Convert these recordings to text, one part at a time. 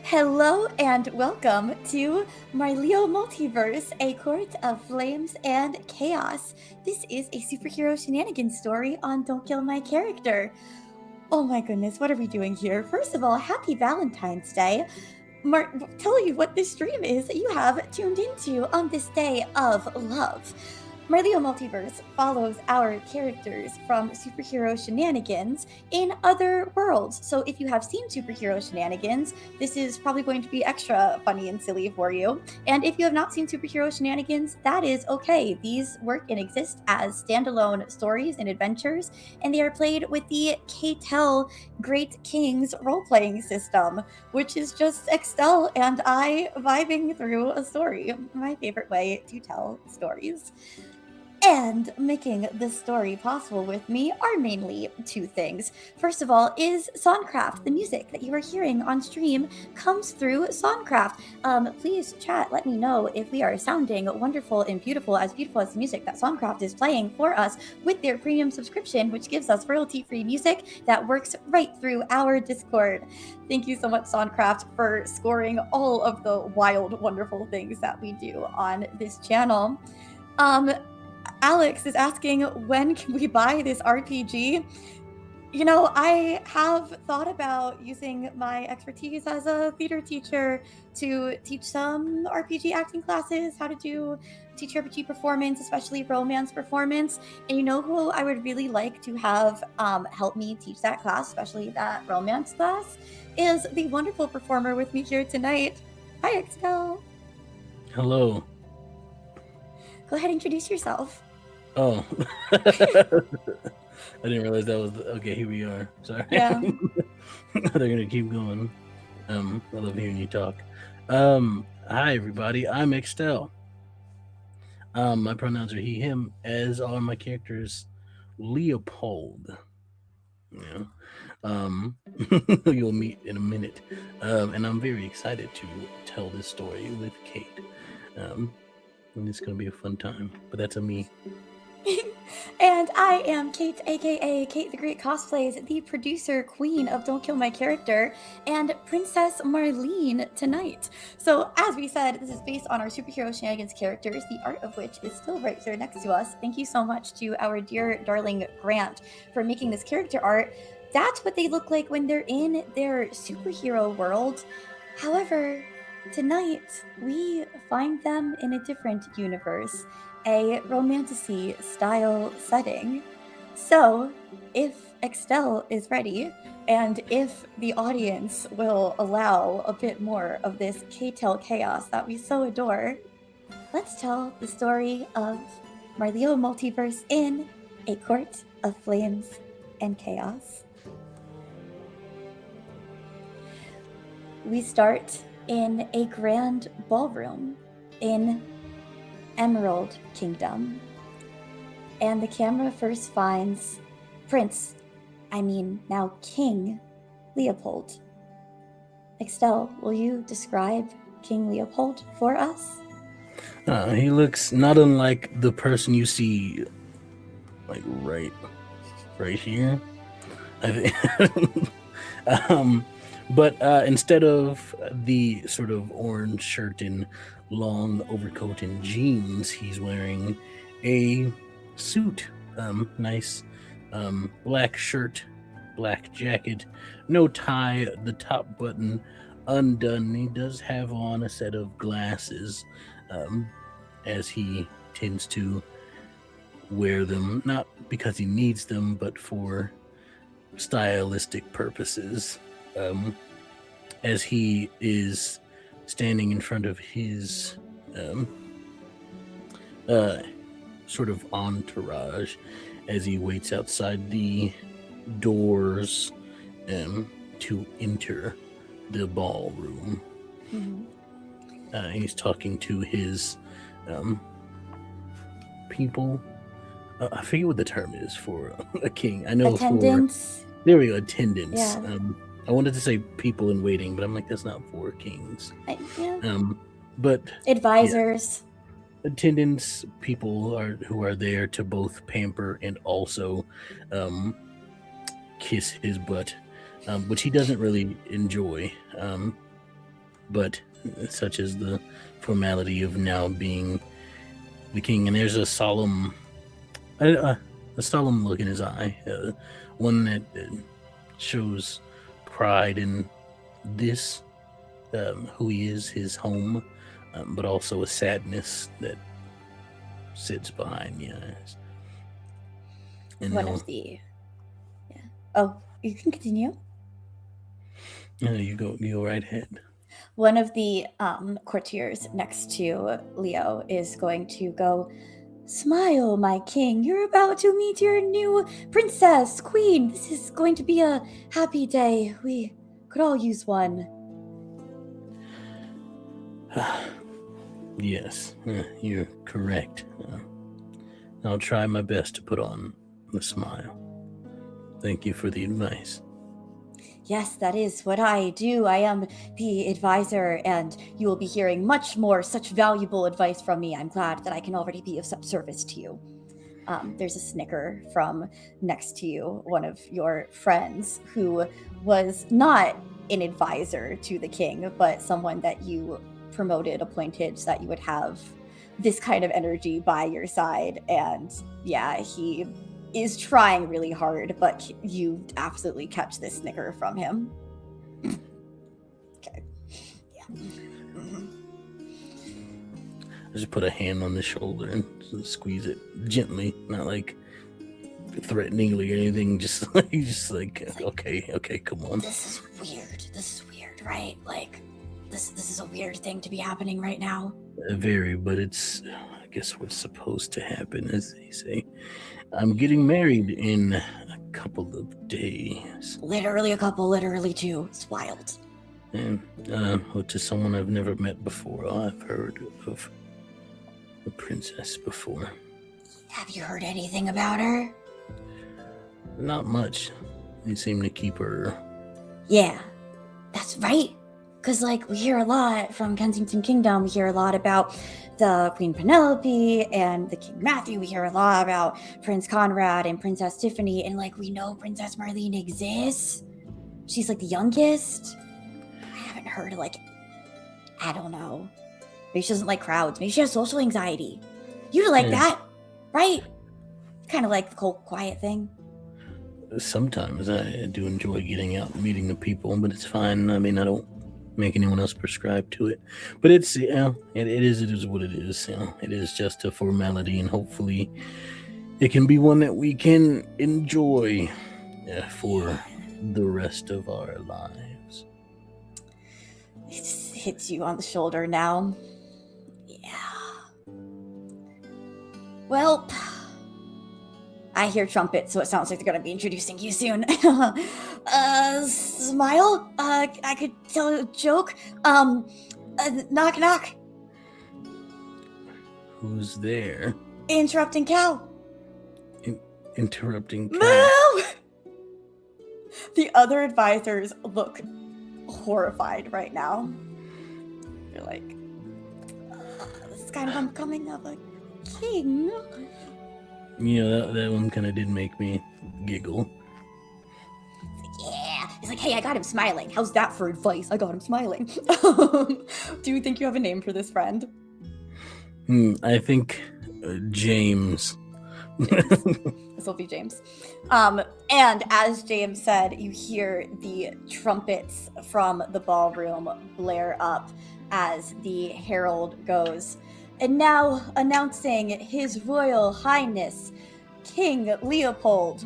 Hello and welcome to MarLeo Multiverse, a court of flames and chaos. This is a superhero shenanigans story on Don't Kill My Character. Oh my goodness, what are we doing here? First of all, happy Valentine's Day. Tell you what this stream is that you have tuned into on this day of love. MarLeo Multiverse follows our characters from superhero shenanigans in other worlds. So if you have seen superhero shenanigans, this is probably going to be extra funny and silly for you. And if you have not seen superhero shenanigans, that is okay. These work and exist as standalone stories and adventures, and they are played with the KTEL Great Kings Roleplaying System, which is just Extell and I vibing through a story. My favorite way to tell stories. And making this story possible with me are mainly two things. First of all is Songcraft. The music that you are hearing on stream comes through Songcraft. Please chat, let me know if we are sounding wonderful and beautiful as the music that Songcraft is playing for us with their premium subscription, which gives us royalty-free music that works right through our Discord. Thank you so much, Songcraft, for scoring all of the wild, wonderful things that we do on this channel. Alex is asking, when can we buy this RPG? You know, I have thought about using my expertise as a theater teacher to teach some RPG acting classes, how to do teach RPG performance, especially romance performance. And you know who I would really like to have help me teach that class, especially that romance class, is the wonderful performer with me here tonight. Hi, Extell. Hello. Go ahead and introduce yourself. Oh. I didn't realize that was okay. Here we are. Sorry. Yeah. They're gonna keep going. I love hearing you talk. Hi everybody. I'm Extell. My pronouns are he, him, as are my characters Leopold. Yeah. You'll meet in a minute. And I'm very excited to tell this story with Kate. And it's gonna be a fun time. But that's a me. And I am Kate, aka Kate the Great Cosplays, the producer queen of Don't Kill My Character, and Princess Marlene tonight. So, as we said, this is based on our superhero shenanigans characters, the art of which is still right here next to us. Thank you so much to our dear darling Grant for making this character art. That's what they look like when they're in their superhero world. However, tonight we find them in a different universe, a romantasy style setting. So, if Extell is ready, and if the audience will allow a bit more of this KTEL chaos that we so adore, let's tell the story of MarLeo Multiverse in A Court of Flames and Chaos. We start in a grand ballroom in Emerald Kingdom. And the camera first finds now King Leopold. Extell, will you describe King Leopold for us? He looks not unlike the person you see, like right here. I think. But instead of the sort of orange shirt and long overcoat and jeans, he's wearing a suit. Nice black shirt, black jacket, no tie, the top button undone. He does have on a set of glasses, as he tends to wear them, not because he needs them, but for stylistic purposes. As he is standing in front of his sort of entourage as he waits outside the doors to enter the ballroom. Mm-hmm. He's talking to his people. I forget what the term is for a king. I know attendants. There we go, attendants. Yeah. I wanted to say people in waiting, but I'm like, that's not for kings. Yeah. But advisors. Yeah. Attendants, people who are there to both pamper and also kiss his butt, which he doesn't really enjoy. but such is the formality of now being the king. And there's a solemn look in his eye, one that shows pride in this, who he is, his home, but also a sadness that sits behind the eyes. And One of the... Yeah. Oh, you can continue. You go right ahead. One of the courtiers next to Leo is going to go, "Smile, my king. You're about to meet your new princess, queen. This is going to be a happy day. We could all use one." Yes, you're correct. I'll try my best to put on the smile. Thank you for the advice. Yes, that is what I do. I am the advisor, and you will be hearing much more such valuable advice from me. I'm glad that I can already be of some service to you. There's a snicker from next to you, one of your friends who was not an advisor to the king, but someone that you promoted, appointed, so that you would have this kind of energy by your side. And yeah, he is trying really hard, but you absolutely catch this snicker from him. Okay. Yeah. I just put a hand on the shoulder and squeeze it gently, not like threateningly or anything. Just like okay, come on. This is weird, right? Like, this is a weird thing to be happening right now. Very, but it's, I guess, what's supposed to happen, as they say. I'm getting married in a couple of days. Literally a couple, literally two. It's wild. And to someone I've never met before. I've heard of the princess before. Have you heard anything about her? Not much. They seem to keep her. Yeah, that's right. Because, like, we hear a lot from Kensington Kingdom. We hear a lot about the Queen Penelope and the King Matthew. We hear a lot about Prince Conrad and Princess Tiffany. And, like, we know Princess Marlene exists. She's, like, the youngest. I haven't heard, like, I don't know. Maybe she doesn't like crowds. Maybe she has social anxiety. You'd like that, right? Kind of like the cold, quiet thing. Sometimes I do enjoy getting out and meeting the people, but it's fine. I mean, I don't make anyone else prescribe to it, but it's it is what it is. It is just a formality, and hopefully it can be one that we can enjoy for the rest of our lives. It just hits you on the shoulder now. Yeah. Well, I hear trumpets, so it sounds like they're going to be introducing you soon. Smile? I could tell a joke. Knock, knock. Who's there? Interrupting cow. Interrupting cow. No! The other advisors look horrified right now. They're like, this is kind of unbecoming of a king. Yeah, that one kind of did make me giggle. Yeah. He's like, hey, I got him smiling. How's that for advice? I got him smiling. Do you think you have a name for this friend? I think James. This will be James. And as James said, you hear the trumpets from the ballroom blare up as the herald goes. And now announcing His Royal Highness, King Leopold.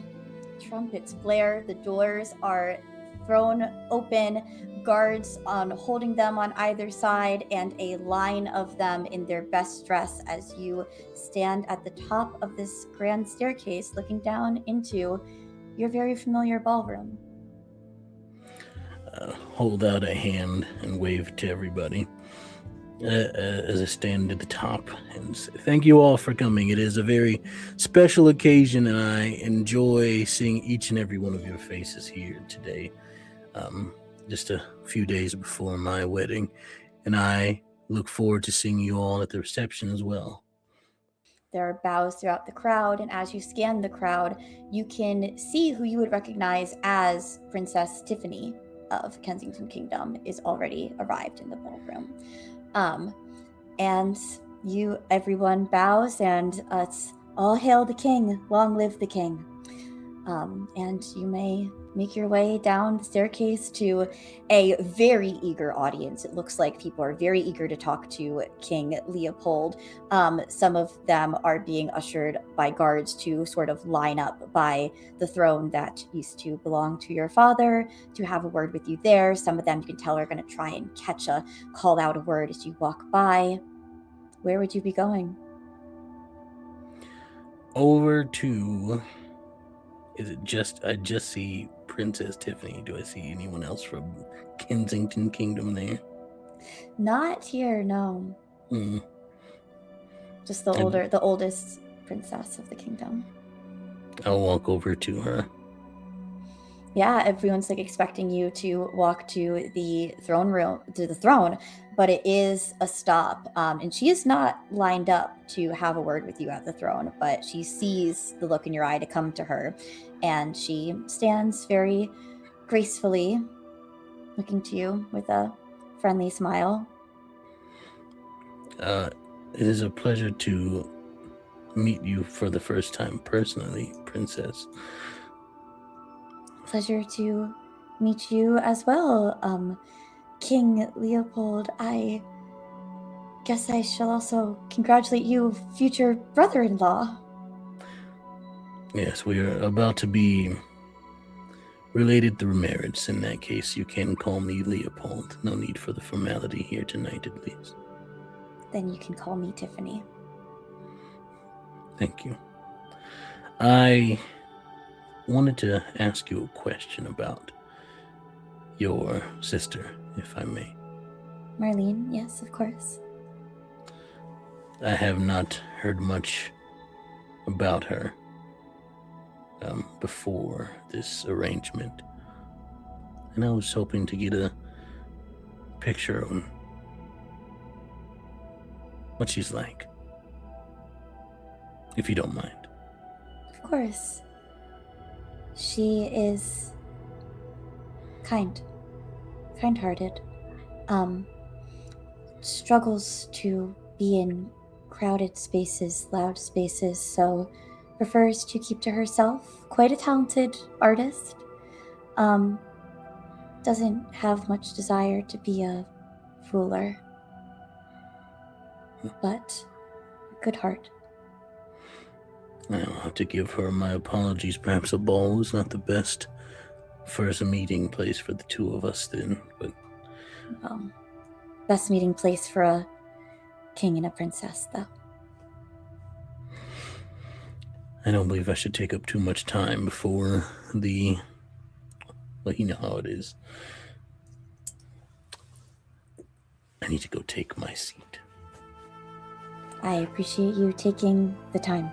Trumpets blare, the doors are thrown open, guards holding them on either side, and a line of them in their best dress as you stand at the top of this grand staircase looking down into your very familiar ballroom. Hold out a hand and wave to everybody. As I stand at the top and say, thank you all for coming. It is a very special occasion, and I enjoy seeing each and every one of your faces here today. Just a few days before my wedding, and I look forward to seeing you all at the reception as well. There are bows throughout the crowd, and as you scan the crowd, you can see who you would recognize as Princess Tiffany. of Kensington Kingdom is already arrived in the ballroom. And everyone bows, and it's all hail the king, long live the king. And you may make your way down the staircase to a very eager audience. It looks like people are very eager to talk to King Leopold. Some of them are being ushered by guards to sort of line up by the throne that used to belong to your father to have a word with you there. Some of them, you can tell, are going to try and catch a call out a word as you walk by. Where would you be going? Over to... I just see Princess Tiffany. Do I see anyone else from Kensington Kingdom there? Not here, no. Just the oldest princess of the kingdom. I'll walk over to her. Yeah, everyone's like expecting you to walk to the throne, but it is a stop. And she is not lined up to have a word with you at the throne, but she sees the look in your eye to come to her, and she stands very gracefully, looking to you with a friendly smile. It is a pleasure to meet you for the first time personally, Princess. Pleasure to meet you as well, King Leopold. I guess I shall also congratulate you, future brother-in-law. Yes, we are about to be related through marriage. In that case, you can call me Leopold. No need for the formality here tonight, at least. Then you can call me Tiffany. Thank you. I wanted to ask you a question about your sister, if I may. Marlene, yes, of course. I have not heard much about her before this arrangement, and I was hoping to get a picture on what she's like, if you don't mind. Of course. She is kind-hearted, struggles to be in crowded spaces, loud spaces, so prefers to keep to herself. Quite a talented artist. Doesn't have much desire to be a ruler, but good heart. I'll have to give her my apologies. Perhaps a ball was not the best first meeting place for the two of us then, but... Best meeting place for a king and a princess, though. I don't believe I should take up too much time before well, you know how it is. I need to go take my seat. I appreciate you taking the time.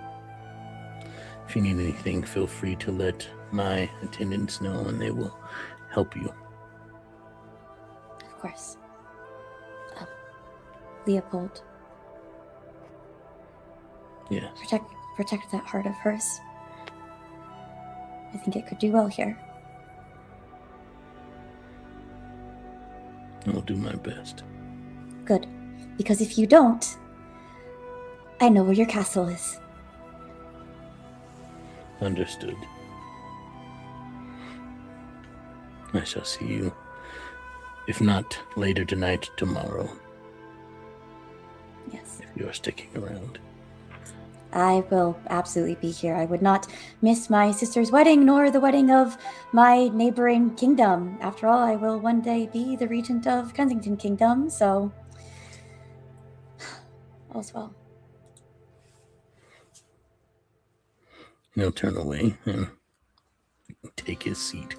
If you need anything, feel free to let my attendants know and they will help you. Of course. Leopold. Yes. Protect that heart of hers. I think it could do well here. I'll do my best. Good. Because if you don't, I know where your castle is. Understood. I shall see you, if not later tonight, tomorrow. Yes. If you are sticking around. I will absolutely be here. I would not miss my sister's wedding, nor the wedding of my neighboring kingdom. After all, I will one day be the regent of Kensington Kingdom, so all's well. He'll turn away and take his seat.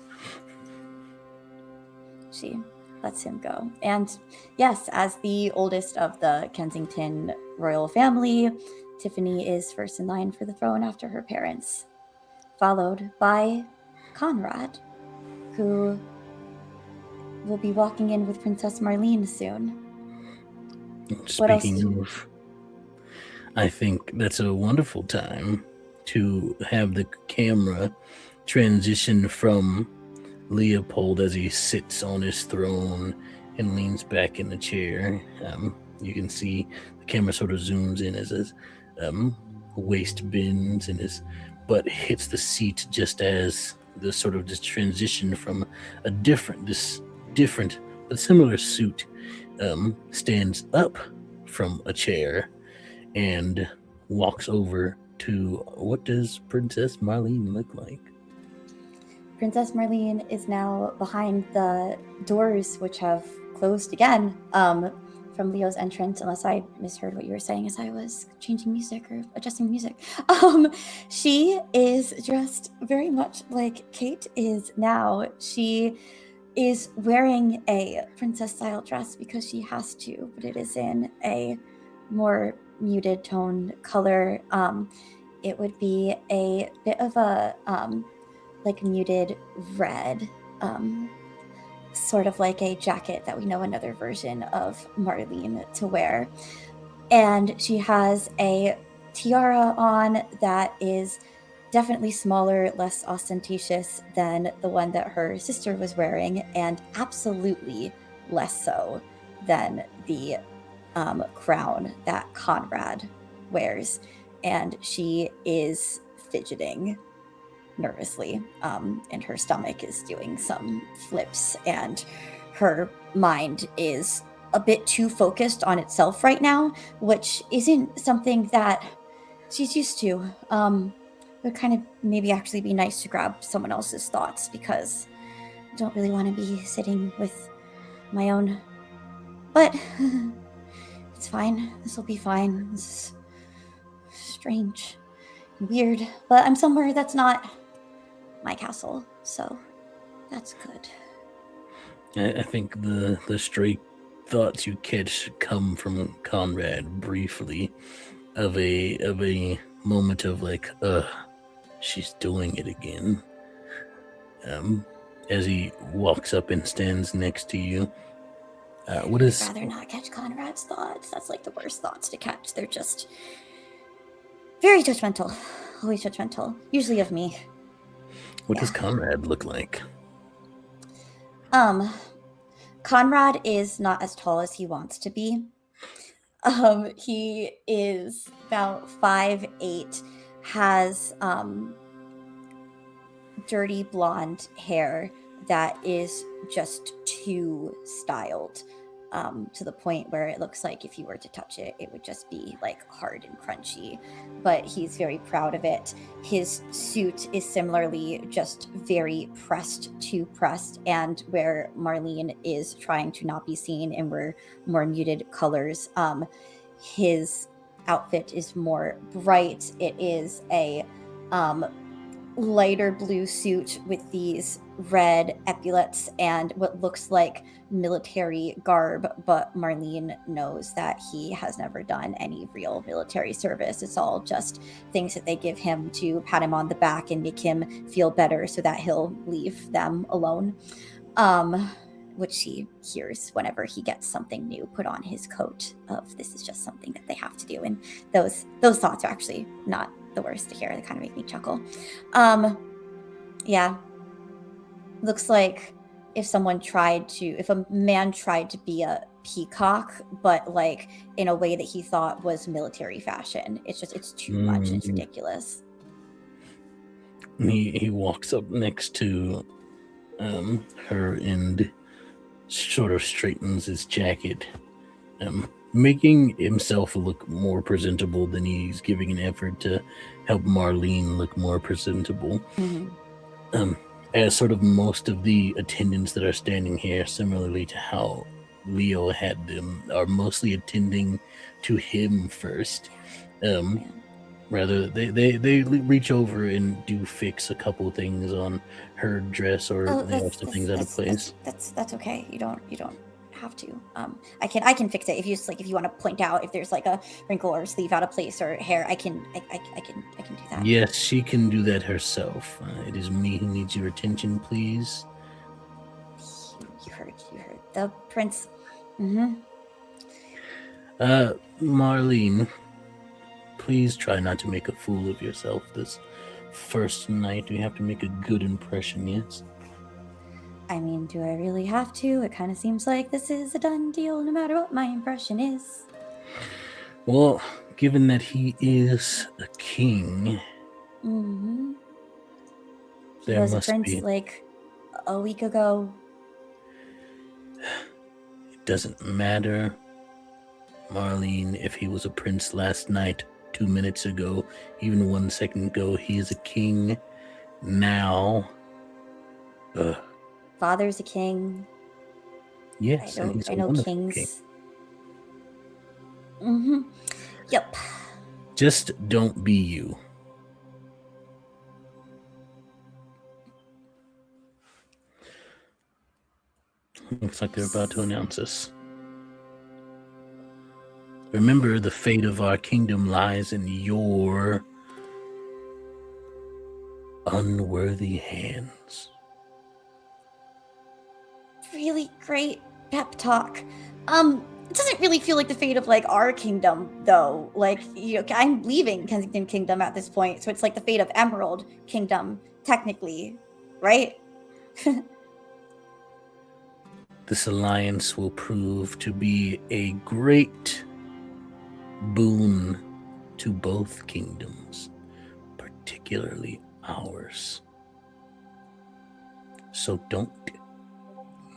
She lets him go. And yes, as the oldest of the Kensington royal family, Tiffany is first in line for the throne after her parents, followed by Conrad, who will be walking in with Princess Marlene soon. Speaking of, I think that's a wonderful time to have the camera transition from Leopold as he sits on his throne and leans back in the chair. You can see the camera sort of zooms in as his waist bends and his butt hits the seat just as the sort of this transition from this different but similar suit stands up from a chair and walks over to what does Princess Marlene look like? Princess Marlene is now behind the doors, which have closed again from Leo's entrance, unless I misheard what you were saying as I was changing music or adjusting the music. She is dressed very much like Kate is now. She is wearing a princess-style dress because she has to, but it is in a more muted tone color. It would be a bit of a like muted red, sort of like a jacket that we know another version of Marlene to wear. And she has a tiara on that is definitely smaller, less ostentatious than the one that her sister was wearing, and absolutely less so than the crown that Conrad wears. And she is fidgeting nervously, and her stomach is doing some flips, and her mind is a bit too focused on itself right now, which isn't something that she's used to. It would kind of maybe actually be nice to grab someone else's thoughts, because I don't really want to be sitting with my own. But it's fine. This will be fine. This is strange and weird, but I'm somewhere that's not my castle, so that's good. I think the stray thoughts you catch come from Conrad briefly, of a moment of like, she's doing it again. As he walks up and stands next to you. What is? I'd rather not catch Conrad's thoughts. That's like the worst thoughts to catch. They're just very judgmental, always judgmental, usually of me. What does Conrad look like? Conrad is not as tall as he wants to be. He is about 5'8", has dirty blonde hair that is just too styled, to the point where it looks like if you were to touch it, it would just be like hard and crunchy, but he's very proud of it. His suit is similarly just very pressed, and where Marlene is trying to not be seen and we're more muted colors, his outfit is more bright. It is a lighter blue suit with these red epaulets and what looks like military garb, but Marlene knows that he has never done any real military service. It's all just things that they give him to pat him on the back and make him feel better so that he'll leave them alone, which she hears whenever he gets something new put on his coat of this is just something that they have to do. And those thoughts are actually not the worst to hear. They kind of make me chuckle. Yeah, looks like if a man tried to be a peacock, but like in a way that he thought was military fashion. It's too much and it's ridiculous. He walks up next to her and sort of straightens his jacket, making himself look more presentable than he's giving an effort to help Marlene look more presentable. Mm-hmm. As sort of most of the attendants that are standing here, similarly to how Leo had them, are mostly attending to him first. Rather, they reach over and do fix a couple things on her dress, or they have some things out of place. That's okay. You don't have to. I can fix it if you just if you want to point out if there's like a wrinkle or sleeve out of place or hair. I can do that. Yes, she can do that herself. It is me who needs your attention, please. You heard the prince. Mm-hmm. Marlene, please try not to make a fool of yourself this first night. We have to make a good impression, yes? I mean, do I really have to? It kind of seems like this is a done deal no matter what my impression is. Well, given that he is a king, Mm-hmm. He there was a must prince be. like a week ago. It doesn't matter, Marlene, if he was a prince last night, 2 minutes ago, even 1 second ago. He is a king now. Father's a king. Yes, and he's I a know wonderful king. kings. Mm-hmm. Yep. Just don't be you. Looks like they're about to announce us. Remember, the fate of our kingdom lies in your unworthy hands. Really great pep talk. It doesn't really feel like the fate of like our kingdom though. Like, you know, I'm leaving Kensington Kingdom at this point, so it's like the fate of Emerald Kingdom, technically, right? This alliance will prove to be a great boon to both kingdoms, particularly ours. So don't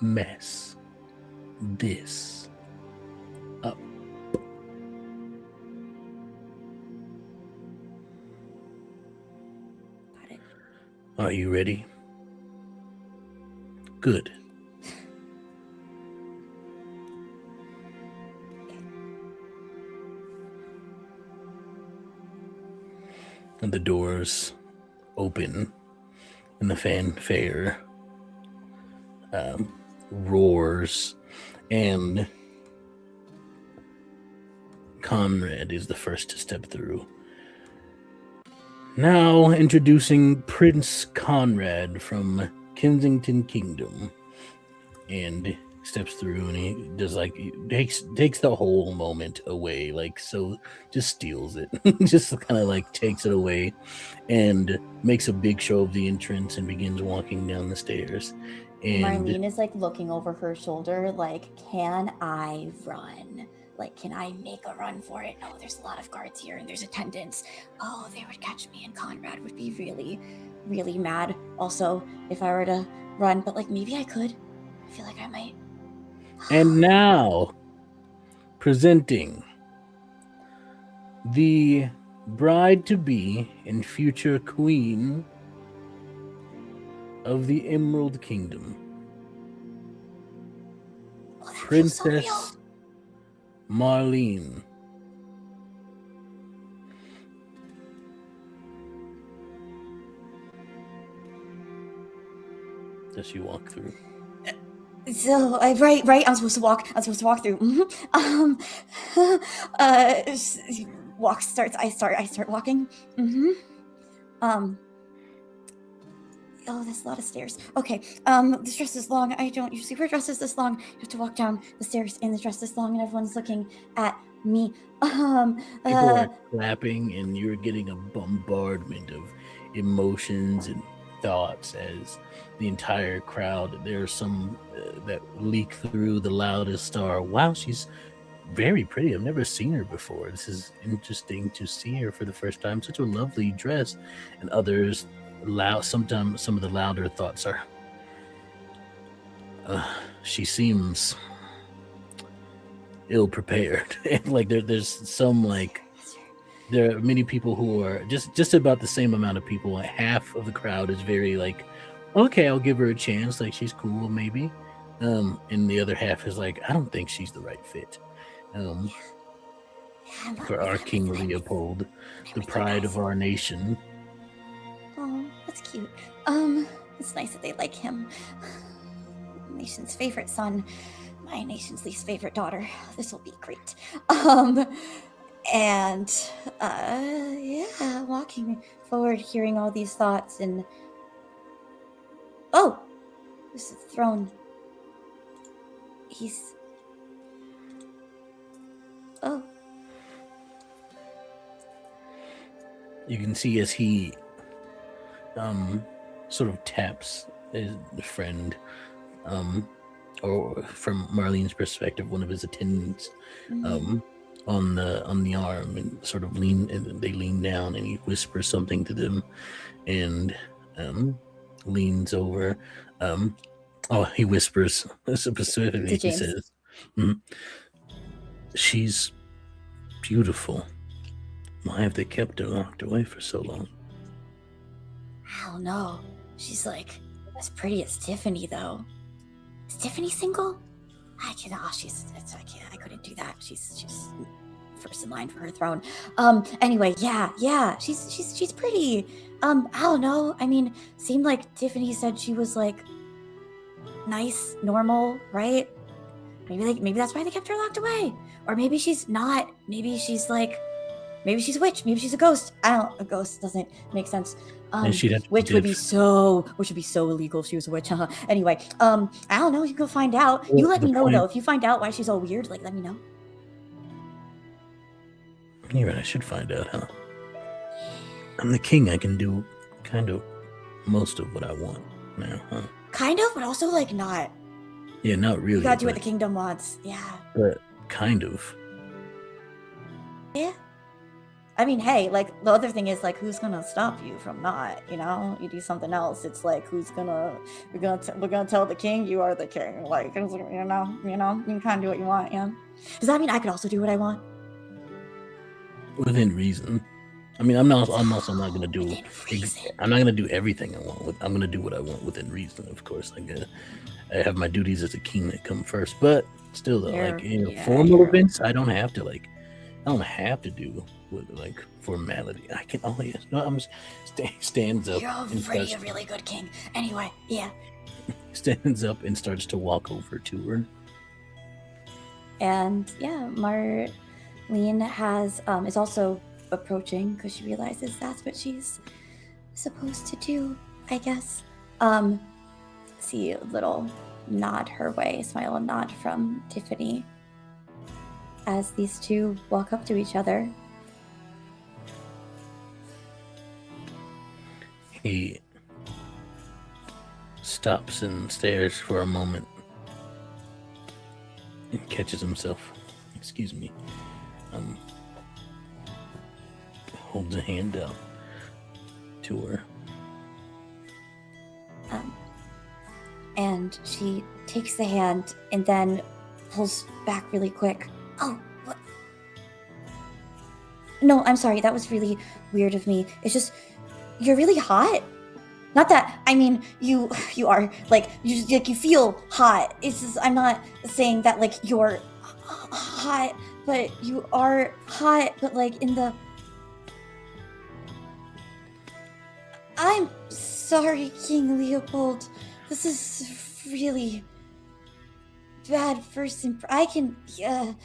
mess this up. Got it. Are you ready? Good. And the doors open, and the fanfare roars, and Conrad is the first to step through. Now introducing Prince Conrad from Kensington Kingdom, and steps through, and he does like takes the whole moment away, like, so just steals it, just kind of like takes it away, and makes a big show of the entrance and begins walking down the stairs. And Marlene is like looking over her shoulder, like, can I run? Like, can I make a run for it? No, there's a lot of guards here and there's attendants. Oh, they would catch me, and Conrad would be really, really mad. Also, if I were to run, but like maybe I could. I feel like I might. And now, presenting the bride-to-be and future queen of the Emerald Kingdom, Princess Marlene. Does she walk through? So right. I'm supposed to walk. I'm supposed to walk through. Walk starts. I start walking. Oh, there's a lot of stairs. Okay. This dress is long. I don't usually wear dresses this long. You have to walk down the stairs in the dress this long, and everyone's looking at me. People are clapping, and you're getting a bombardment of emotions and thoughts as the entire crowd. There are some that leak through. The loudest are, "Wow, she's very pretty. I've never seen her before. This is interesting to see her for the first time. Such a lovely dress." And others loud. Sometimes some of the louder thoughts are, "She seems ill prepared." And like there's some like. There are many people who are just about the same amount of people. Like half of the crowd is very like, okay, I'll give her a chance. Like, she's cool, maybe. And the other half is like, I don't think she's the right fit. For our King Leopold, the pride of our nation. Oh, that's cute. It's nice that they like him. Nation's favorite son, my nation's least favorite daughter. This will be great. And yeah, walking forward, hearing all these thoughts, and oh, this is the throne. He's oh. You can see as he sort of taps his friend or from Marlene's perspective, one of his attendants, on the arm, and sort of they lean down, and he whispers something to them, and leans over. He whispers specifically. He says, "She's beautiful. Why have they kept her locked away for so long?" I don't know. She's like as pretty as Tiffany, though. Is Tiffany single? I couldn't do that. She's first in line for her throne. Anyway, yeah. She's pretty. I don't know. I mean, seemed like Tiffany said she was like nice, normal, right? Maybe that's why they kept her locked away. Or maybe she's not. Maybe she's a witch. Maybe she's a ghost. A ghost doesn't make sense. Which would be so illegal if she was a witch. Anyway, I don't know. You can go find out. Well, you let me know though. If you find out why she's all weird, like let me know. You're right. I should find out, huh? I'm the king. I can do kind of most of what I want now, huh? Kind of, but also like not. Yeah, not really. You gotta do what the kingdom wants. Yeah. But kind of. Yeah. I mean, hey, like the other thing is like, who's gonna stop you from not? You know, you do something else. It's like, we're gonna tell the king you are the king. Like, you know, you can kind of do what you want. Yeah. Does that mean I could also do what I want? Within reason. I mean, I'm not gonna do. I'm not gonna do everything I want. I'm gonna do what I want within reason. Of course, I have my duties as a king that come first. But still, though, formal events, I don't have to do with like formality. I can. Oh yes, no. I'm stands up. You're already a really good king. Anyway, yeah. Stands up and starts to walk over to her. And yeah, Marlene is also approaching because she realizes that's what she's supposed to do, I guess. See a little nod her way, smile and nod from Tiffany as these two walk up to each other. He stops and stares for a moment and catches himself. Excuse me. Holds a hand out to her. And she takes the hand and then pulls back really quick. Oh, what? No, I'm sorry. That was really weird of me. It's just, you're really hot. Not that, I mean, you are, like, you feel hot. It's just, I'm not saying that, like, you're hot, but you are hot, but, like, in the... I'm sorry, King Leopold. This is really bad first I can, just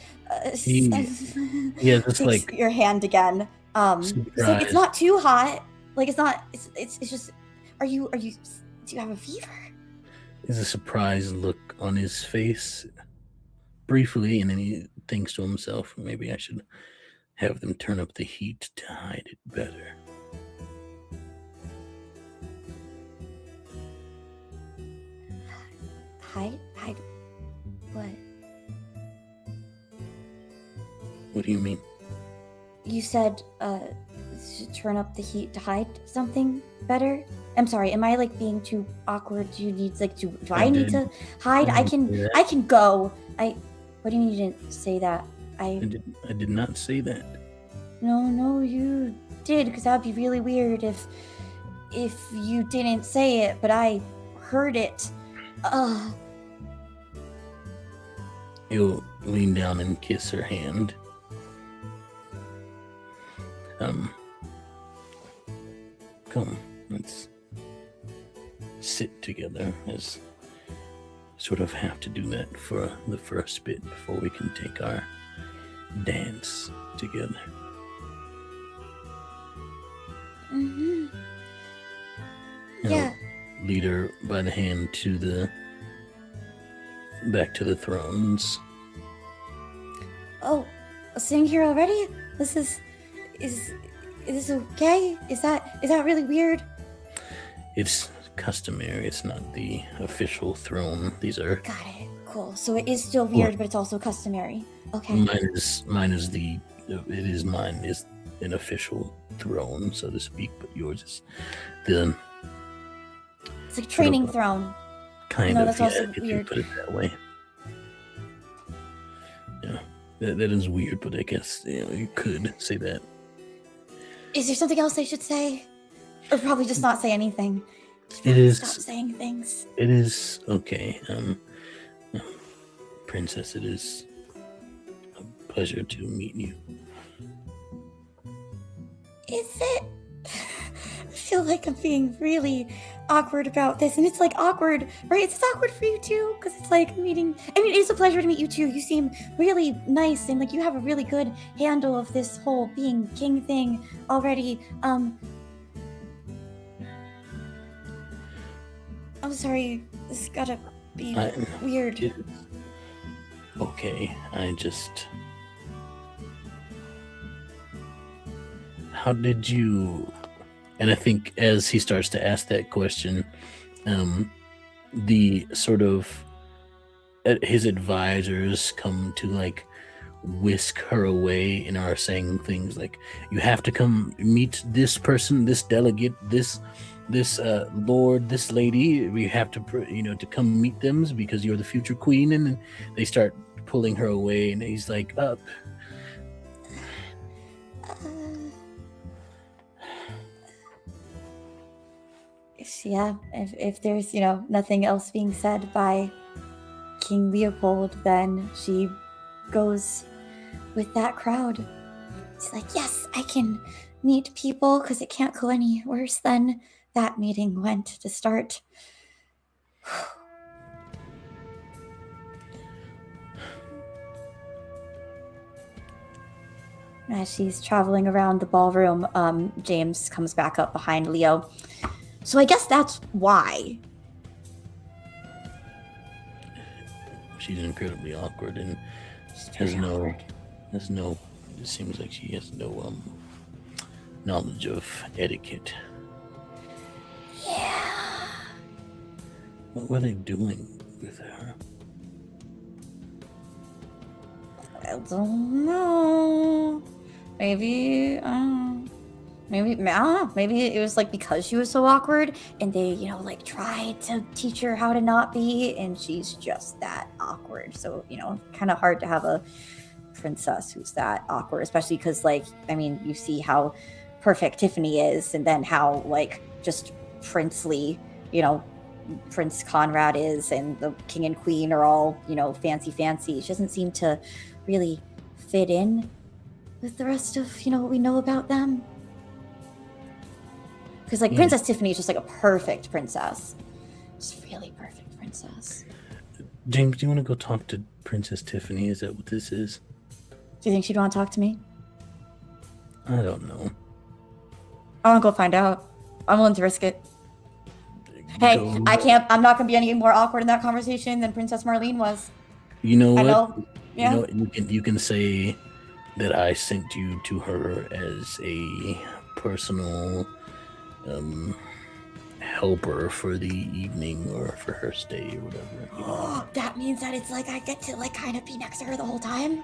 like your hand again. It's like, it's not too hot. Like, it's not, it's just, do you have a fever? There's a surprised look on his face briefly, and then he thinks to himself, maybe I should have them turn up the heat to hide it better. Hide what? What do you mean? You said, turn up the heat to hide something better? I'm sorry, am I like being too awkward? Do you need like do I need to hide? I can go. What do you mean you didn't say that? I did not say that. No, you did, because that would be really weird if you didn't say it, but I heard it. He'll lean down and kiss her hand. Come, let's sit together, as sort of have to do that for the first bit before we can take our dance together. Mm-hmm. Yeah. Lead her by the hand back to the thrones. Oh, sitting here already? Is this okay? Is that really weird? It's customary. It's not the official throne. These are Got it. Cool. So it is still weird, but it's also customary. Okay. mine is an official throne, so to speak, but yours is the It's like training throne. kind of, that's also if weird. you put it that way. Yeah, that is weird, but I guess you could say that. Is there something else I should say? Or probably just not say anything? It is. Stop saying things. It is okay. Princess, it is a pleasure to meet you. Is it? I feel like I'm being really awkward about this, and it's like awkward, right? It's awkward for you too, because it's like meeting. I mean, it is a pleasure to meet you too. You seem really nice, and like you have a really good handle of this whole being king thing already. I'm sorry. This has gotta be weird. Okay, how did you? And I think as he starts to ask that question, the sort of his advisors come to like whisk her away and are saying things like, "You have to come meet this person, this delegate, this lord, this lady. We have to, to come meet them because you're the future queen." And then they start pulling her away, and he's like, Yeah, if there's, nothing else being said by King Leopold, then she goes with that crowd. She's like, yes, I can meet people because it can't go any worse than that meeting went to start. As she's traveling around the ballroom, James comes back up behind Leo. So I guess that's why. She's incredibly awkward and it seems like she has no knowledge of etiquette. Yeah. What were they doing with her? I don't know. Maybe, I don't know. Maybe it was like because she was so awkward and they, like tried to teach her how to not be, and she's just that awkward. So, kind of hard to have a princess who's that awkward, especially because, you see how perfect Tiffany is, and then how, just princely, Prince Conrad is, and the king and queen are all, fancy. She doesn't seem to really fit in with the rest of, what we know about them. Because, Princess Tiffany is just, a perfect princess. Just really perfect princess. James, do you want to go talk to Princess Tiffany? Is that what this is? Do you think she'd want to talk to me? I don't know. I want to go find out. I'm willing to risk it. Hey, I'm not going to be any more awkward in that conversation than Princess Marlene was. You know what? I know. Yeah. You know what? You can say that I sent you to her as a personal helper for the evening or for her stay or whatever. That means that it's I get to kind of be next to her the whole time?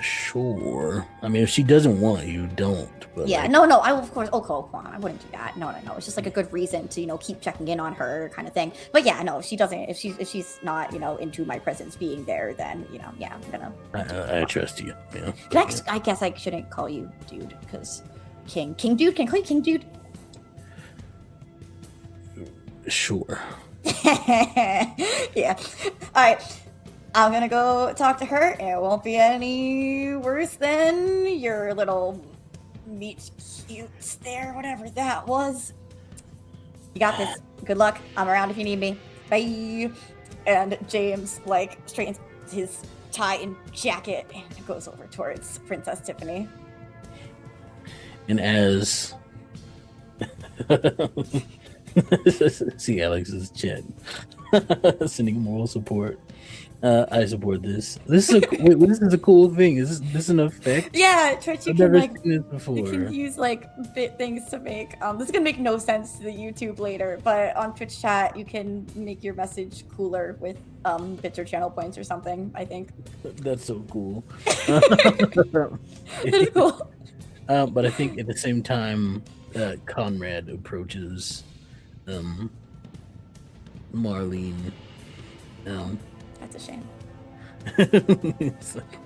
Sure. I mean, if she doesn't want you, don't. But yeah, no, I will, of course. Oh, come on, I wouldn't do that. No. It's just a good reason to keep checking in on her, kind of thing. But yeah, no, if she doesn't, if she's not into my presence being there, then yeah, I'm gonna. I trust you. Yeah. Next, I guess I shouldn't call you dude because King Dude. Can I call you King Dude? Sure. Yeah. All right. I'm gonna go talk to her, and it won't be any worse than your little meet cutes there, whatever that was. You got this. Good luck. I'm around if you need me. Bye. And James straightens his tie and jacket and goes over towards Princess Tiffany. And as see Alex's chat sending moral support. I support this. This is this is a cool thing. Is this an effect? Yeah, Twitch, you I've can never like seen this you before. can use like bit things to make this is gonna make no sense to the YouTube later, but on Twitch chat you can make your message cooler with bits or channel points or something, I think. That's so cool. That's cool. But I think at the same time, Conrad approaches Marlene. That's a shame. It's like,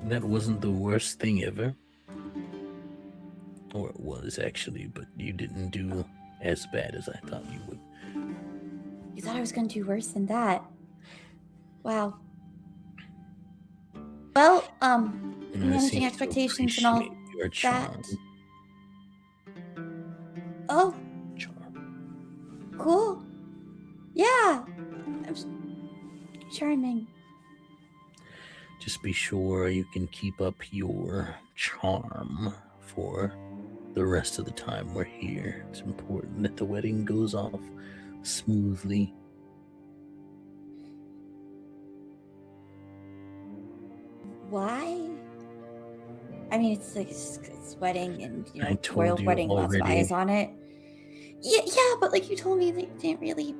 that wasn't the worst thing ever. Or it was actually, but you didn't do as bad as I thought you would. You thought I was gonna do worse than that? Wow. Well, managing expectations and all your charm. that. Oh, Charm. cool. Yeah, I'm charming. Just be sure you can keep up your charm for the rest of the time we're here. It's important that the wedding goes off smoothly. Why? I mean, it's like it's wedding, and you I know, told royal you wedding, lots of already. eyes on it. Yeah, but like you told me, they didn't really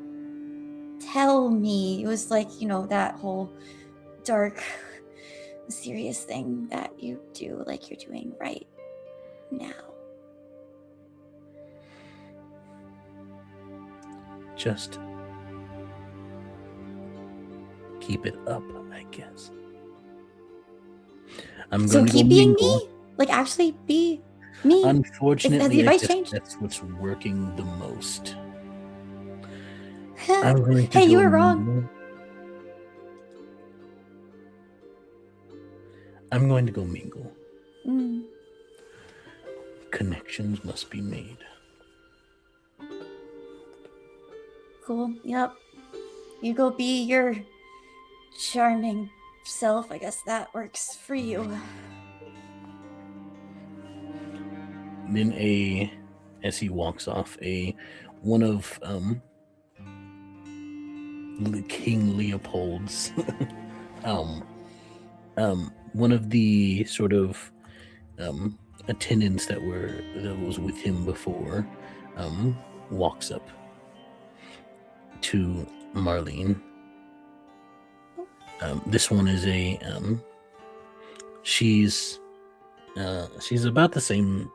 tell me. It was like, you know, that whole dark, serious thing that you do, like you're doing right now. Just keep it up, I guess. I'm So going to keep go being mingle. me, like actually be me. Unfortunately, Has the advice changed? that's what's working the most. Huh. I'm going to Hey, you go were wrong. mingle. I'm going to go mingle. Connections must be made. Cool. Yep. You go be your charming self. I guess that works for you. Then as he walks off, one of King Leopold's one of the sort of attendants that was with him before walks up to Marlene. This one is she's about the same.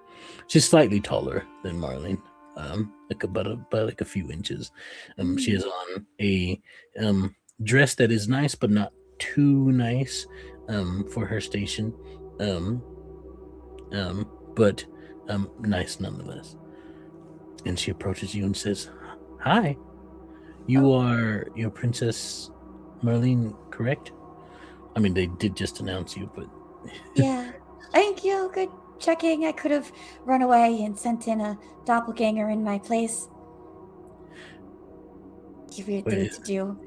She's slightly taller than Marlene, like about a few inches. She has on a dress that is nice, but not too nice for her station. But nice nonetheless. And she approaches you and says, "Hi, you are your Princess Marlene, correct?" I mean, they did just announce you, but yeah. Thank you. Good checking. I could have run away and sent in a doppelganger in my place. It's a weird thing to do.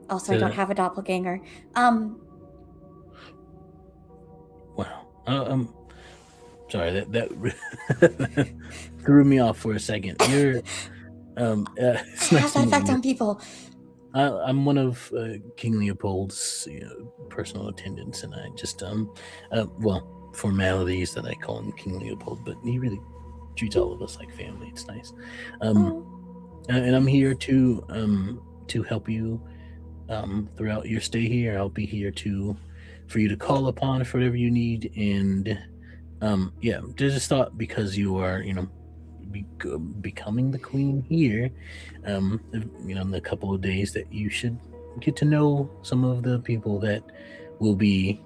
Also, I don't have a doppelganger. Wow. Sorry, that threw me off for a second. You're it's I nice have to that meet effect you. on people. I'm one of King Leopold's personal attendants, and I just formalities that I call him King Leopold, but he really treats all of us like family. It's nice. And I'm here to help you throughout your stay here. I'll be here for you to call upon for whatever you need, and just thought because you are becoming the queen here, in a couple of days, that you should get to know some of the people that will be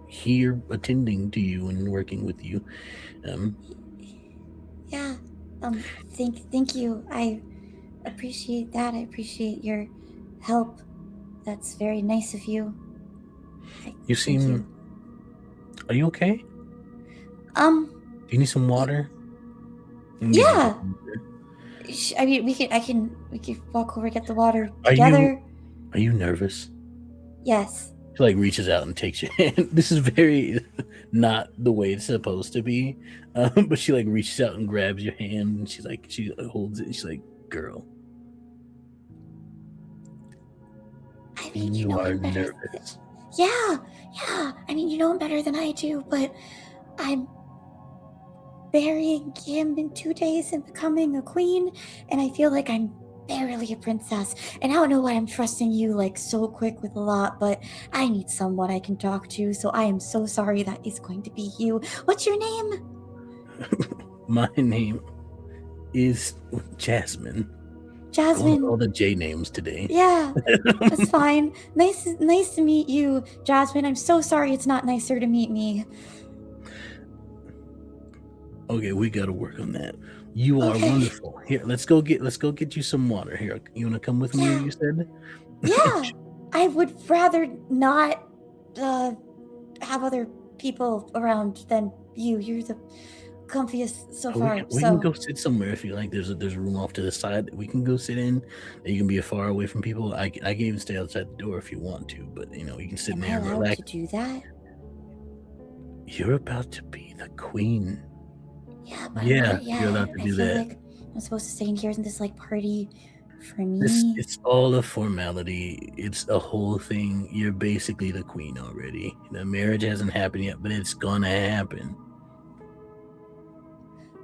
here attending to you and working with you. Yeah. Thank you. I appreciate that. I appreciate your help. That's very nice of you. You seem. Are you okay? Do you need some water? Yeah. I mean, we could walk over, get the water together. Are you nervous? Yes. She reaches out and takes your hand. This is very not the way it's supposed to be, but she reaches out and grabs your hand, and she holds it, and she's like, "Girl, I mean, you You know are him better. nervous. Yeah. I mean, you know him better than I do, but I'm burying him in 2 days and becoming a queen, and I feel like I'm barely a princess. And I don't know why I'm trusting you like so quick with a lot, but I need someone I can talk to, so I am so sorry that is going to be you. What's your name? My name is Jasmine. Going with all Jasmine. the J names today. Yeah, that's fine. Nice to meet you, Jasmine. I'm so sorry it's not nicer to meet me. Okay, we gotta work on that. You are Okay. wonderful. Here, let's go get you some water. Here, you wanna come with me? Yeah. You said. Yeah. I would rather not uh have other people around than you. You're the comfiest so Oh, far. we can So go sit somewhere if you like. There's a room off to the side that we can go sit in. That you can be far away from people. I can even stay outside the door if you want to. But you know you can sit in am I there and allowed relax. to do that? You're about to be the queen. Yeah, but I'm Yeah, not you're allowed yet. to I do feel that. like I'm supposed to stay in here. Isn't this like party for This me? it's all a formality. It's a whole thing. You're basically the queen already. The marriage hasn't happened yet, but it's gonna happen.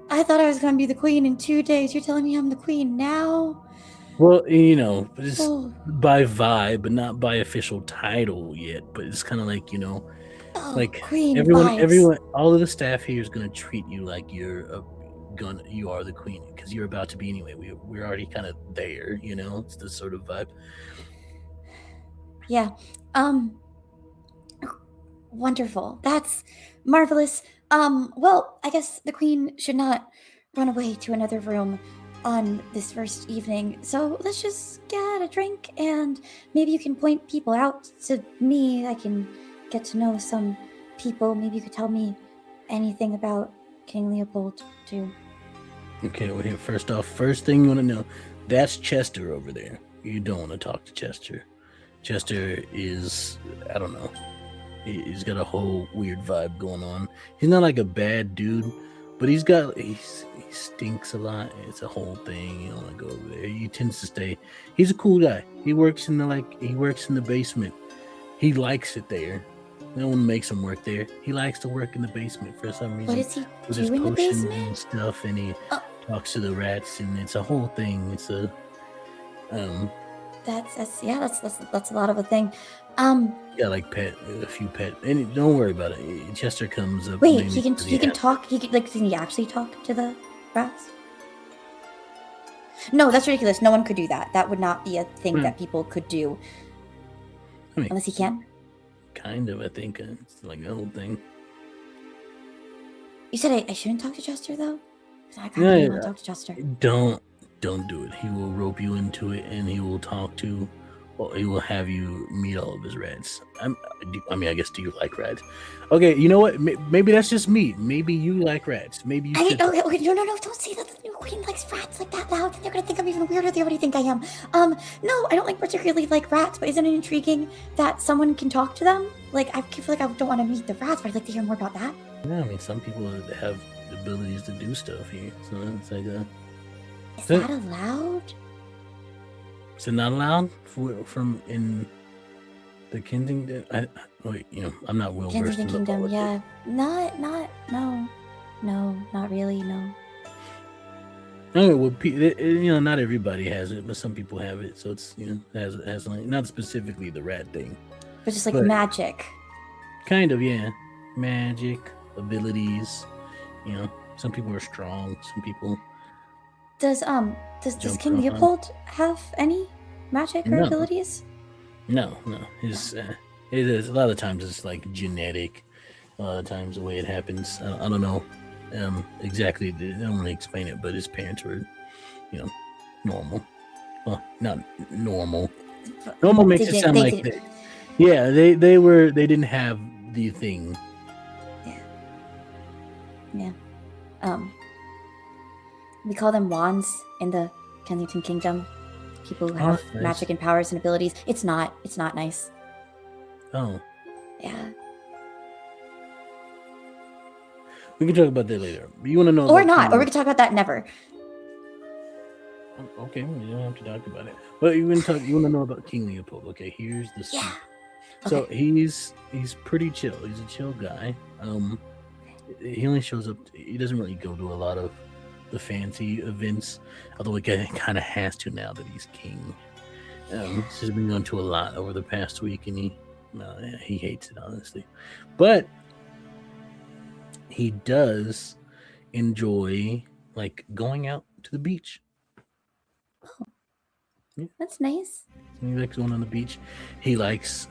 I thought I was gonna be the queen in 2 days. You're telling me I'm the queen now? Well, you know, just Oh, by vibe, but not by official title yet. But it's kind of like oh, like queen vibes. all of the staff here is gonna treat you like you are the queen because you're about to be anyway. We're already kind of there. It's this sort of vibe. Yeah. Um. Wonderful. That's marvelous. Well, I guess the queen should not run away to another room on this first evening. So let's just get a drink and maybe you can point people out to me. I can get to know some people. Maybe you could tell me anything about King Leopold too. Okay, well, here, first thing you want to know, that's Chester over there. You don't want to talk to Chester. Chester is, I don't know, he's got a whole weird vibe going on. He's not like a bad dude, but he stinks a lot. It's a whole thing. You don't want to go over there. He tends to stay. He's a cool guy. He works in the basement. He likes it there. No one makes him work there. He likes to work in the basement for some reason. What does he With his do in the potions and basement? stuff, and he Oh, talks to the rats, and it's a whole thing. It's a that's a lot of a thing. yeah, like a few pet, and don't worry about it. Chester comes up. Wait, mainly he can because he can has- talk. Can he actually talk to the rats? No, that's ridiculous. No one could do that. That would not be a thing that people could do I mean, unless he can. kind of. I think it's like the whole thing. You said I shouldn't talk to Chester though. 'Cause I kind No, of want to talk to Chester. don't do it. He will rope you into it, and he will talk to. Well, he will have you meet all of his rats. I mean, I guess do you like rats? Okay, you know what? Maybe that's just me. Maybe you like rats. Maybe you I mean, should. okay, no, don't say that the new queen likes rats like that loud. They're gonna think I'm even weirder than they already think I am. No, I don't like particularly like rats, but isn't it intriguing that someone can talk to them? Like, I feel like I don't want to meet the rats, but I'd like to hear more about that. Yeah, I mean, some people have the abilities to do stuff here, so it's like Is that allowed? is it not allowed from in the Kensington? I'm not well versed Kensington in the Kingdom, politics. yeah. No, not really, no. Okay, well, not everybody has it, but some people have it. So it's has like not specifically the rat thing, But just like But- magic. kind of magic abilities. Some people are strong. Some people Does Jump King around. Leopold have any magic or No. abilities? no. His it is a lot of times it's like genetic. A lot of times the way it happens, I don't know exactly. I don't want to explain it, but his parents were, normal. Well, not normal. Normal makes They it did- sound they like did- they didn't have the thing. Yeah. We call them wands in the Kensington Kingdom. People who Oh, have that's nice. magic and powers and abilities. It's not nice. Oh, Yeah. we can talk about that later. You want to know? Or about not. King Or we could talk about that never. Okay, well, you don't have to talk about it. But you want to know about King Leopold? Okay, here's the Yeah. scoop. Okay. So he's pretty chill. He's a chill guy. He only shows up. He doesn't really go to a lot of the fancy events, although he kind of has to now that he's king. He's just been going to a lot over the past week, and he hates it honestly. But he does enjoy like going out to the beach. That's nice. He likes going on the beach. He likes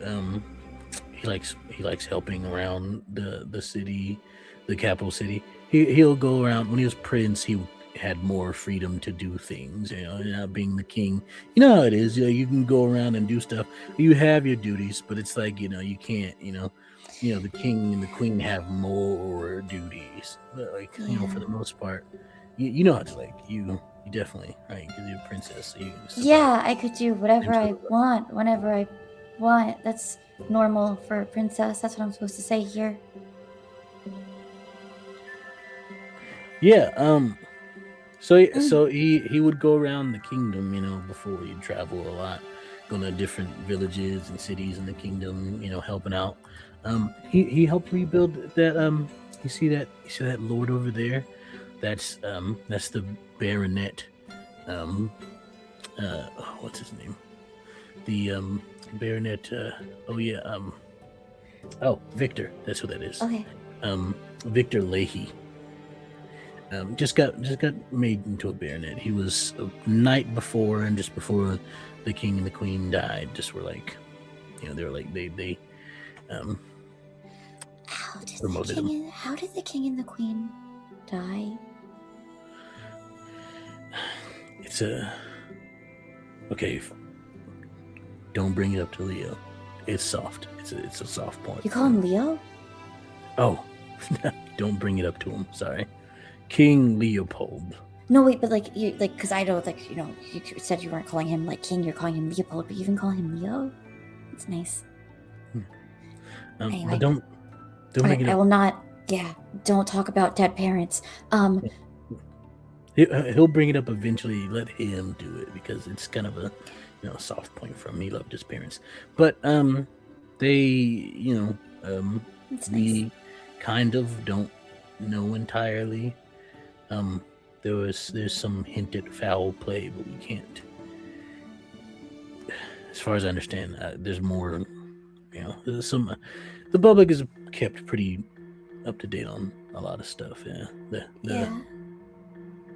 he likes helping around the city, the capital city. He'll go around. When he was prince, he had more freedom to do things. Not being the king. You know how it is. You can go around and do stuff. You have your duties, but it's like you can't. The king and the queen have more duties. But for the most part, you know how it's like. You definitely right because you're a princess. So yeah, I could do whatever I want whenever I want. That's normal for a princess. That's what I'm supposed to say here. Yeah. So he would go around the kingdom, before he'd travel a lot, go to different villages and cities in the kingdom, helping out. He helped rebuild that. You see that lord over there? That's the baronet. What's his name? The baronet. Oh yeah. Victor. That's who that is. Okay. Victor Leahy. Just got made into a baronet. He was a night before, and just before the king and the queen died, just were like, they were like they promoted him. How did the king and the queen die? It's okay. Don't bring it up to Leo. It's soft. It's a soft point. You call him Leo? Oh, don't bring it up to him. Sorry. King Leopold. No, wait, but because I know, you said you weren't calling him like king, you're calling him Leopold, but you even call him Leo? It's nice. Anyway. But don't make it up. I will not, don't talk about dead parents. He'll bring it up eventually. Let him do it, because it's kind of a, soft point for him. He loved his parents. But, they, we kind of don't know entirely. There's some hinted foul play, but we can't. As far as I understand, there's more. There's some. The public is kept pretty up to date on a lot of stuff. Yeah.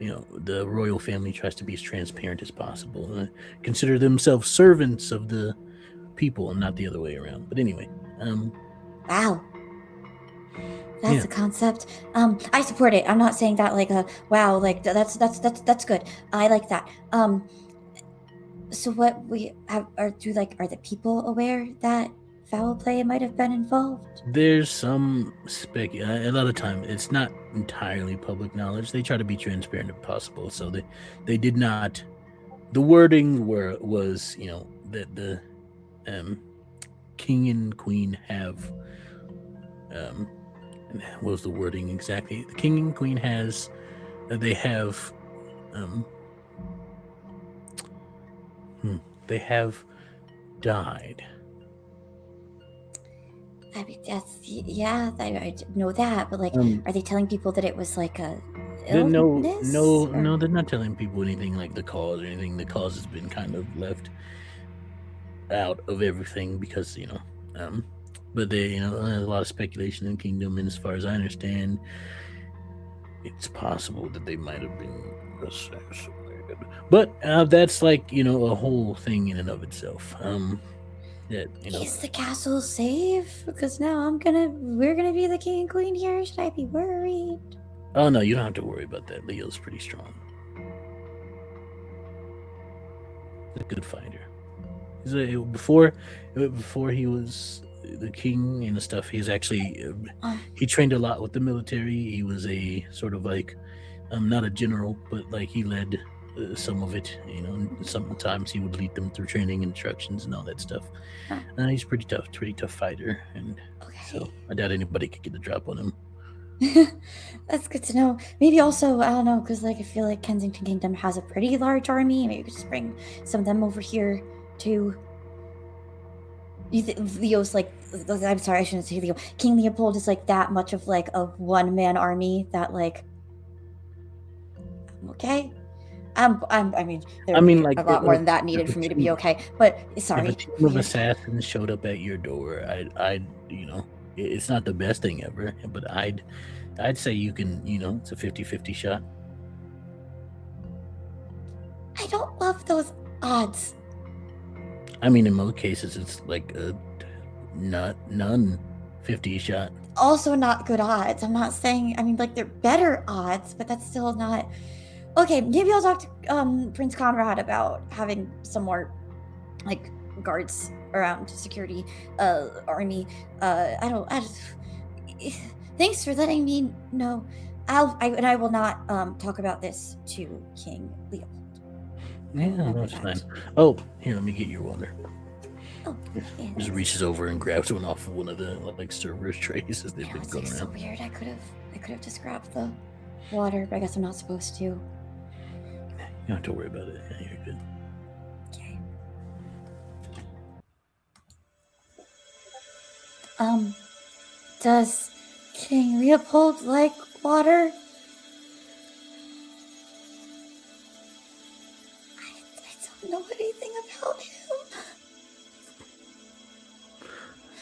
The royal family tries to be as transparent as possible. Consider themselves servants of the people, and not the other way around. But anyway. Wow. That's a concept. I support it. I'm not saying that wow, that's good. I like that. So what we have are the people aware that foul play might have been involved? There's some a lot of time it's not entirely public knowledge. They try to be transparent if possible. So they did not. The wording was that the king and queen have what was the wording exactly? The king and queen they have died. I mean, I know that, but are they telling people that it was like a illness? No, they're not telling people anything like the cause or anything. The cause has been kind of left out of everything because but there's a lot of speculation in Kingdom, and as far as I understand, it's possible that they might have been assassinated. But that's a whole thing in and of itself. Is the castle safe? Because now we're gonna be the king and queen here. Should I be worried? Oh no, you don't have to worry about that. Leo's pretty strong. He's a good fighter. Before he was the king and stuff, he's actually he trained a lot with the military. He was a sort of not a general, but he led some of it, and sometimes he would lead them through training instructions and all that stuff. He's pretty tough fighter, and so I doubt anybody could get the drop on him. That's good to know. Maybe also, I don't know, because like I feel like Kensington Kingdom has a pretty large army. Maybe we could just bring some of them over here too. Leo's like, I'm sorry, I shouldn't say Leo. King Leopold is like that much of like a one-man army that like, I'm okay. I mean, there I would mean, be like a lot more than that if needed a for me to be team, okay. But if sorry, a team of assassins showed up at your door, I'd, it's not the best thing ever, but I'd say you can, it's a 50-50 shot. I don't love those odds. I mean, in most cases, it's like a none 50 shot. Also, not good odds. I'm not saying. I mean, like they're better odds, but that's still not. Okay, maybe I'll talk to Prince Conrad about having some more like guards around security army. I just thanks for letting me know. I will not talk about this to King Leopold. Yeah, that's fine. Oh, here, let me get your water. Oh, yeah, just reaches over and grabs one off of one of the like servers trays as they've been going around. So weird. I could have just grabbed the water, but I guess I'm not supposed to. You don't have to worry about it. Yeah, you're good. Okay. Does King Leopold like water? I don't know anything about him.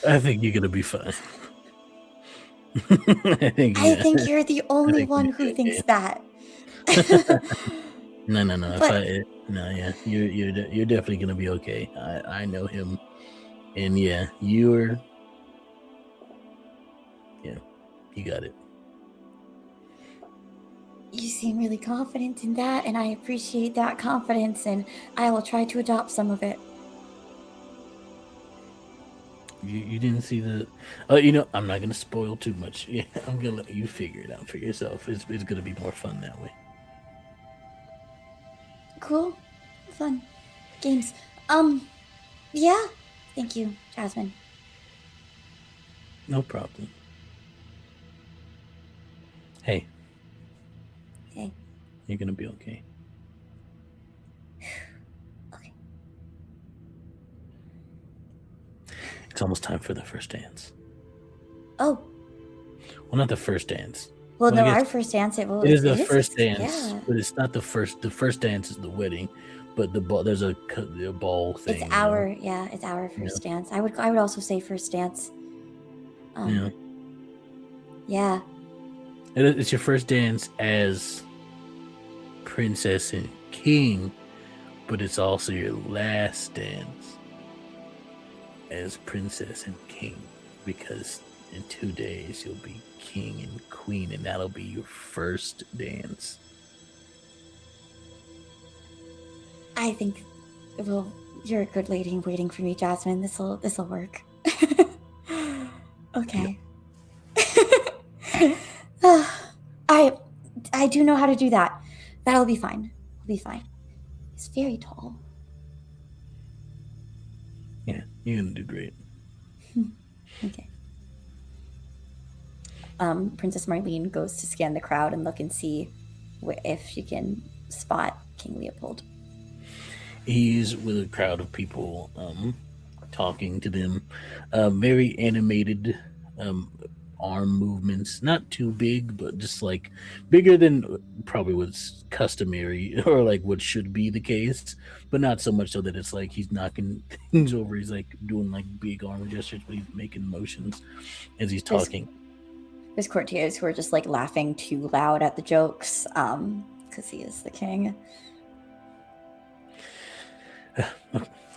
I think you're gonna be fine. I think you're the only one who thinks that. No. But, Yeah, you're definitely gonna be okay. I know him, and yeah, you got it. You seem really confident in that, and I appreciate that confidence, and I will try to adopt some of it. You didn't see the I'm not gonna spoil too much. Yeah, I'm gonna let you figure it out for yourself. It's gonna be more fun that way. Cool. Fun. Games. Yeah. Thank you, Jasmine. No problem. Hey. You're gonna be okay. Okay. It's almost time for the first dance. Oh. Well, not the first dance. Well, no, our first dance. It is the first dance, but it's not the first. The first dance is the wedding, but the ball. There's a ball thing. It's our first dance. I would also say first dance. Yeah. It's your first dance as princess and king, but it's also your last dance as princess and king, because in 2 days you'll be king and queen, and that'll be your first dance. I think, well, you're a good lady waiting for me, Jasmine. This'll work. Okay. I do know how to do that. That'll be fine. I'll be fine. He's very tall. Yeah, you're gonna do great. Okay. Princess Marlene goes to scan the crowd and look and see if she can spot King Leopold. He's with a crowd of people, talking to them. Very animated arm movements, not too big, but just like bigger than probably what's customary or like what should be the case, but not so much so that it's like he's knocking things over. He's like doing like big arm gestures, but he's making motions as he's talking. There's courtiers who are just like laughing too loud at the jokes, because he is the king.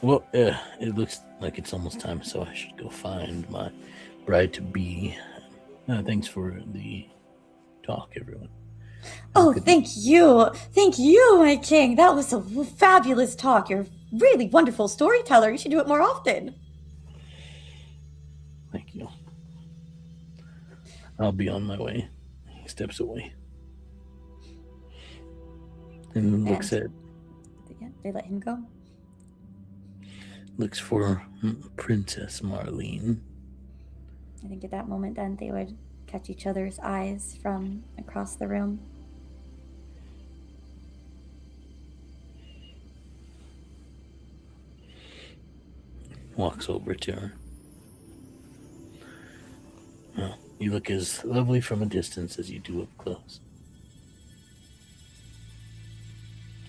Well, it looks like it's almost time, so I should go find my bride to be. Thanks for the talk, everyone. Oh, thank you, my king. That was a fabulous talk. You're a really wonderful storyteller. You should do it more often. Thank you. I'll be on my way. He steps away and looks at. Yeah, they let him go. Looks for Princess Marlene. I think at that moment, then they would catch each other's eyes from across the room. Walks over to her. Well, you look as lovely from a distance as you do up close.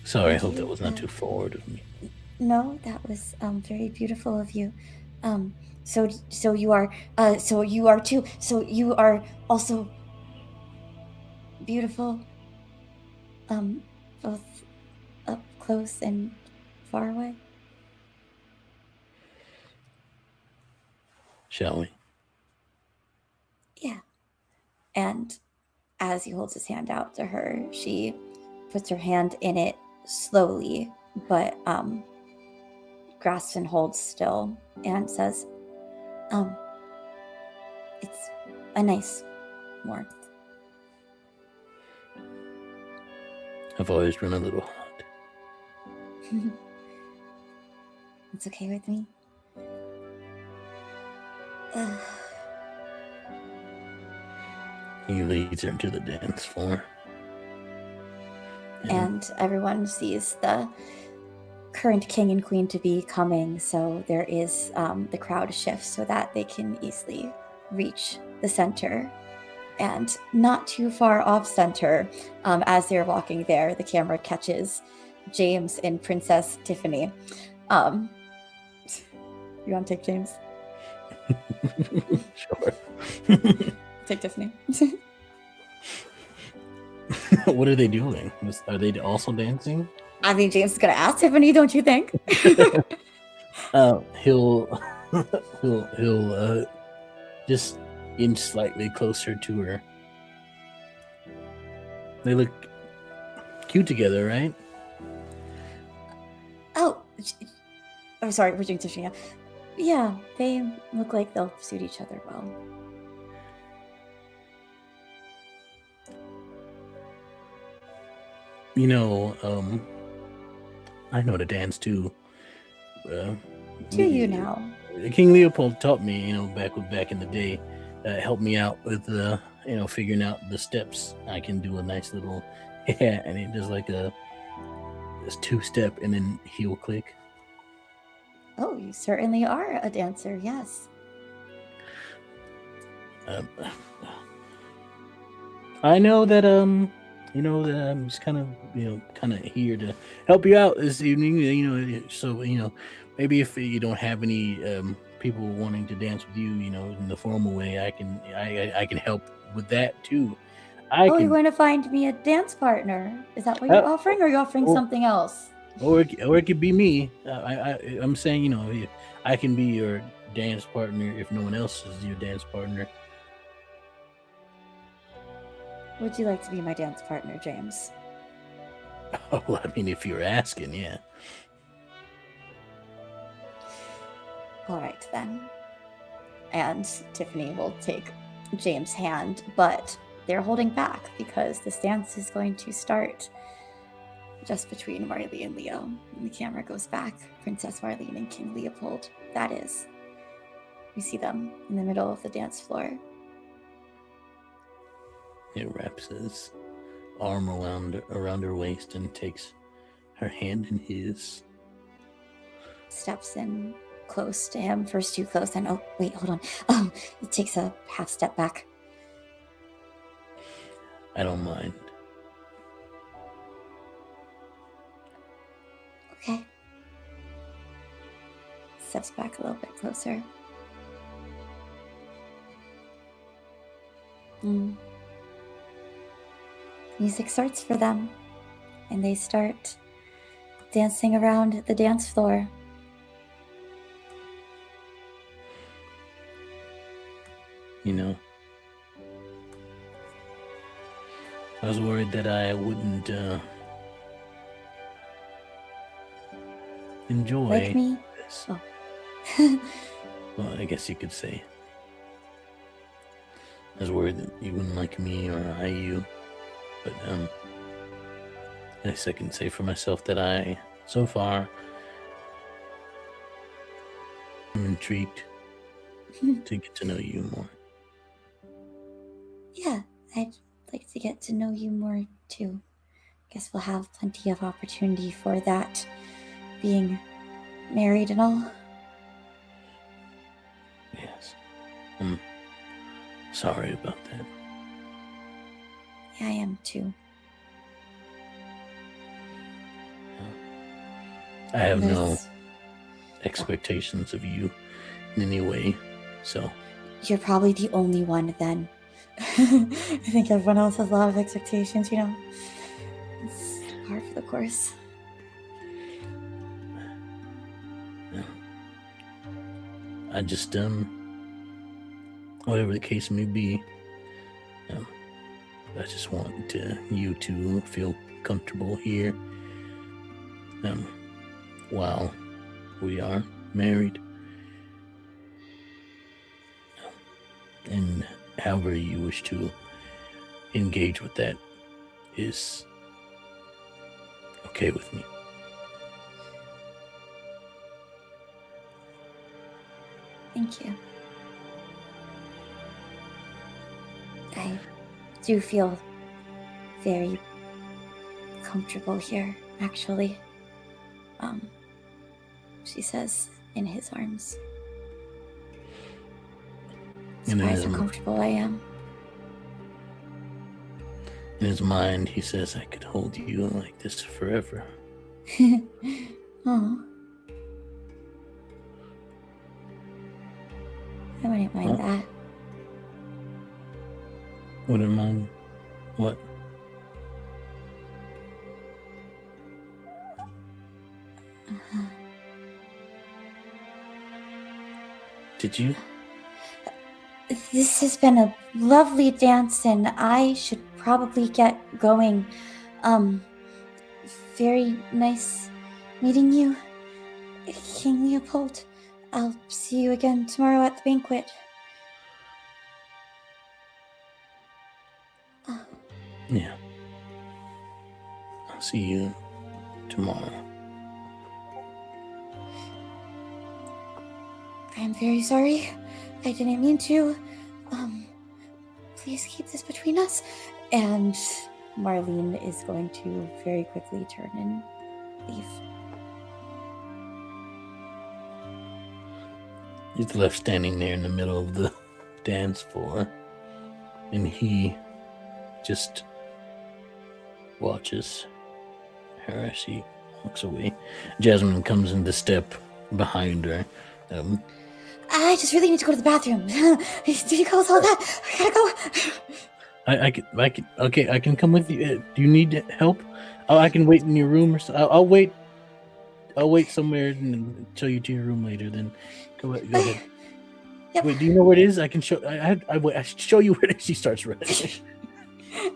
Sorry, I hope that was not too forward of me. No, that was very beautiful of you. So you are too. So you are also beautiful. Both up close and far away. Shall we? Yeah. And as he holds his hand out to her, she puts her hand in it slowly, but grasps and holds still and says, it's a nice warmth. I've always run a little hot. It's okay with me. He leads her to the dance floor. And everyone sees the current king and queen to be coming, so there is the crowd shifts so that they can easily reach the center. And not too far off center, as they're walking there, the camera catches James and Princess Tiffany. You want to take James? Sure. Take Tiffany. What are they doing? Are they also dancing? I mean, James is gonna ask Tiffany, don't you think? He'll just inch slightly closer to her. They look cute together, right? Oh, I'm sorry, we're doing Tiffany. Yeah, they look like they'll suit each other well. You know, I know to dance too. Do you now? King Leopold taught me, back in the day, helped me out with figuring out the steps. I can do a nice little and he does like this 2-step and then heel click. Oh, you certainly are a dancer, yes. I know that I'm just kind of here to help you out this evening. So maybe if you don't have any people wanting to dance with you, in the formal way, I can help with that too. You're going to find me a dance partner. Is that what you're offering, or are you offering something else? Or it could be me. I'm saying, I can be your dance partner if no one else is your dance partner. Would you like to be my dance partner, James? Oh, I mean, if you're asking, yeah. All right, then. And Tiffany will take James' hand, but they're holding back because this dance is going to start just between Marley and Leo. And the camera goes back. Princess Marlene and King Leopold, that is. We see them in the middle of the dance floor. He wraps his arm around her waist and takes her hand in his. Steps in close to him, first too close, and oh wait, hold on. It takes a half step back. I don't mind. Okay. Steps back a little bit closer. Music starts for them, and they start dancing around the dance floor. I was worried that I wouldn't enjoy like me? this. Oh. Well, I guess you could say. I was worried that you wouldn't like me or I you. But I guess I can say for myself that I, so far, am intrigued to get to know you more. I'd like to get to know you more too. Guess we'll have plenty of opportunity for that, being married and all. Yes. I'm sorry about that. Yeah, I am too. I have no There's- expectations of you in any way, so You're probably the only one then. I think everyone else has a lot of expectations, you know. It's par for the course. I just whatever the case may be, I just want you to feel comfortable here while we are married, and however you wish to engage with that is okay with me. Thank you. I do feel very comfortable here, actually. She says in his arms. Surprised how comfortable I am. In his mind, he says, I could hold you like this forever. Oh. I wouldn't mind that. Wouldn't mind what? Did you? This has been a lovely dance, and I should probably get going. Very nice meeting you, King Leopold. I'll see you again tomorrow at the banquet. Yeah. I'll see you tomorrow. I'm very sorry. I didn't mean to. Please keep this between us. And Marlene is going to very quickly turn and leave. He's left standing there in the middle of the dance floor, and he just watches her as she walks away. Jasmine comes into step behind her. I just really need to go to the bathroom. Did you close all that? I gotta go. I can come with you. Do you need help? Oh, I can wait in your room, or so. I'll wait. I'll wait somewhere and show you to your room later. Then go ahead. Yep. Wait, do you know where it is? I can show. I should show you where it is. She starts running.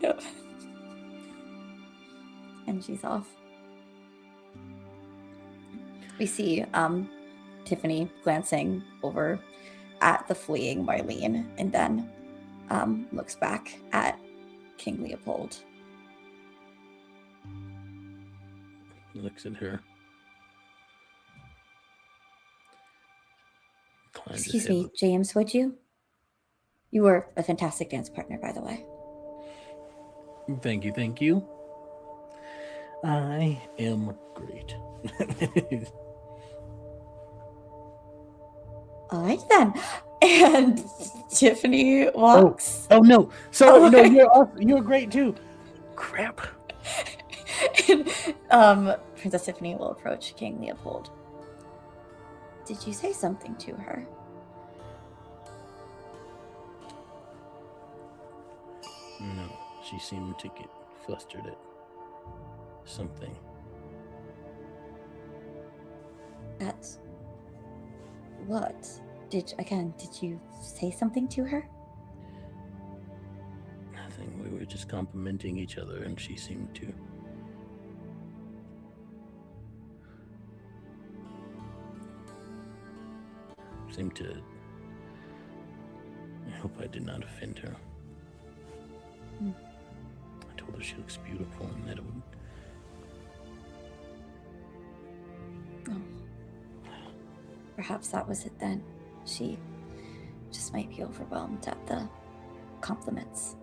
Yep. And she's off. We see Tiffany glancing over at the fleeing Marlene, and then looks back at King Leopold. Looks at her. Excuse me, James, would you? You were a fantastic dance partner, by the way. Thank you. I am great. All right, then. And Tiffany walks. Oh no! Sorry, no, you're great too. Crap. And, Princess Tiffany will approach King Leopold. Did you say something to her? No, she seemed to get flustered at something. That's what? Did you say something to her? Nothing. We were just complimenting each other, and she seemed to. I hope I did not offend her. I told her she looks beautiful and that it would. Oh. Perhaps that was it then. She just might be overwhelmed at the compliments.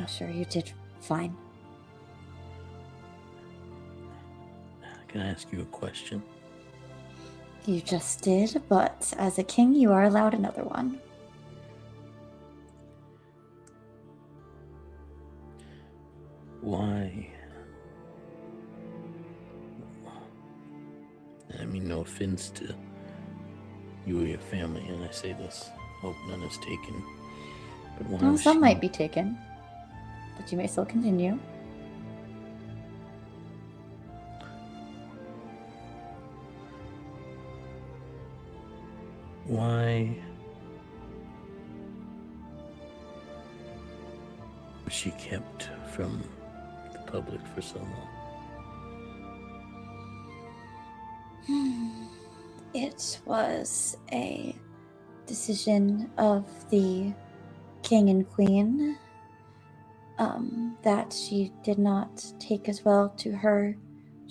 I'm sure you did fine. Can I ask you a question? You just did, but as a king, you are allowed another one. Why? I mean, no offense to you or your family, and I say this, hope none is taken. But why Well, was some she... might be taken, but you may still continue. Why was she kept from the public for so long? It was a decision of the king and queen that she did not take as well to her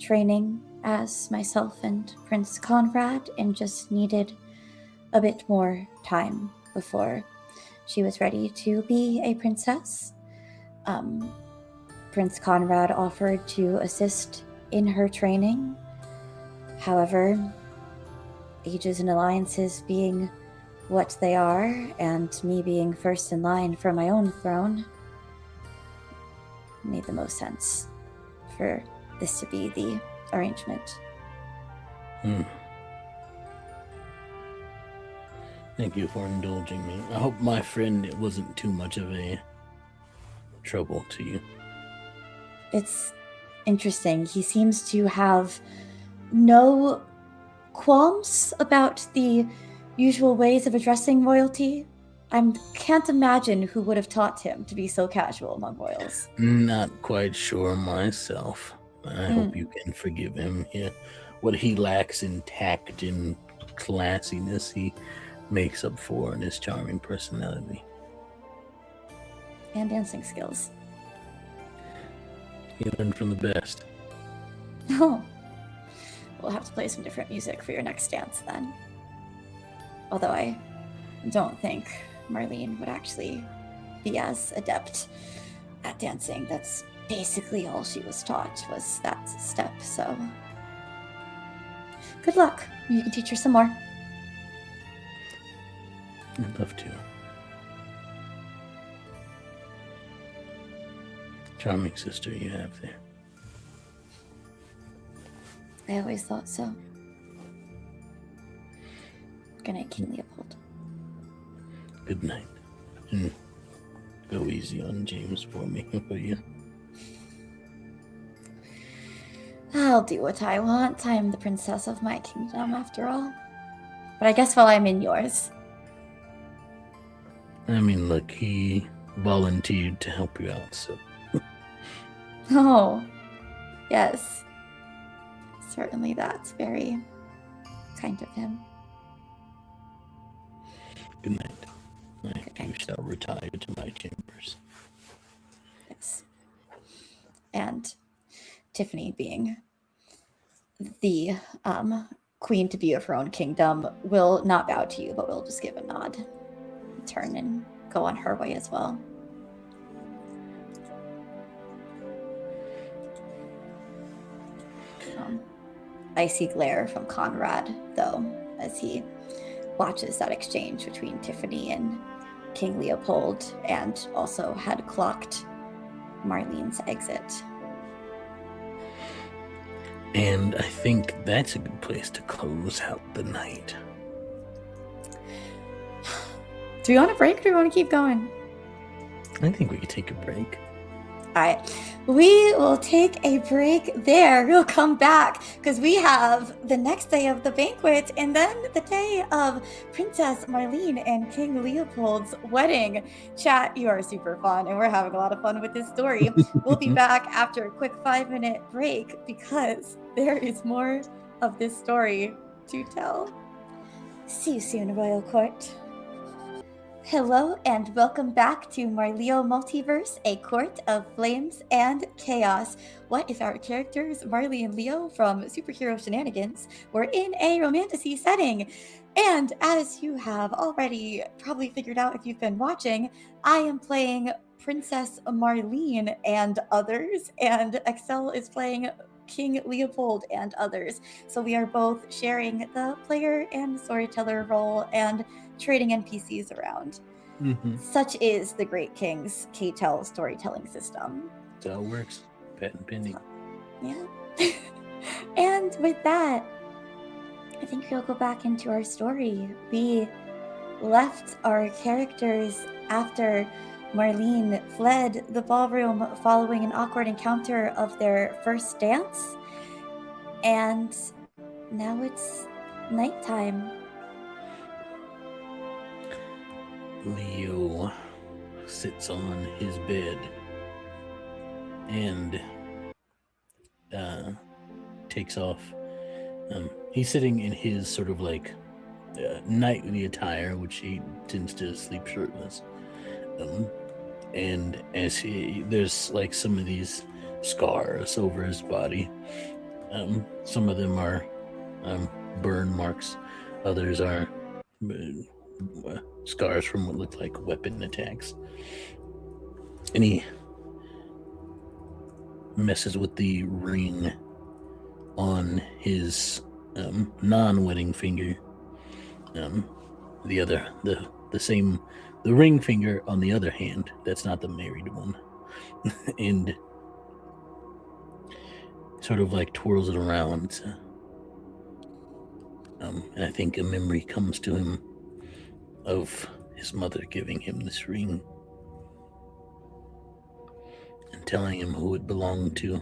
training as myself and Prince Conrad, and just needed a bit more time before she was ready to be a princess. Prince Conrad offered to assist in her training. However, ages and alliances being what they are, and me being first in line for my own throne, made the most sense for this to be the arrangement. Thank you for indulging me. I hope my friend it wasn't too much of a trouble to you. It's interesting. He seems to have no qualms about the usual ways of addressing royalty. I can't imagine who would have taught him to be so casual among royals. Not quite sure myself. I hope you can forgive him. Yeah, what he lacks in tact and classiness, he makes up for in his charming personality. And dancing skills. He learned from the best. Oh. We'll have to play some different music for your next dance then. Although I don't think Marlene would actually be as adept at dancing. That's basically all she was taught, was that step, so good luck. You can teach her some more. I'd love to. Charming sister you have there. I always thought so. Good night, King Leopold. Good night. And go easy on James for me, will you? I'll do what I want. I am the princess of my kingdom, after all. But I guess while I'm in yours. I mean, look, he volunteered to help you out, so... Oh, yes. Certainly that's very kind of him. Good night. You shall retire to my chambers. Yes. And Tiffany, being the queen to be of her own kingdom, will not bow to you, but will just give a nod, turn and go on her way as well. Icy glare from Conrad, though, as he watches that exchange between Tiffany and King Leopold, and also had clocked Marlene's exit. And I think that's a good place to close out the night. Do we want a break, or do we want to keep going? I think we could take a break. All right, we will take a break there. We'll come back because we have the next day of the banquet and then the day of Princess Marlene and King Leopold's wedding. Chat, you are super fun and we're having a lot of fun with this story. We'll be back after a quick 5-minute break because there is more of this story to tell. See you soon, Royal Court. Hello and welcome back to MarLeo Multiverse, a court of flames and chaos. What if our characters, Marley and Leo from Superhero Shenanigans, were in a romantasy setting? And as you have already probably figured out if you've been watching, I am playing Princess Marlene and others, and Extell is playing King Leopold and others. So we are both sharing the player and storyteller role and trading NPCs around. Mm-hmm. Such is the Great Kings K-Tel storytelling system. That's how it works. Patent pending. Yeah. And with that, I think we'll go back into our story. We left our characters after Marlene fled the ballroom following an awkward encounter of their first dance. And now it's nighttime. Leo sits on his bed and takes off. He's sitting in his sort of like nightly attire, which he tends to sleep shirtless. And as there's like some of these scars over his body. Some of them are burn marks. Others are scars from what look like weapon attacks. And he messes with the ring on his non-wedding finger. The ring finger on the other hand, that's not the married one. And sort of like twirls it around. And I think a memory comes to him of his mother giving him this ring and telling him who it belonged to.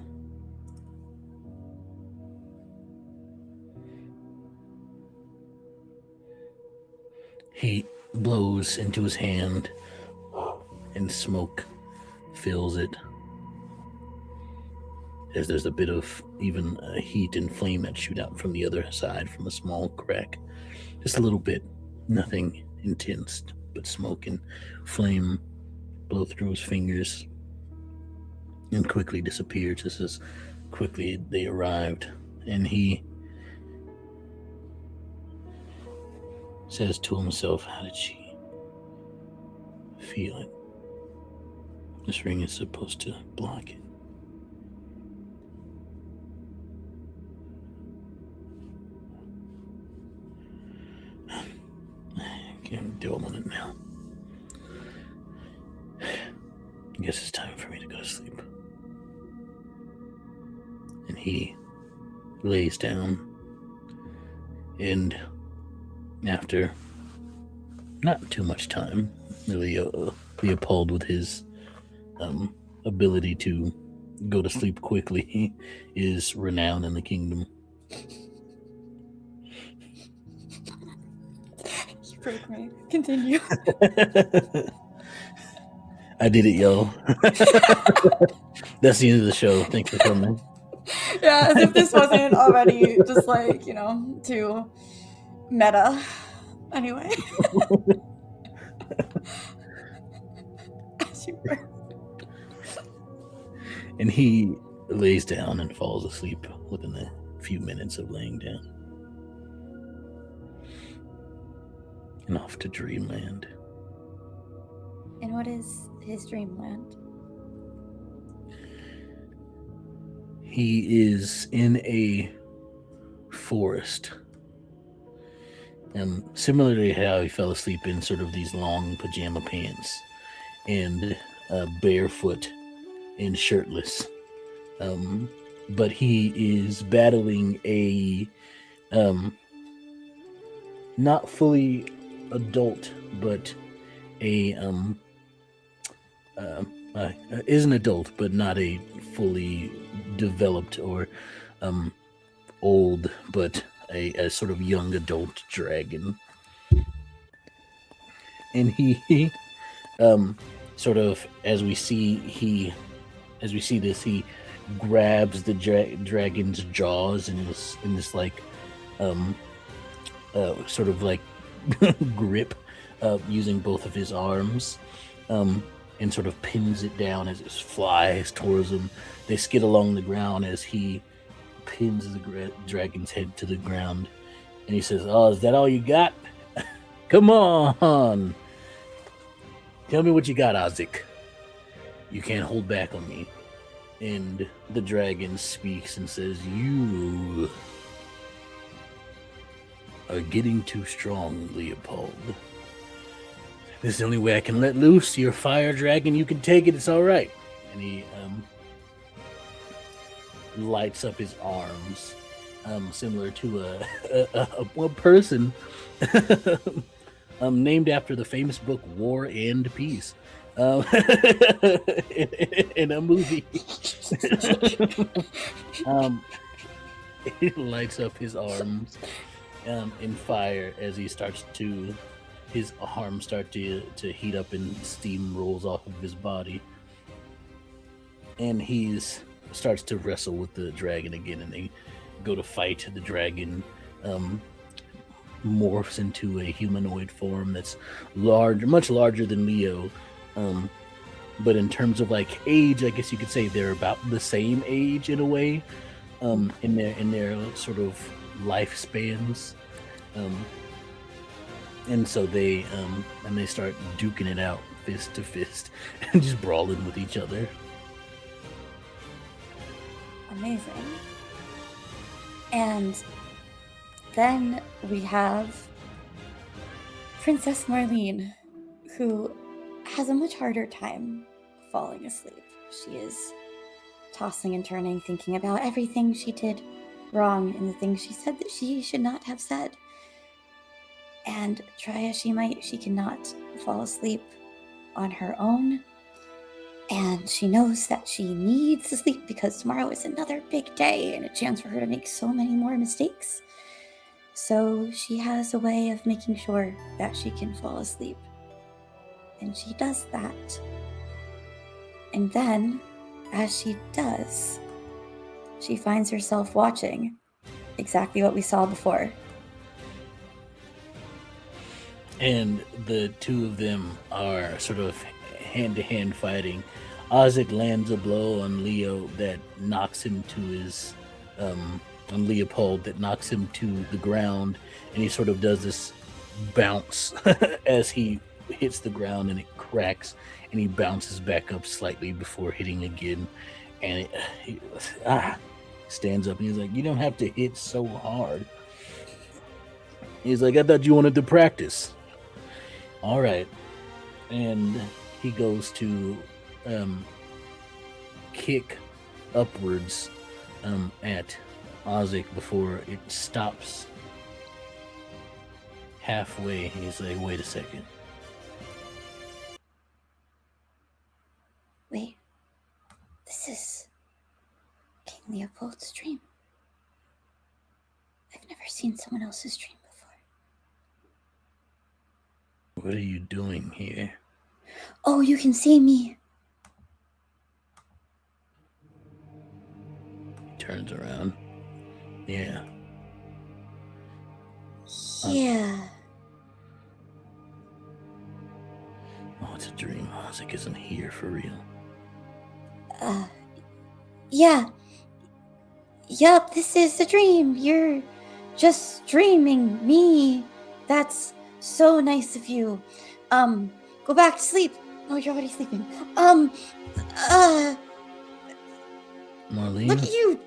He blows into his hand and smoke fills it. As there's a bit of even heat and flame that shoot out from the other side from a small crack. Just a little bit. Nothing intense, but smoke and flame blow through his fingers and quickly disappear just as quickly they arrived. And he says to himself, how did she feel it? This ring is supposed to block it. Can't dwell on it now. I guess it's time for me to go to sleep. And he lays down, and after not too much time, Leopold, with his ability to go to sleep quickly, is renowned in the kingdom. You broke me. Continue. I did it, yo. That's the end of the show. Thanks for coming. Yeah, as if this wasn't already just like, too meta. Anyway. As you were. And he lays down and falls asleep within a few minutes of laying down. And off to dreamland. And what is his dreamland? He is in a forest. Similar to how he fell asleep in sort of these long pajama pants and barefoot and shirtless. But he is battling a not fully adult, but is an adult, but not a fully developed or old, but a sort of young adult dragon. And he sort of, as we see this, he grabs the dragon's jaws in this like sort of like grip using both of his arms, and sort of pins it down as it flies towards him. They skid along the ground as he pins the dragon's head to the ground, and he says, "Oh, is that all you got? Come on, tell me what you got, Isaac." You can't hold back on me. And the dragon speaks and says, you are getting too strong, Leopold. This is the only way I can let loose. You're a fire dragon. You can take it. It's all right. And he lights up his arms, similar to a person named after the famous book War and Peace. In a movie. He lights up his arms in fire as he starts to, his arms start to heat up and steam rolls off of his body. And he's starts to wrestle with the dragon again, and they go to fight. The dragon morphs into a humanoid form that's large, much larger than Leo. But in terms of like age, I guess you could say they're about the same age in a way, in their sort of lifespans. And so they start duking it out fist to fist and just brawling with each other. Amazing. And then we have Princess Marlene, who has a much harder time falling asleep. She is tossing and turning, thinking about everything she did wrong and the things she said that she should not have said. And try as she might, she cannot fall asleep on her own. And she knows that she needs to sleep because tomorrow is another big day and a chance for her to make so many more mistakes. So she has a way of making sure that she can fall asleep. And she does that. And then, as she does, she finds herself watching exactly what we saw before. And the two of them are sort of hand-to-hand fighting. Isaac lands a blow on Leo that knocks him to his, on Leopold, that knocks him to the ground, and he sort of does this bounce as he hits the ground, and it cracks, and he bounces back up slightly before hitting again, and he stands up, and he's like, "You don't have to hit so hard." He's like, "I thought you wanted to practice." All right, and he goes to kick upwards at Isaac before it stops halfway. He's like, "Wait a second. Wait, this is King Leopold's dream. I've never seen someone else's dream before. What are you doing here?" Oh, you can see me. He turns around. Yeah. Yeah. Oh, it's a dream. Isaac isn't here for real. Yeah. Yup, this is a dream. You're just dreaming me. That's so nice of you. Go back to sleep. Oh, you're already sleeping. Marlene? Look at you.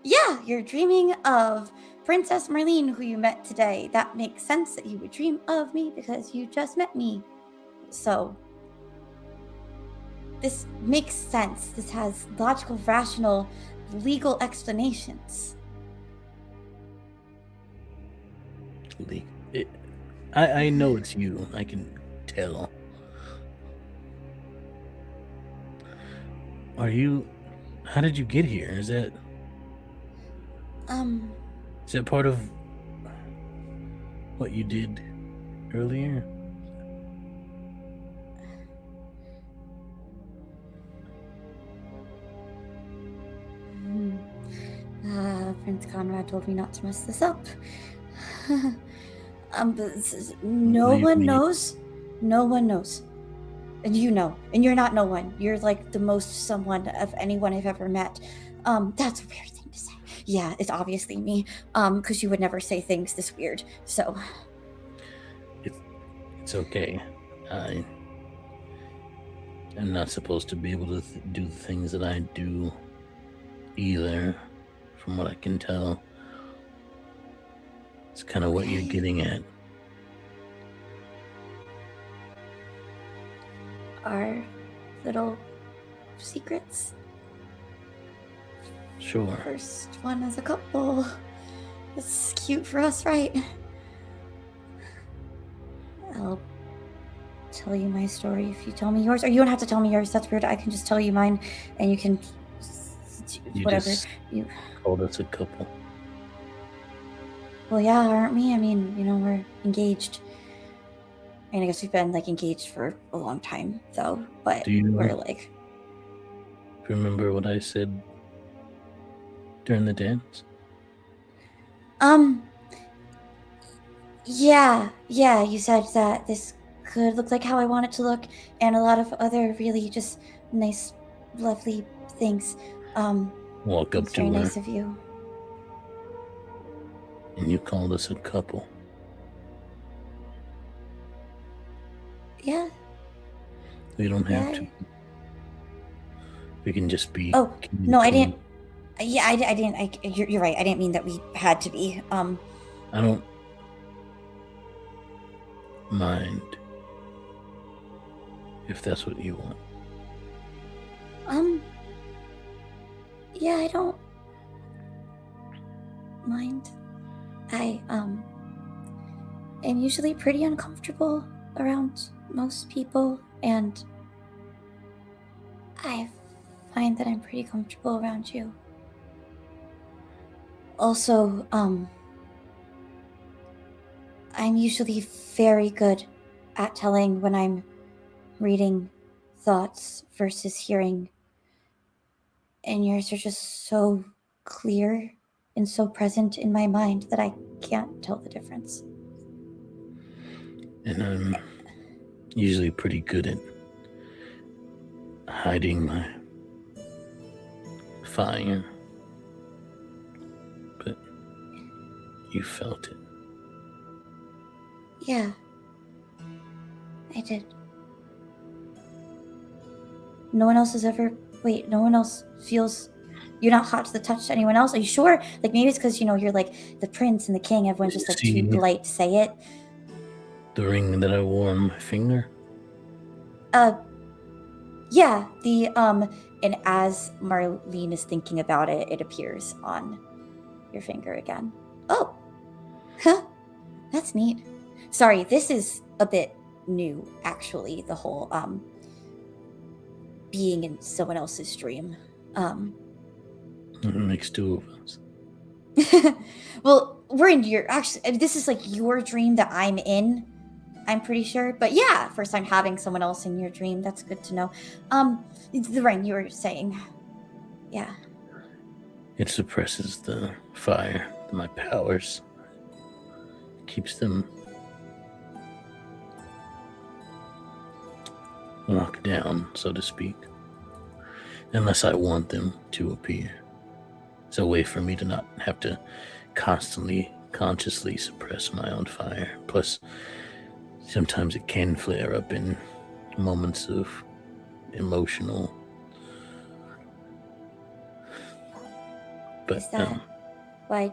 Yeah, you're dreaming of Princess Marlene, who you met today. That makes sense that you would dream of me because you just met me. So, this makes sense. This has logical, rational, legal explanations. I know it's you. I can tell. Are you... How did you get here? Is that part of what you did earlier? Prince Conrad told me not to mess this up. But no one knows. No one knows. And you know. And you're not no one. You're like the most someone of anyone I've ever met. That's a weird thing to say. Yeah, it's obviously me. Because you would never say things this weird. So. It's okay. I'm not supposed to be able to do the things that I do either, from what I can tell. It's kind of what you're getting at. Our little secrets. Sure. First one as a couple. It's cute for us, right? I'll tell you my story if you tell me yours. Or you don't have to tell me yours. That's weird. I can just tell you mine, and you can whatever. You called us a couple. Well, yeah, aren't we? I mean, we're engaged. I mean, I guess we've been engaged for a long time, though. But we're like. Remember what I said during the dance? Yeah. You said that this could look like how I want it to look, and a lot of other really just nice, lovely things. Walk up to her. Very nice of you. And you called us a couple. Yeah. We don't have to. We can just be. Oh no, I didn't. Yeah, I didn't. You're right. I didn't mean that we had to be. I don't mind if that's what you want. Yeah, I don't mind. I am usually pretty uncomfortable around most people, and I find that I'm pretty comfortable around you. Also, I'm usually very good at telling when I'm reading thoughts versus hearing, and yours are just so clear and so present in my mind that I can't tell the difference. And I'm usually pretty good at hiding my fire, but you felt it. Yeah, I did. No one else has ever... Wait, no one else feels... You're not hot to the touch to anyone else? Are you sure? Maybe it's because, you're the prince and the king. Everyone's just, too polite to say it. The ring that I wore on my finger? Yeah, and as Marlene is thinking about it, it appears on your finger again. Oh! Huh. That's neat. Sorry, this is a bit new, actually, the whole, being in someone else's dream. It makes two of us. Well, we're in your... Actually, this is, your dream that I'm in, I'm pretty sure. But yeah, first time having someone else in your dream. That's good to know. The ring you were saying. Yeah. It suppresses the fire, my powers. Keeps them locked down, so to speak. Unless I want them to appear. It's a way for me to not have to constantly, consciously suppress my own fire. Plus, sometimes it can flare up in moments of emotional. But is that why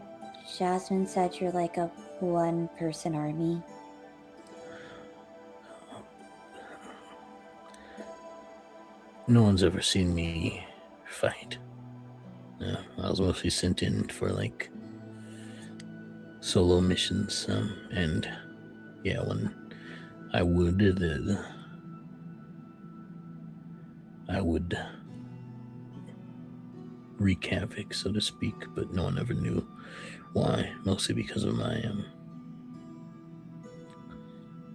Jasmine said you're like a one-person army? No one's ever seen me fight. I was mostly sent in for solo missions, and yeah, when I would wreak havoc, so to speak, but no one ever knew why. Mostly because of my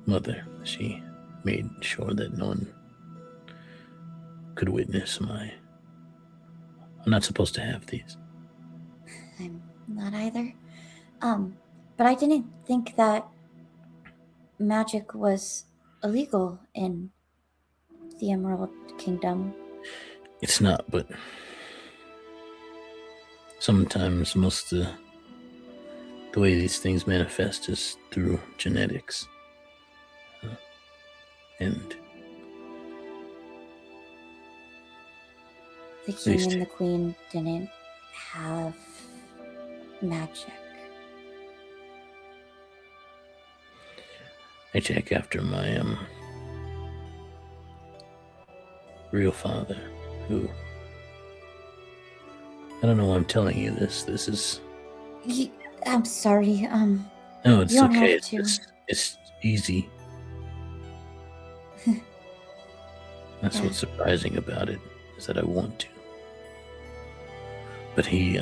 mother. She made sure that no one could witness my... I'm not supposed to have these. I'm not either. But I didn't think that magic was illegal in the Emerald Kingdom. It's not, but sometimes most of the way these things manifest is through genetics. And the king and the queen didn't have magic. I check after my real father, who, I don't know why I'm telling you this. This is... I'm sorry. No, it's you don't okay. have to. It's easy. That's what's surprising about it, is that I want to. But he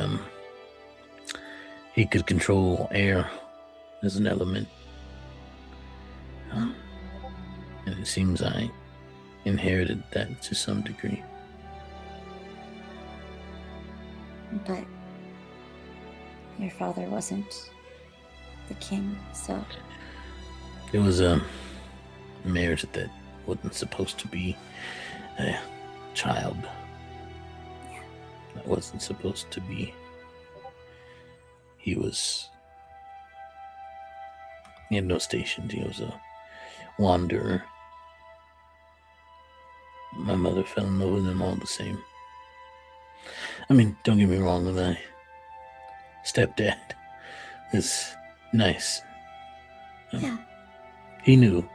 could control air as an element. And it seems I inherited that to some degree. But your father wasn't the king, so... It was a marriage that wasn't supposed to be a child. Yeah. That wasn't supposed to be. He had no stations. He was a wanderer. My mother fell in love with him all the same. I mean, don't get me wrong, my stepdad is nice. Yeah. He knew.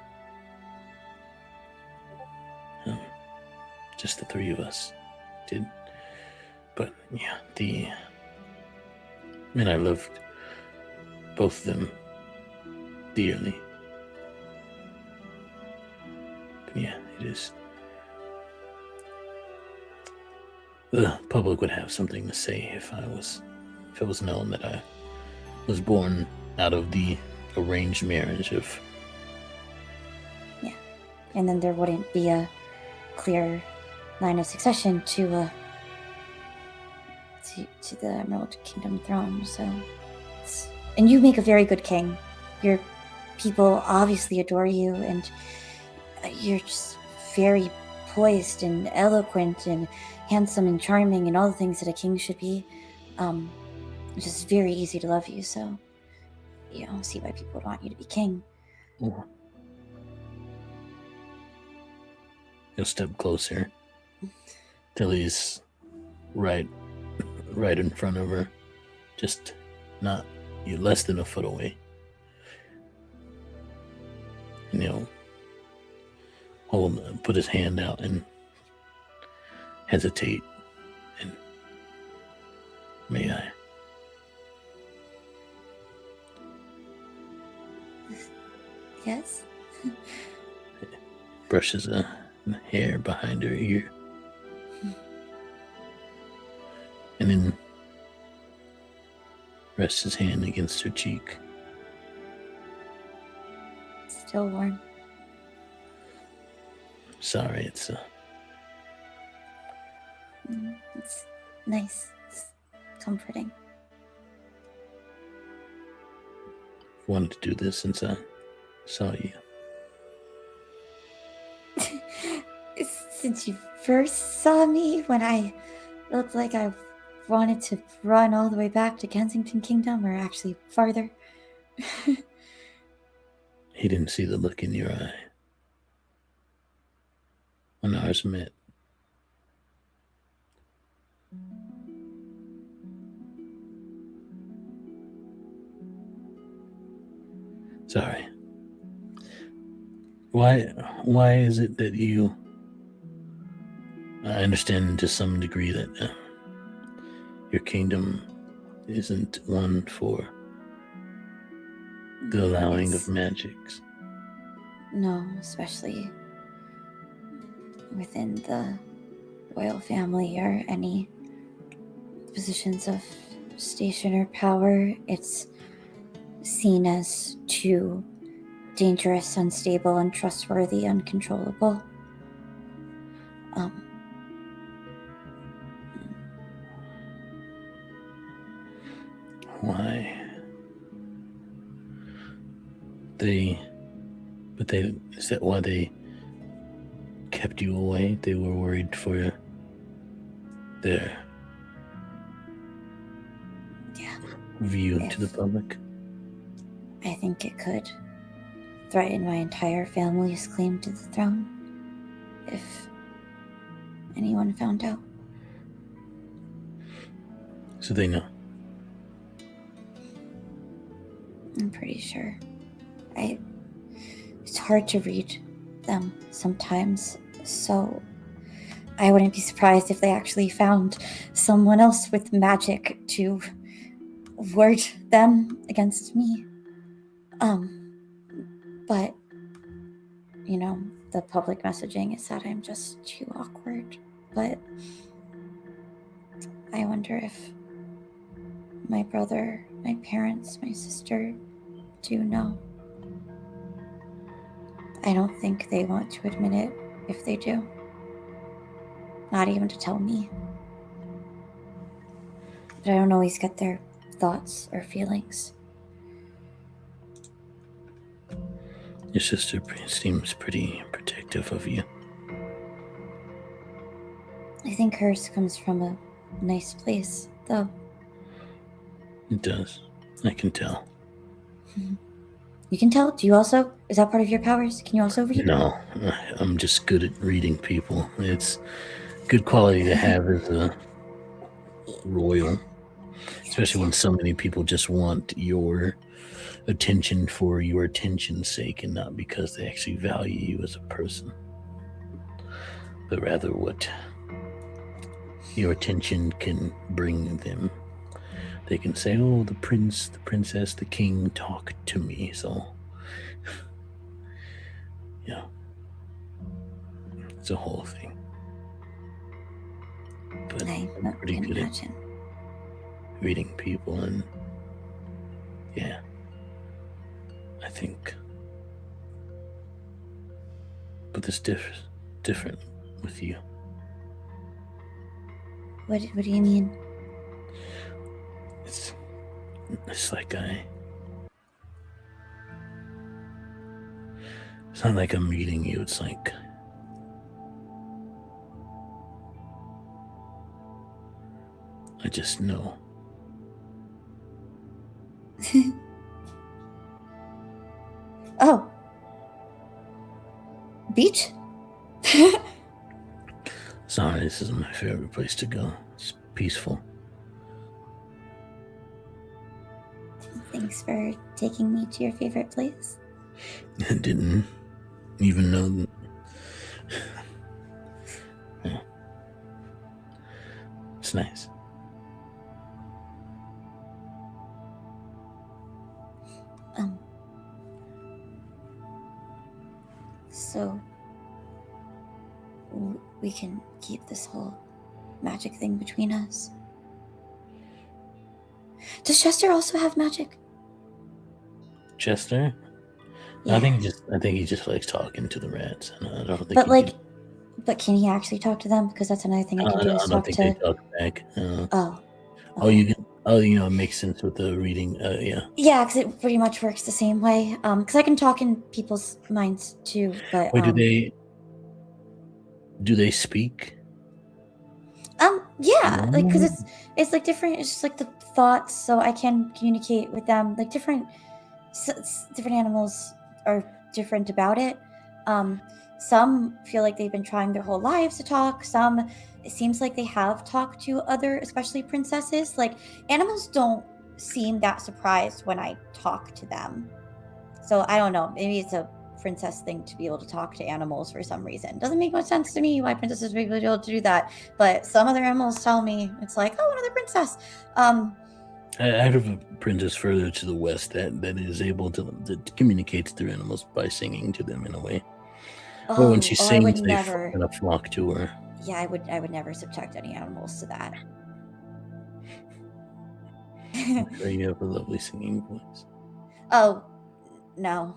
Just the three of us did. But yeah, and I loved both of them dearly. But yeah, it is. The public would have something to say if it was known that I was born out of the arranged marriage of... Yeah. And then there wouldn't be a clear line of succession to the Emerald Kingdom throne. So, and you make a very good king. Your people obviously adore you, and you're just very poised and eloquent and handsome and charming and all the things that a king should be. It's just very easy to love you. So, you don't see why people would want you to be king. He'll step closer till he's right in front of her, just not less than a foot away. And he'll put his hand out and hesitate. And may I? Yes. Brushes a hair behind her ear. And then rests his hand against her cheek. Still warm. Sorry, it's nice. It's comforting. Wanted to do this since I saw you. Since you first saw me, when I looked like I wanted to run all the way back to Kensington Kingdom, or actually farther. He didn't see the look in your eye when ours met. Sorry. Why is it that you... I understand to some degree that your kingdom isn't one for the allowing of magics. No, especially within the royal family or any positions of station or power. It's seen as too dangerous, unstable, untrustworthy, uncontrollable. Why? Is that why they kept you away? They were worried for their view to the public? I think it could threaten my entire family's claim to the throne if anyone found out. So they know. I'm pretty sure. It's hard to read them sometimes, so I wouldn't be surprised if they actually found someone else with magic to word them against me. But, the public messaging is that I'm just too awkward. But I wonder if my brother, my parents, my sister do know. I don't think they want to admit it if they do. Not even to tell me. But I don't always get their thoughts or feelings. Your sister seems pretty protective of you. I think hers comes from a nice place, though. It does. I can tell. You can tell? Do you also? Is that part of your powers? Can you also read? No, I'm just good at reading people. It's good quality to have as a royal, especially when so many people just want your attention for your attention's sake and not because they actually value you as a person, but rather what your attention can bring them. They can say, oh, the prince, the princess, the king talk to me. So, yeah, it's a whole thing. But I'm pretty good at reading people, and yeah, I think. But it's different with you. What do you mean? It's like it's not like I'm reading you, it's like I just know. Oh. Beach? Sorry, this isn't my favorite place to go. It's peaceful. Thanks for taking me to your favorite place. I didn't even know that. Yeah. It's nice. So we can keep this whole magic thing between us. Does Chester also have magic? Chester? Yeah. I think he just likes talking to the rats. I don't think. But can he actually talk to them? Because that's another thing I can do is talk to. They talk back. Oh. Okay. Oh, you can. Oh, it makes sense with the reading. Yeah. Yeah, because it pretty much works the same way. Because I can talk in people's minds too. But wait, do they speak? Yeah, like because it's like different. It's just like the thoughts, so I can communicate with them. Like different animals are different about it. Some feel like they've been trying their whole lives to talk. Some, it seems like they have talked to other, especially princesses. Like animals don't seem that surprised when I talk to them. So I don't know. Maybe it's a princess thing to be able to talk to animals for some reason. Doesn't make much sense to me why princesses would be able to do that. But some other animals tell me it's like, oh, another princess. I have a princess further to the west that is able that communicates through animals by singing to them in a way. Or when she sings, they kind of flock to her. Yeah, I would never subject any animals to that. You have a lovely singing voice. Oh, no.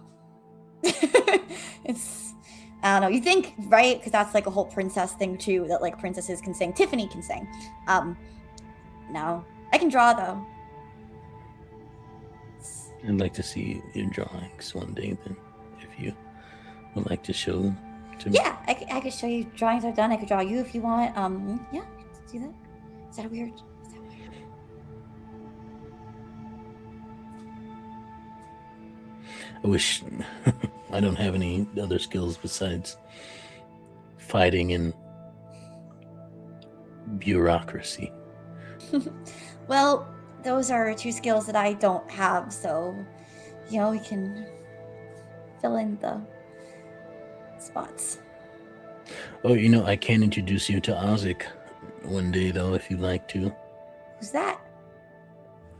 It's, I don't know. You think, right? Because that's like a whole princess thing too, that like princesses can sing. Tiffany can sing. No. I can draw though. I'd like to see your drawings one day then, if you would like to show them to me. Yeah, I could show you drawings I've done. I could draw you if you want. Yeah, I can do that. Is that weird? I wish I don't have any other skills besides fighting and bureaucracy. Well, those are two skills that I don't have, so, we can fill in the spots. Oh, I can introduce you to Isaac one day, though, if you'd like to. Who's that?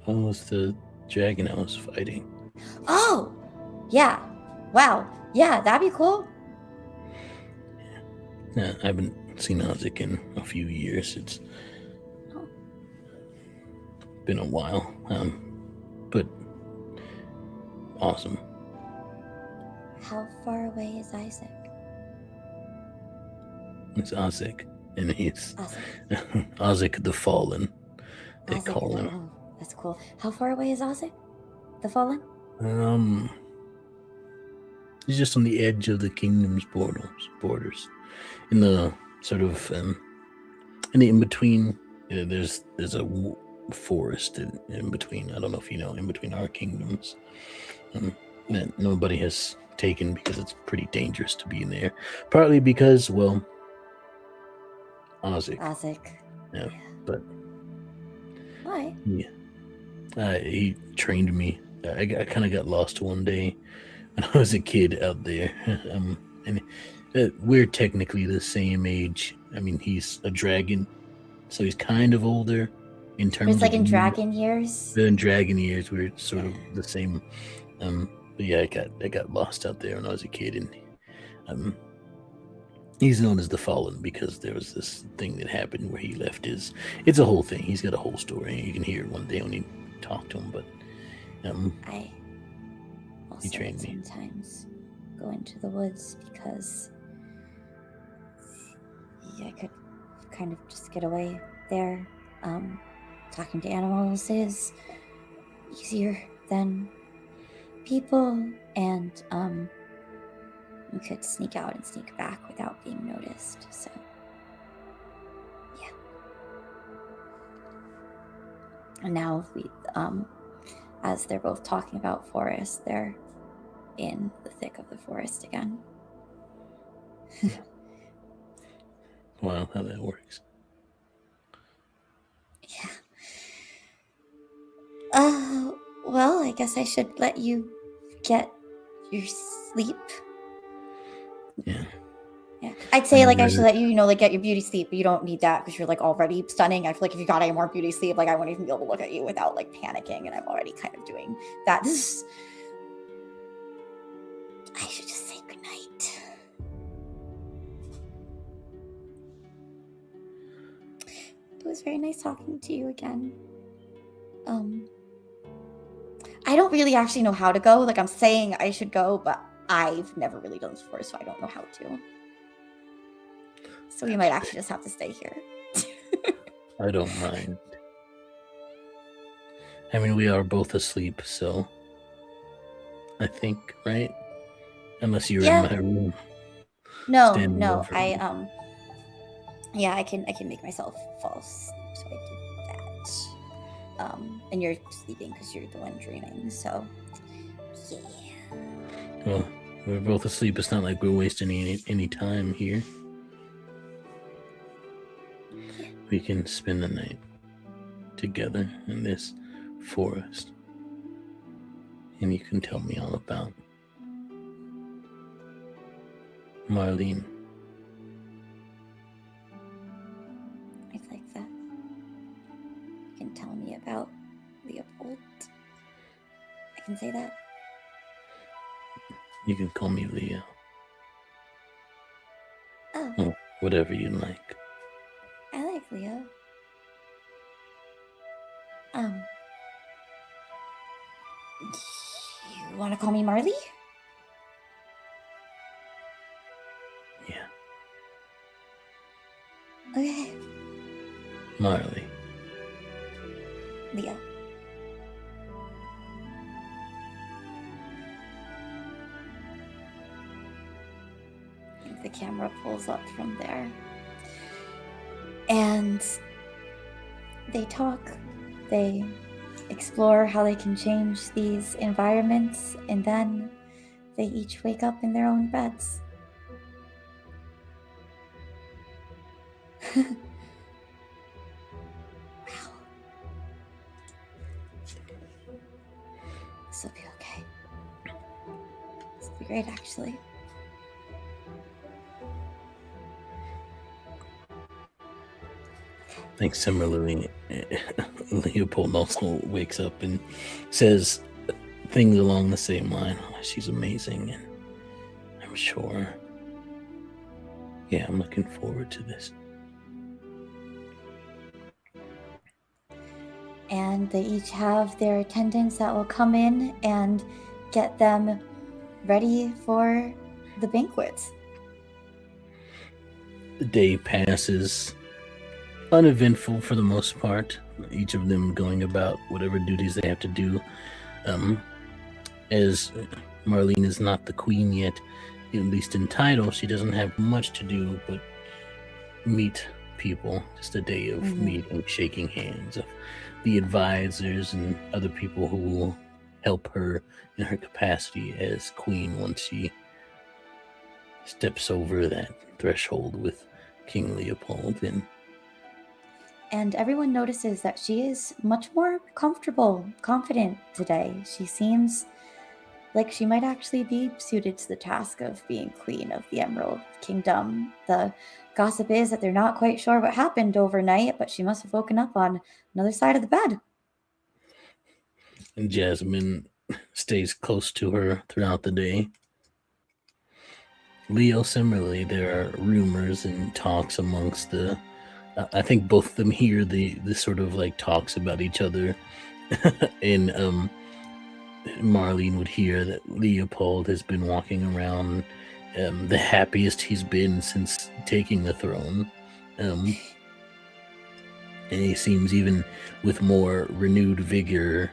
Oh, it's the dragon I was fighting. Oh! Yeah. Wow. Yeah, that'd be cool. Yeah, I haven't seen Isaac in a few years. It's been a while. But awesome. How far away is Isaac? It's Isaac, and he's Isaac. Isaac the Fallen. They Isaac, call him. Oh, that's cool. How far away is Isaac the Fallen? He's just on the edge of the kingdom's borders, in the sort of in the in between. There's a forest in between. I don't know if you know, in between our kingdoms, that nobody has taken because it's pretty dangerous to be in there. Partly because, well, Isaac. Yeah, but why? Yeah, he trained me. I kind of got lost one day when I was a kid out there, and we're technically the same age. I mean, he's a dragon, so he's kind of older in terms. It's like in dragon years. In dragon years, we're sort of the same. But yeah, I got lost out there when I was a kid, and he's known as the Fallen because there was this thing that happened where he left his. It's a whole thing. He's got a whole story. You can hear it one day when you talk to him. But I also he trained me. Sometimes go into the woods because I could kind of just get away there. Talking to animals is easier than people, and you could sneak out and sneak back without being noticed. So, yeah. And now as they're both talking about forest, they're in the thick of the forest again. Wow, how that works. Yeah. Well, I guess I should let you get your sleep. Yeah. Yeah. I'd say, I should let you, get your beauty sleep, but you don't need that because you're, already stunning. I feel like if you got any more beauty sleep, I wouldn't even be able to look at you without, panicking, and I'm already kind of doing that. I should just say goodnight. It was very nice talking to you again. I don't really actually know how to go. I'm saying I should go, but I've never really done this before, so I don't know how to. So we might actually just have to stay here. I don't mind. I mean, we are both asleep, so I think, right? Unless you're in my room. No, I I can make myself fall asleep, so I did that. And you're sleeping because you're the one dreaming, so yeah. Well, we're both asleep. It's not like we're wasting any time here. We can spend the night together in this forest, and you can tell me all about Marlene. I'd like that. You can tell me about Leopold. I can say that. You can call me Leo. Oh, whatever you like. I like Leo. You want to call me Marley? Yeah. Okay. Marley. Leo. The camera pulls up from there. And they talk. They explore how they can change these environments, and then they each wake up in their own beds. Wow. great, actually. I think similarly, Leopold also wakes up and says things along the same line. Oh, she's amazing, and I'm sure. Yeah, I'm looking forward to this. And they each have their attendants that will come in and get them ready for the banquet. The day passes uneventful for the most part, each of them going about whatever duties they have to do. As Marlene is not the queen yet, at least in title, she doesn't have much to do but meet people. Just a day of meeting, shaking hands, of the advisors and other people who will help her in her capacity as queen once she steps over that threshold with King Leopold. And everyone notices that she is much more comfortable, confident today. She seems like she might actually be suited to the task of being queen of the Emerald Kingdom. The gossip is that they're not quite sure what happened overnight, but she must have woken up on another side of the bed. And Jasmine stays close to her throughout the day. Leo, similarly, there are rumors and talks amongst the. I think both of them hear the sort of like talks about each other, and Marlene would hear that Leopold has been walking around the happiest he's been since taking the throne. And he seems even with more renewed vigor,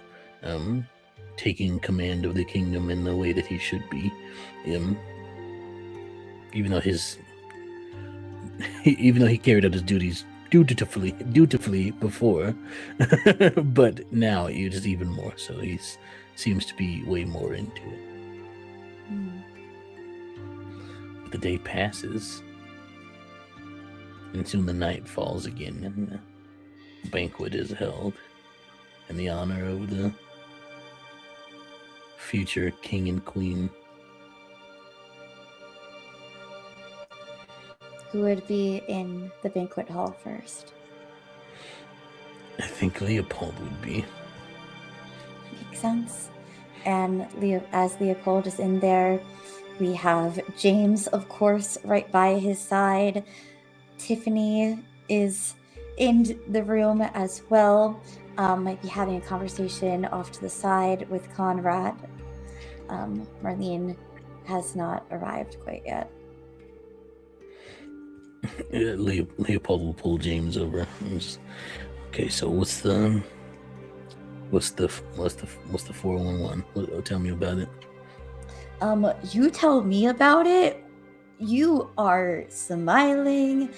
taking command of the kingdom in the way that he should be. Even though he carried out his duties dutifully before, but now it's even more so. He seems to be way more into it. But the day passes, and soon the night falls again, and the banquet is held in the honor of the future king and queen. Who would be in the banquet hall first? I think Leopold would be. Makes sense. And as Leopold is in there, we have James, of course, right by his side. Tiffany is in the room as well. Might be having a conversation off to the side with Conrad. Marlene has not arrived quite yet. Leopold will pull James over. Okay, so what's the 411? Tell me about it. You tell me about it. You are smiling,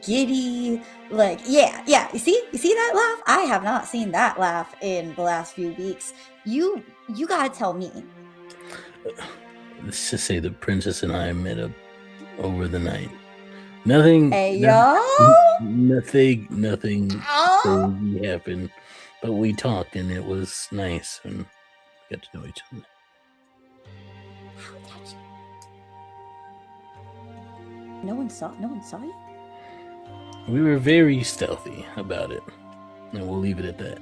giddy, like yeah. You see that laugh? I have not seen that laugh in the last few weeks. You gotta tell me. Let's just say the princess and I met up over the night. Nothing. Hey, Nothing crazy happened, but we talked and it was nice and got to know each other. How did you? No one saw you? We were very stealthy about it, and we'll leave it at that.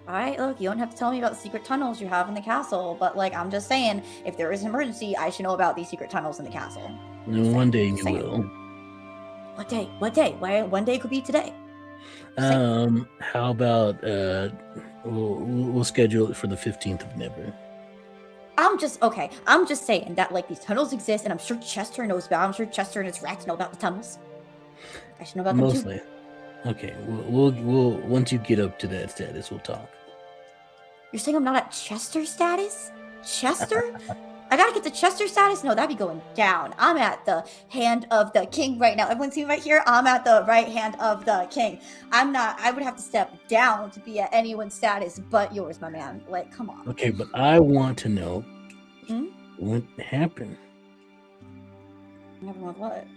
All right, look, you don't have to tell me about the secret tunnels you have in the castle, but like I'm just saying, if there is an emergency, I should know about these secret tunnels in the castle. One day you will. What day? One day could be today. How about we'll schedule it for the 15th of Never. I'm just saying that like these tunnels exist, and I'm sure Chester knows about. I'm sure Chester and his rats know about the tunnels. I should know about them too. Okay, we'll once you get up to that status, we'll talk. You're saying I'm not at Chester status? Chester? I gotta get to Chester status? No, that'd be going down. I'm at the hand of the king right now. Everyone see me right here? I'm at the right hand of the king. I would have to step down to be at anyone's status but yours, my man. Like, come on. Okay, but I want to know what happened. What happened with what?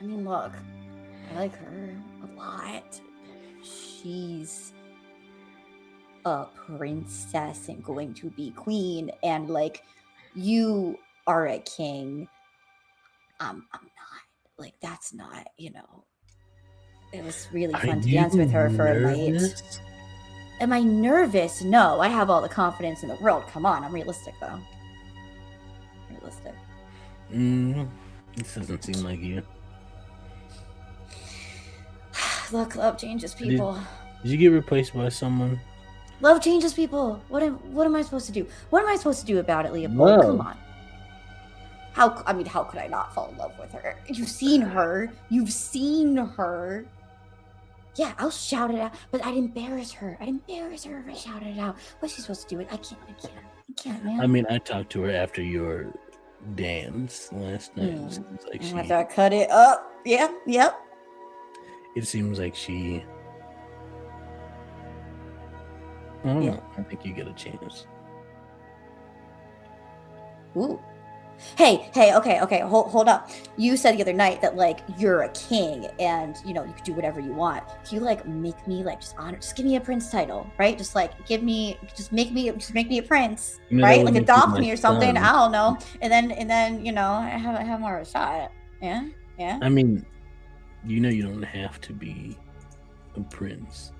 I mean, look, I like her a lot. She's a princess and going to be queen, and like you are a king. I'm not. Like, that's not, you know. It was really fun to dance with her for a night. Am I nervous? No, I have all the confidence in the world. Come on, I'm realistic though. Realistic. This doesn't seem like you. Look, love changes people. Did you get replaced by someone? Love changes people. What am I supposed to do? What am I supposed to do about it, Leopold? Love. Come on. How could I not fall in love with her? You've seen her. Yeah, I'll shout it out, but I'd embarrass her. If I shouted it out. What's she supposed to do? I can't, man. I mean, I talked to her after your dance last night. It seems like I have to cut it up. Yeah, yep. It seems like she... I don't know. I think you get a chance. Ooh. Hey, okay, hold up. You said the other night that like you're a king and you know you could do whatever you want. Can you like make me like just give me a prince title, right? Just like make me a prince, You know, right? that Like would adopt make me or my something. son. I don't know. And then you know I have more of a shot. Yeah. I mean, you know, you don't have to be a prince.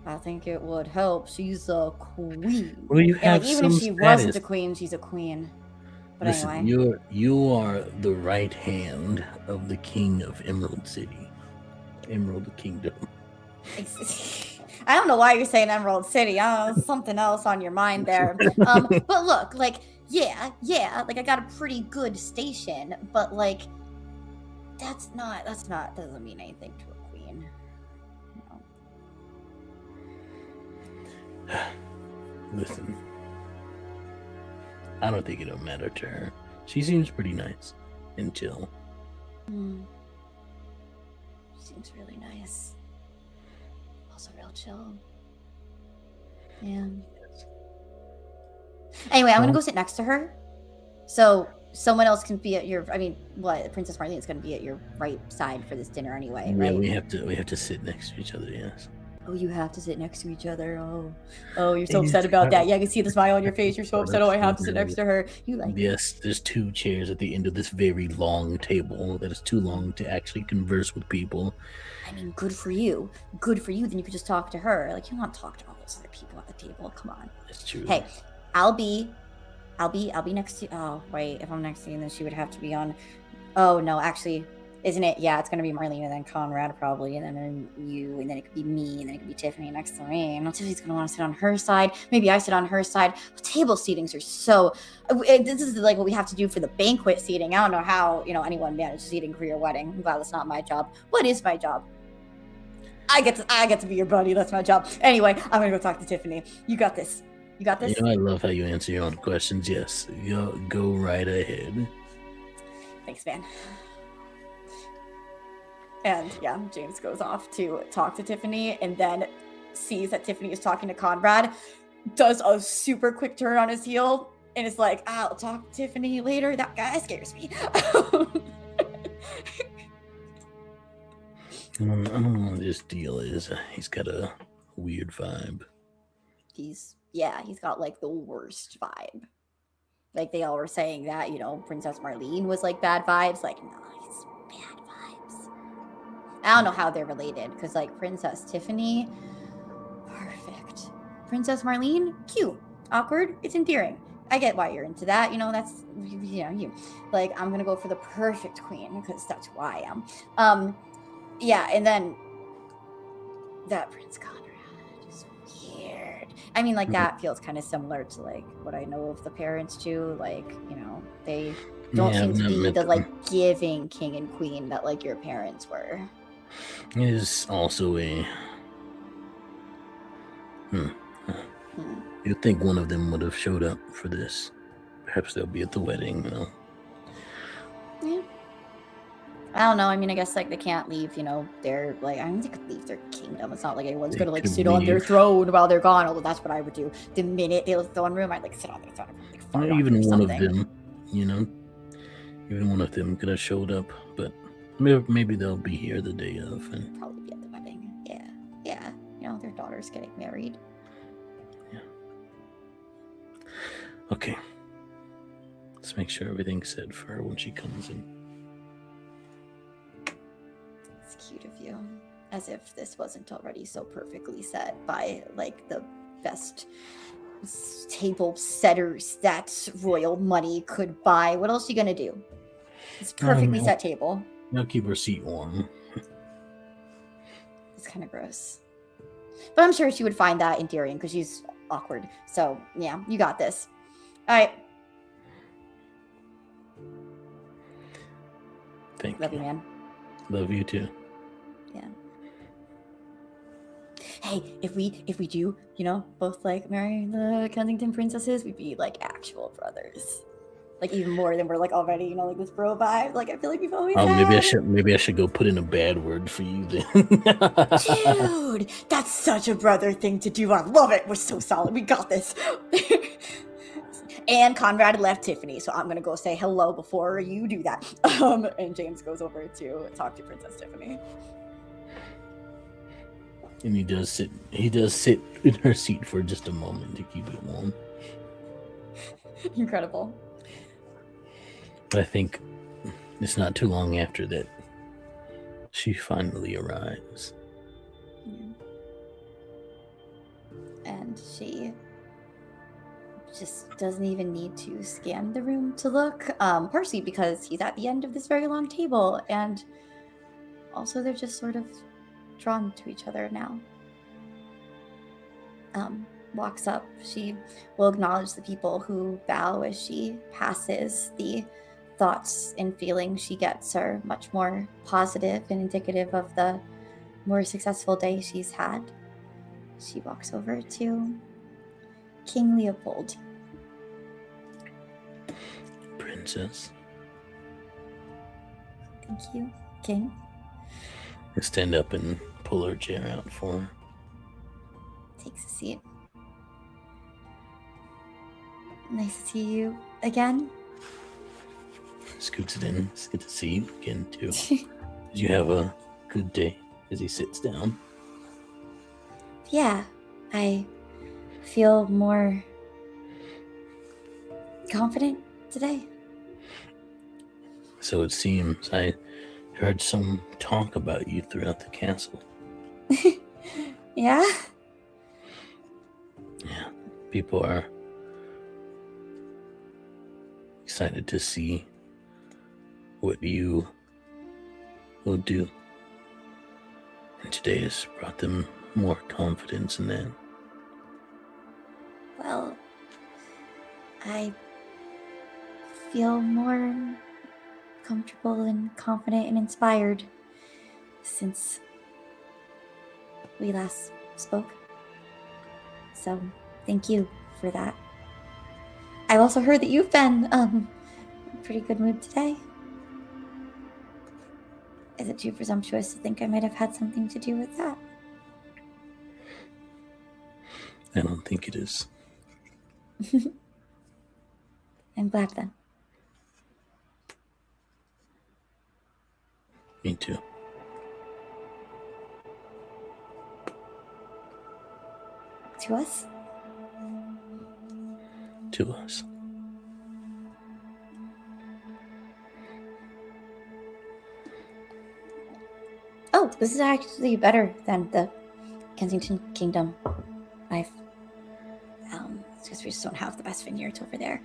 I think it would help. She's a queen. Well, you And, have like, even if some she status. wasn't a queen, she's a queen. But Listen, anyway. you are the right hand of the king of Emerald City, Emerald Kingdom. I don't know why you're saying Emerald City. I don't know, something else on your mind there. But look, like, yeah, like I got a pretty good station, but like, doesn't mean anything to a queen. No. Listen, I don't think it'll matter to her. She seems pretty nice and chill. Seems really nice. Also real chill. Yeah. Anyway, I'm gonna go sit next to her. So someone else can be at your Princess Marlene is gonna be at your right side for this dinner anyway, right? Yeah, we have to sit next to each other, yes. Oh, you have to sit next to each other. Oh, you're so upset about that. Yeah, I can see the smile on your face. You're so upset. Oh, I have to sit next to her. You like Yes, there's 2 chairs at the end of this very long table that is too long to actually converse with people. I mean, good for you. Then you could just talk to her. Like, you don't want to talk to all those other people at the table. Come on. That's true. Hey, I'll be next to you. Oh, wait. If I'm next to you, then she would have to be on. Oh, no, actually. Isn't it? Yeah, it's going to be Marlene and then Conrad probably, and then you, and then it could be me, and then it could be Tiffany next to me. And Tiffany's going to want to sit on her side. Maybe I sit on her side. But table seatings are so... This is like what we have to do for the banquet seating. I don't know how, anyone manages seating for your wedding. I'm glad that's not my job. What is my job? I get to be your buddy. That's my job. Anyway, I'm going to go talk to Tiffany. You got this. I love how you answer your own questions. Yes, go right ahead. Thanks, man. And yeah, James goes off to talk to Tiffany and then sees that Tiffany is talking to Conrad, does a super quick turn on his heel, and is like, I'll talk to Tiffany later. That guy scares me. I don't know what this deal is. He's got a weird vibe. He's got like the worst vibe. Like they all were saying that, Princess Marlene was like bad vibes. Like, no, he's bad vibes. I don't know how they're related because like Princess Tiffany, perfect. Princess Marlene, cute. Awkward, it's endearing. I get why you're into that. That's, you. Like, I'm going to go for the perfect queen because that's who I am. Yeah, and then that Prince Conrad is weird. I mean, like, that feels kind of similar to, like, what I know of the parents, too. Like, they don't seem to be the, like, giving king and queen that, like, your parents were. It is also a... You'd think one of them would have showed up for this. Perhaps they'll be at the wedding, Yeah. I don't know. I mean, I guess, like, they can't leave, their, like, I mean, they could leave their kingdom. It's not like anyone's going to, like, sit on their throne while they're gone. Although that's what I would do. The minute they left the one room, I'd, like, sit on their throne. Like, even one of them, even one of them could have showed up. But maybe they'll be here the day of. And probably be at the wedding. Yeah. Their daughter's getting married. Okay. Let's make sure everything's set for her when she comes in. It's cute of you. As if this wasn't already so perfectly set by, like, the best table setters that royal money could buy. What else are you gonna do? It's perfectly set table. I'll keep her seat warm. It's kind of gross. But I'm sure she would find that endearing because she's awkward. So, yeah, you got this. All right. Love you, man. Love you too. Yeah. Hey, if we do, both like marry the Kensington princesses, we'd be like actual brothers. Like even more than we're like already, like this bro vibe. Like I feel like we've always had. Maybe I should go put in a bad word for you then. Dude, that's such a brother thing to do. I love it. We're so solid. We got this. And Conrad left Tiffany, so I'm gonna go say hello before you do that. And James goes over to talk to Princess Tiffany. And he does sit in her seat for just a moment to keep it warm. Incredible. But I think it's not too long after that she finally arrives. And she just doesn't even need to scan the room to look, partially because he's at the end of this very long table, and also they're just sort of drawn to each other now. Walks up. She will acknowledge the people who bow as she passes. The thoughts and feelings she gets are much more positive and indicative of the more successful day she's had. She walks over to King Leopold. Princess. Thank you, King. I stand up and pull her chair out for her. Takes a seat. Nice to see you again. Scoots it in. It's good to see you again, too. Did you have a good day? As he sits down. Yeah, I feel more confident today. So it seems. I heard some talk about you throughout the castle. Yeah? Yeah, people are excited to see what you will do. And today has brought them more confidence in that. Well, I feel more comfortable and confident and inspired since we last spoke. So, thank you for that. I've also heard that you've been in a pretty good mood today. Is it too presumptuous to think I might have had something to do with that? I don't think it is. I'm glad then. Me too. To us? To us. Oh, this is actually better than the Kensington Kingdom. It's because we just don't have the best vineyards over there.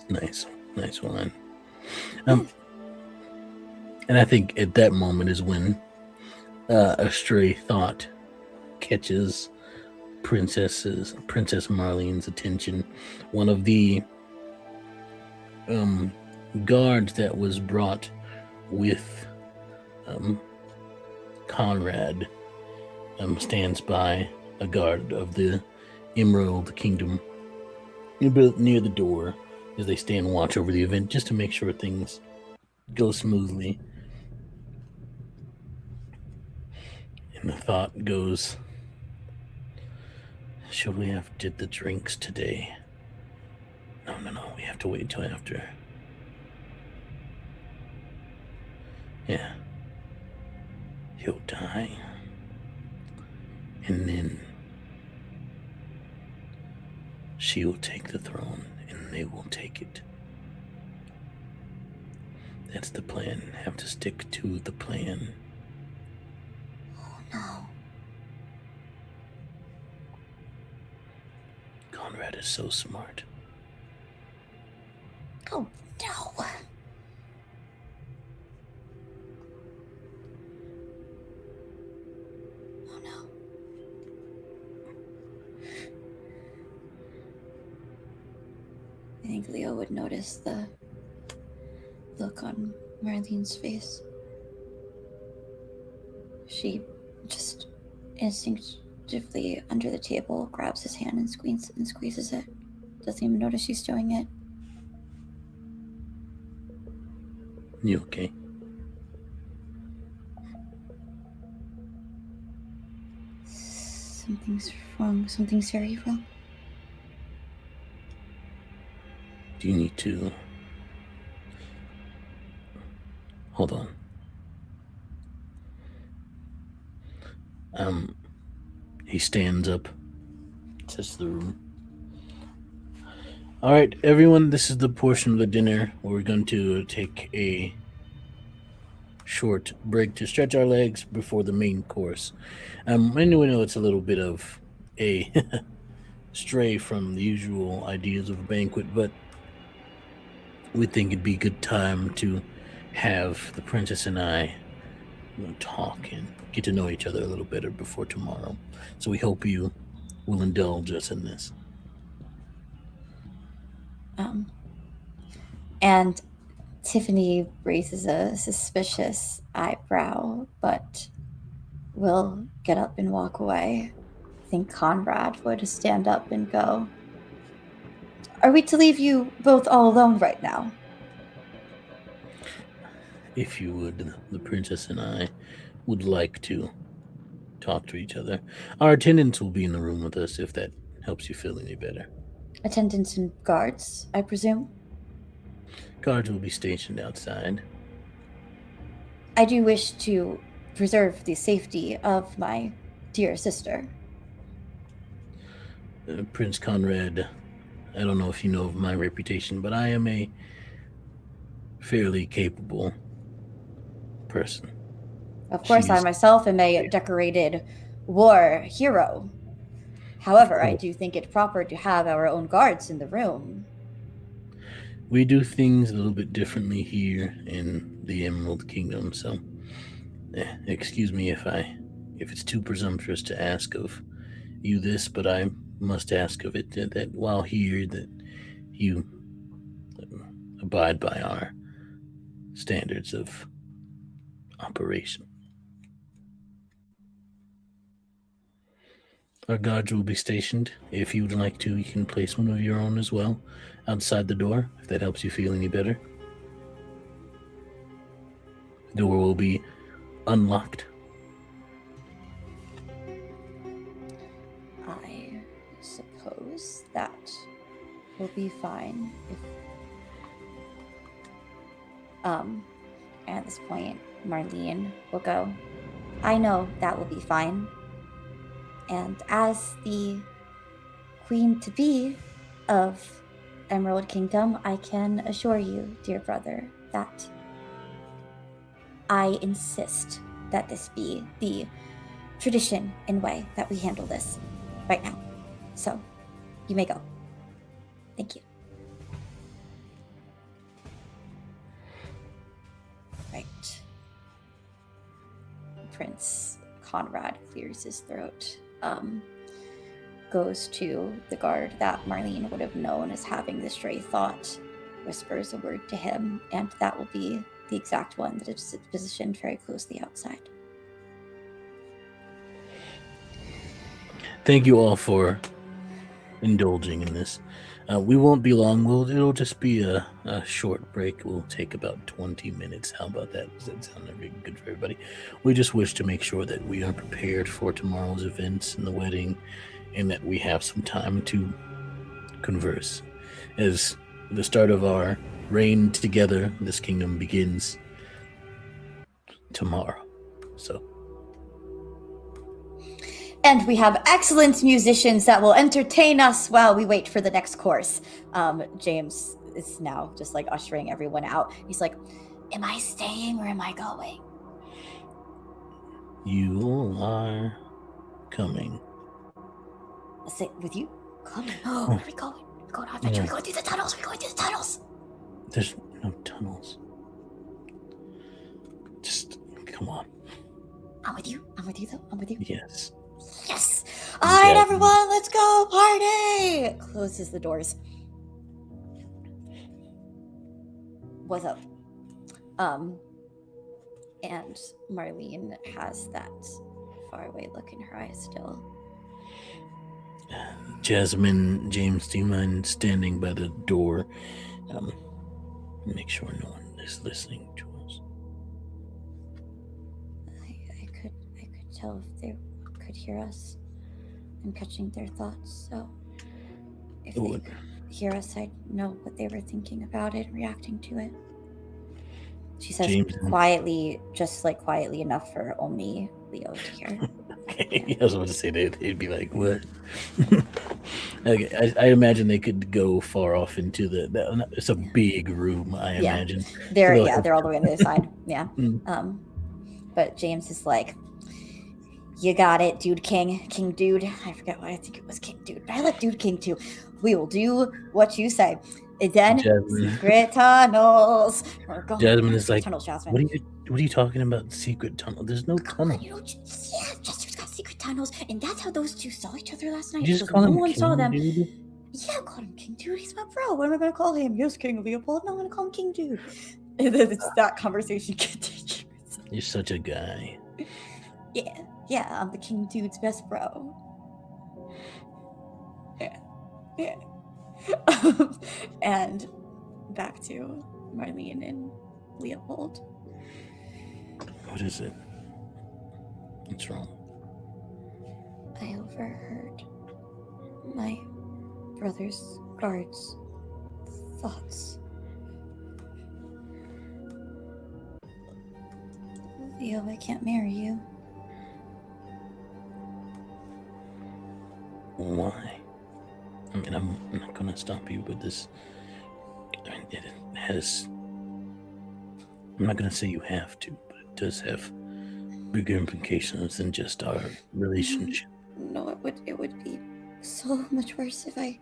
Nice wine. And I think at that moment is when a stray thought catches Princess Marlene's attention. One of the guards that was brought with Conrad stands by a guard of the Emerald Kingdom near the door as they stand watch over the event just to make sure things go smoothly. And the thought goes, should we have did the drinks today? No, we have to wait until after. Yeah. He'll die. And then She will take the throne, and they will take it. That's the plan. Have to stick to the plan. Oh no. Conrad is so smart. Oh no. Oh no. I think Leo would notice the look on Marlene's face. She just instinctively under the table grabs his hand and squeezes it. Doesn't even notice she's doing it. You okay? Something's wrong. Something's very wrong. Do you need to... Hold on. He stands up, sets the room. All right, everyone, this is the portion of the dinner where we're going to take a short break to stretch our legs before the main course. I know it's a little bit of a stray from the usual ideas of a banquet, but we think it'd be a good time to have the princess and I talk and get to know each other a little better before tomorrow. So we hope you will indulge us in this. And Tiffany raises a suspicious eyebrow, but will get up and walk away. I think Conrad would stand up and go, "Are we to leave you both all alone right now?" If you would, the princess and I would like to talk to each other. Our attendants will be in the room with us if that helps you feel any better. Attendants and guards, I presume? Guards will be stationed outside. I do wish to preserve the safety of my dear sister. Prince Conrad, I don't know if you know of my reputation, but I am a fairly capable person. Of course, I myself am a decorated war hero. However, I do think it proper to have our own guards in the room. We do things a little bit differently here in the Emerald Kingdom, so excuse me if it's too presumptuous to ask of you this, but I must ask of it that while here that you abide by our standards of operation. Our guards will be stationed. If you would like to, you can place one of your own as well outside the door, if that helps you feel any better. The door will be unlocked. I suppose that will be fine if... At this point, Marlene will go, "I know that will be fine. And as the queen-to-be of Emerald Kingdom, I can assure you, dear brother, that I insist that this be the tradition and way that we handle this right now. So, you may go. Thank you." Right. Prince Conrad clears his throat. Goes to the guard that Marlene would have known as having the stray thought, whispers a word to him, and that will be the exact one that is positioned very closely outside. Thank you all for indulging in this. We won't be long. It'll just be a short break. We'll take about 20 minutes. How about that? Does that sound very good for everybody? We just wish to make sure that we are prepared for tomorrow's events and the wedding, and that we have some time to converse. As the start of our reign together, this kingdom begins tomorrow. So, And we have excellent musicians that will entertain us while we wait for the next course. James is now just like ushering everyone out. He's like, am I staying or am I going? You are coming. I'll sit with you. Coming. Oh, where are we going? We're going on adventure. We're going through the tunnels. We're going through the tunnels. There's no tunnels. Just come on. I'm with you. I'm with you, though. I'm with you. Yes. Yes. All right, everyone, let's go party. Closes the doors. What's up? And Marlene has that faraway look in her eyes still. Jasmine, James, do you mind standing by the door? Make sure no one is listening to us. I could tell if they could hear us. I'm catching their thoughts, so if they could hear us, I'd know what they were thinking about it, reacting to it. She says James, quietly, just like quietly enough for only Leo to hear. Okay, yeah. I was about to say they'd be like, what? Okay, I imagine they could go far off into the it's a big room, I imagine. They're all the way on the other side. Yeah. But James is like, you got it, Dude King Dude. I forget why I think it was King Dude, but I like Dude King too. We will do what you say. And then Jasmine. Secret tunnels. We're going Jasmine is like, tunnels, Jasmine. What are you talking about? Secret tunnel? There's no tunnel. Jester's got secret tunnels, and that's how those two saw each other last night. You just call him King, saw them. Dude? Yeah, I called him King Dude. He's my bro. What am I going to call him? Yes, King Leopold. No, I'm going to call him King Dude. And then it's that conversation continues. You're such a guy. Yeah, I'm the King Dude's best bro. Yeah. And back to Marlene and Leopold. What is it? What's wrong? I overheard my brother's guards' thoughts. Leo, I can't marry you. Why? I mean, I'm not going to stop you with this. I mean, it has... I'm not going to say you have to, but it does have bigger implications than just our relationship. No, it would be so much worse if I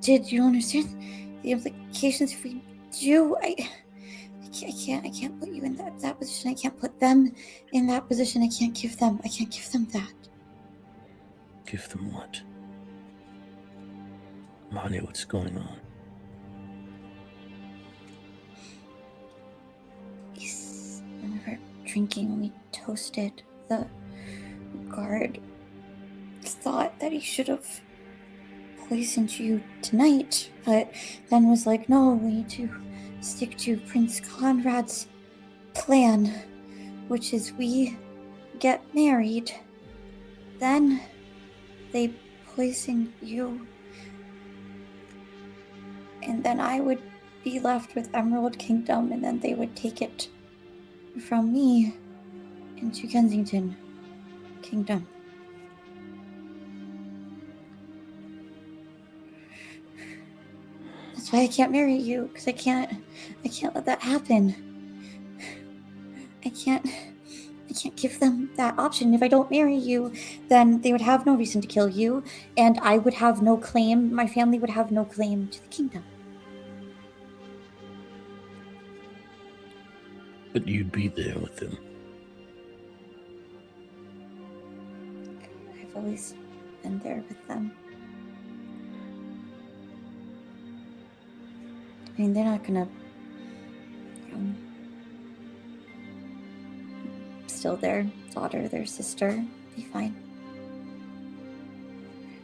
did. You don't understand the implications if we do. I can't put you in that position. I can't put them in that position. I can't give them that. Give them what? Marley, what's going on? When we were drinking, when we toasted, the guard thought that he should have poisoned you tonight, but then was like, no, we need to stick to Prince Conrad's plan, which is we get married, then they poison you, and then I would be left with Emerald Kingdom, and then they would take it from me into Kensington Kingdom. That's why I can't marry you, because I can't let that happen. I can't give them that option. If I don't marry you, then they would have no reason to kill you, and I would have no claim, my family would have no claim to the kingdom. But you'd be there with them. I've always been there with them. I mean, they're not gonna still their daughter, their sister, be fine.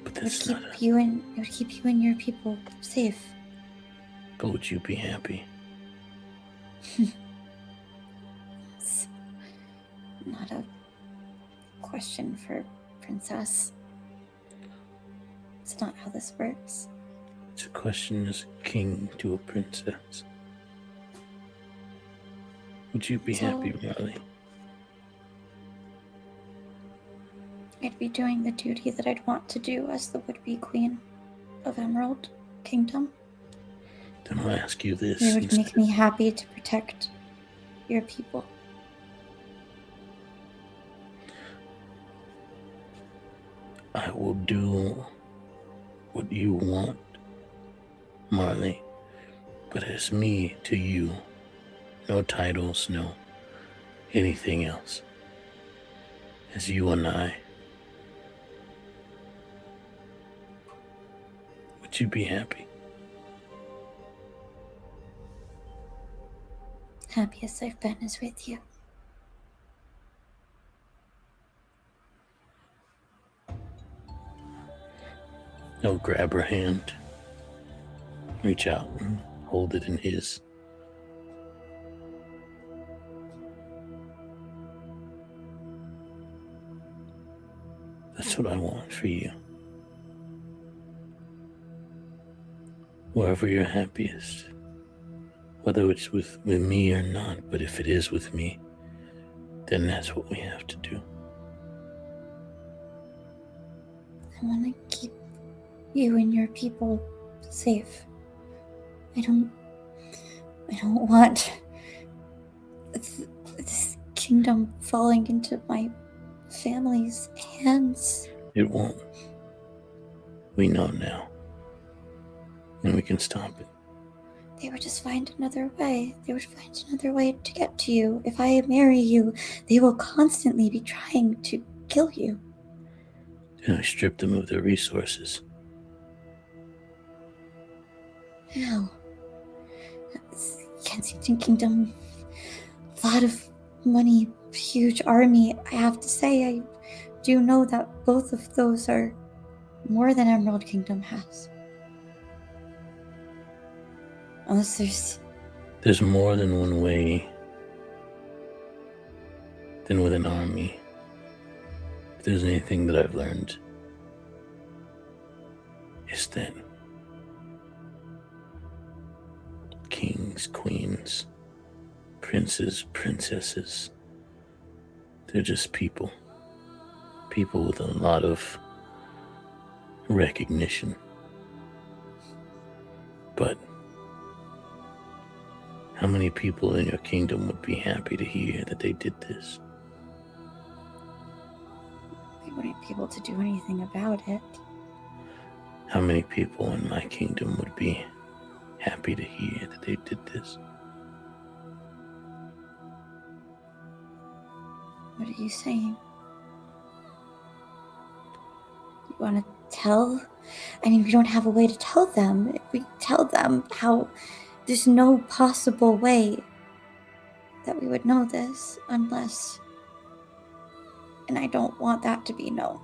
But that's it would keep you and your people safe. But would you be happy? It's not a question for Princess. It's not how this works. It's a question as a king to a princess. Would you be happy, Marley? I'd be doing the duty that I'd want to do as the would-be queen of Emerald Kingdom. Then I'll ask you this. It would make me happy to protect your people. I will do what you want, Marley. But it's me to you. No titles, no anything else. It's you and I. Would you be happy? Happiest I've been is with you. He'll grab her hand, reach out and hold it in his. That's what I want for you. Wherever you're happiest, whether it's with me or not, but if it is with me, then that's what we have to do. I want to keep you and your people safe. I don't want this kingdom falling into my family's hands. It won't. We know now. And we can stop it. They would just find another way. They would find another way to get to you. If I marry you, they will constantly be trying to kill you. And I strip them of their resources. How? Kensington Kingdom, a lot of money, huge army. I have to say, I do know that both of those are more than Emerald Kingdom has. Unless there's more than one way than with an army. If there's anything that I've learned, it's that kings, queens, princes, princesses, they're just people. People with a lot of recognition. But how many people in your kingdom would be happy to hear that they did this? They wouldn't be able to do anything about it. How many people in my kingdom would be happy to hear that they did this? What are you saying? You want to tell? I mean, we don't have a way to tell them. If we tell them how there's no possible way that we would know this unless... And I don't want that to be known.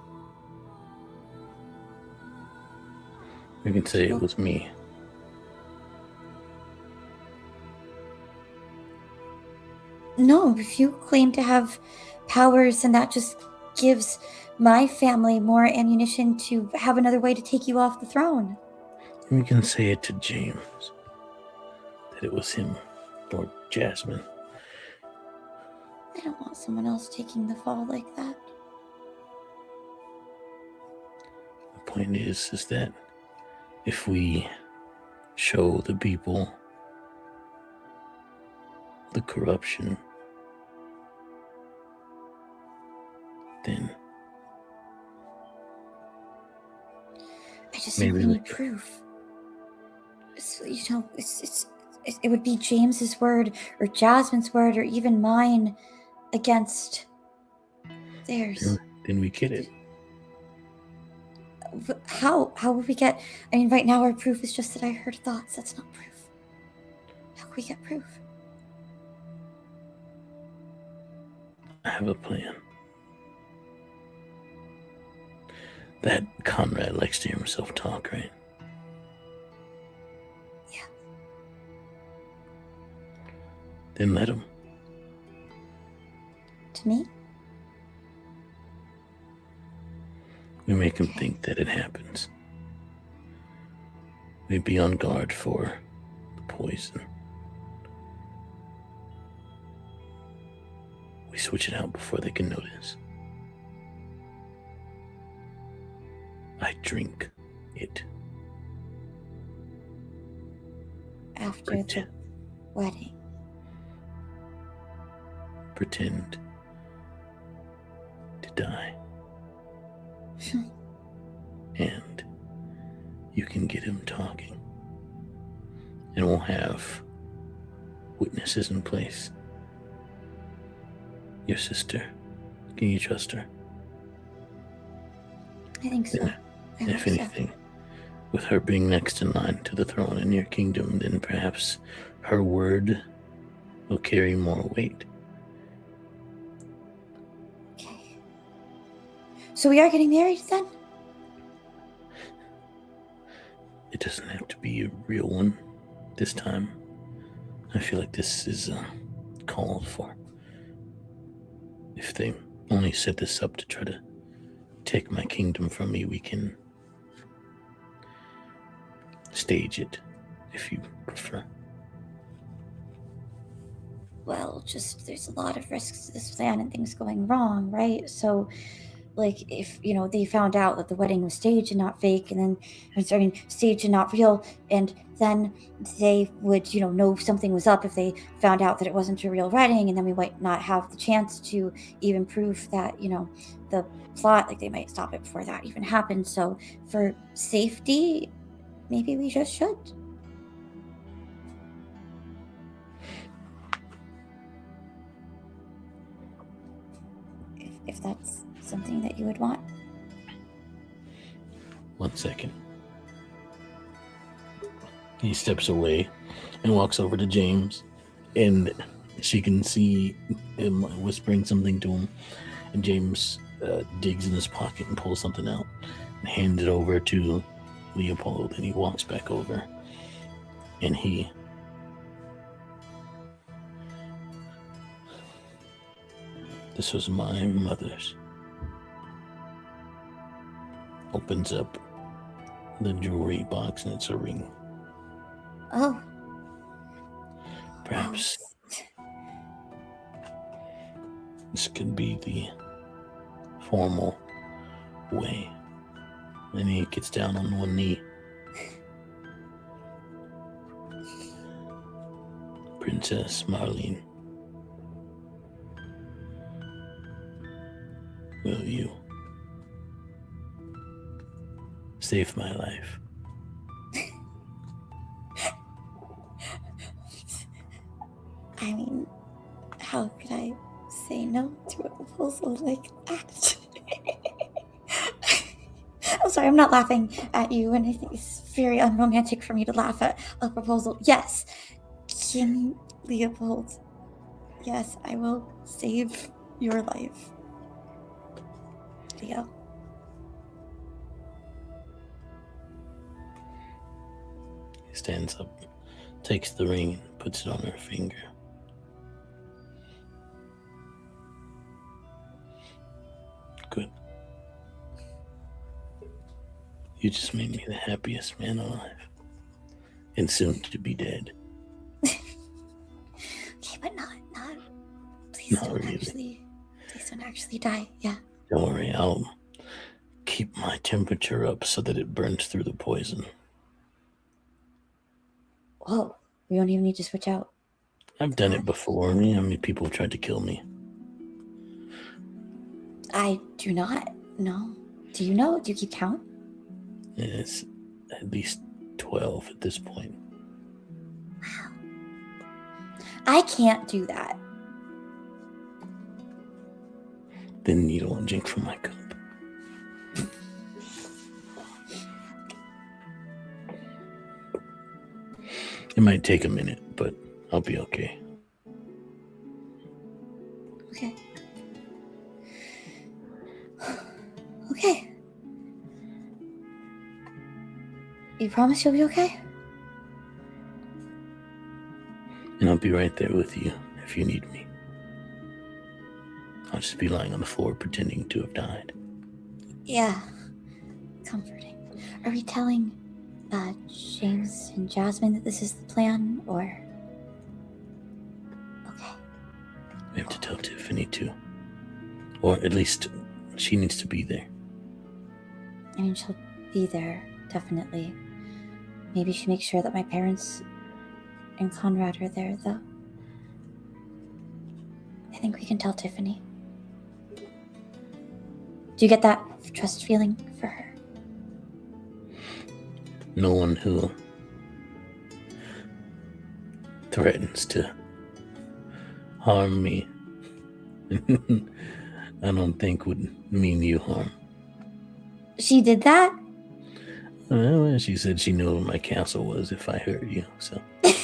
We can say it was me. No, if you claim to have powers and that just gives my family more ammunition to have another way to take you off the throne. We can say it to James. That it was him. Or Jasmine. I don't want someone else taking the fall like that. The point is that if we show the people the corruption, then I just think we need proof. It would be James's word or Jasmine's word or even mine against theirs. Then we get it. How would we get... I mean, right now our proof is just that I heard thoughts. That's not proof. How can we get proof? I have a plan. That Conrad likes to hear himself talk, right? Yeah. Then let him. To me? We make him think that it happens. We be on guard for the poison. We switch it out before they can notice. I drink it. After the wedding. Pretend to die. And you can get him talking. And we'll have witnesses in place. Your sister, can you trust her? I think so. If anything, with her being next in line to the throne in your kingdom, then perhaps her word will carry more weight. Okay. So we are getting married then? It doesn't have to be a real one this time. I feel like this is called for. If they only set this up to try to take my kingdom from me, we can stage it, if you prefer. Well, just there's a lot of risks to this plan and things going wrong, right? So, like, if, they found out that the wedding was staged and not fake, and then, staged and not real, and then they would, know something was up if they found out that it wasn't a real wedding, and then we might not have the chance to even prove that, the plot, like, they might stop it before that even happened. So, for safety, maybe we just should. If that's something that you would want. 1 second. He steps away and walks over to James, and she can see him whispering something to him, and James digs in his pocket and pulls something out and hands it over to Leopold, and he walks back over, and this was my mother's. Opens up the jewelry box, and it's a ring. Oh. Perhaps this could be the formal way. And he gets down on one knee. Princess Marlene, will you save my life? I mean, how could I say no to a proposal like that? I'm sorry, I'm not laughing at you, and I think it's very unromantic for me to laugh at a proposal. Yes, King Leopold. Yes, I will save your life. Leo. He stands up, takes the ring, and puts it on her finger. Good. You just made me the happiest man alive, and soon to be dead. Okay, but not. Please Not don't really. please don't actually die. Yeah. Don't worry, I'll keep my temperature up so that it burns through the poison. Whoa, we don't even need to switch out. I've done it before. You know how many people have tried to kill me? I do not know. Do you know? Do you keep count? It's at least 12 at this point. Wow. I can't do that. Then you don't want to drink from my cup. It might take a minute, but I'll be okay. Okay. Okay. You promise you'll be okay? And I'll be right there with you if you need me. I'll just be lying on the floor pretending to have died. Yeah. Comforting. Are we telling James and Jasmine that this is the plan, or? Okay. We have to tell Tiffany too. Or at least she needs to be there. I mean, she'll be there, definitely. Maybe you should make sure that my parents and Conrad are there, though. I think we can tell Tiffany. Do you get that trust feeling for her? No one who threatens to harm me, I don't think would mean you harm. She did that? Well, she said she knew where my castle was if I hurt you, so. Okay.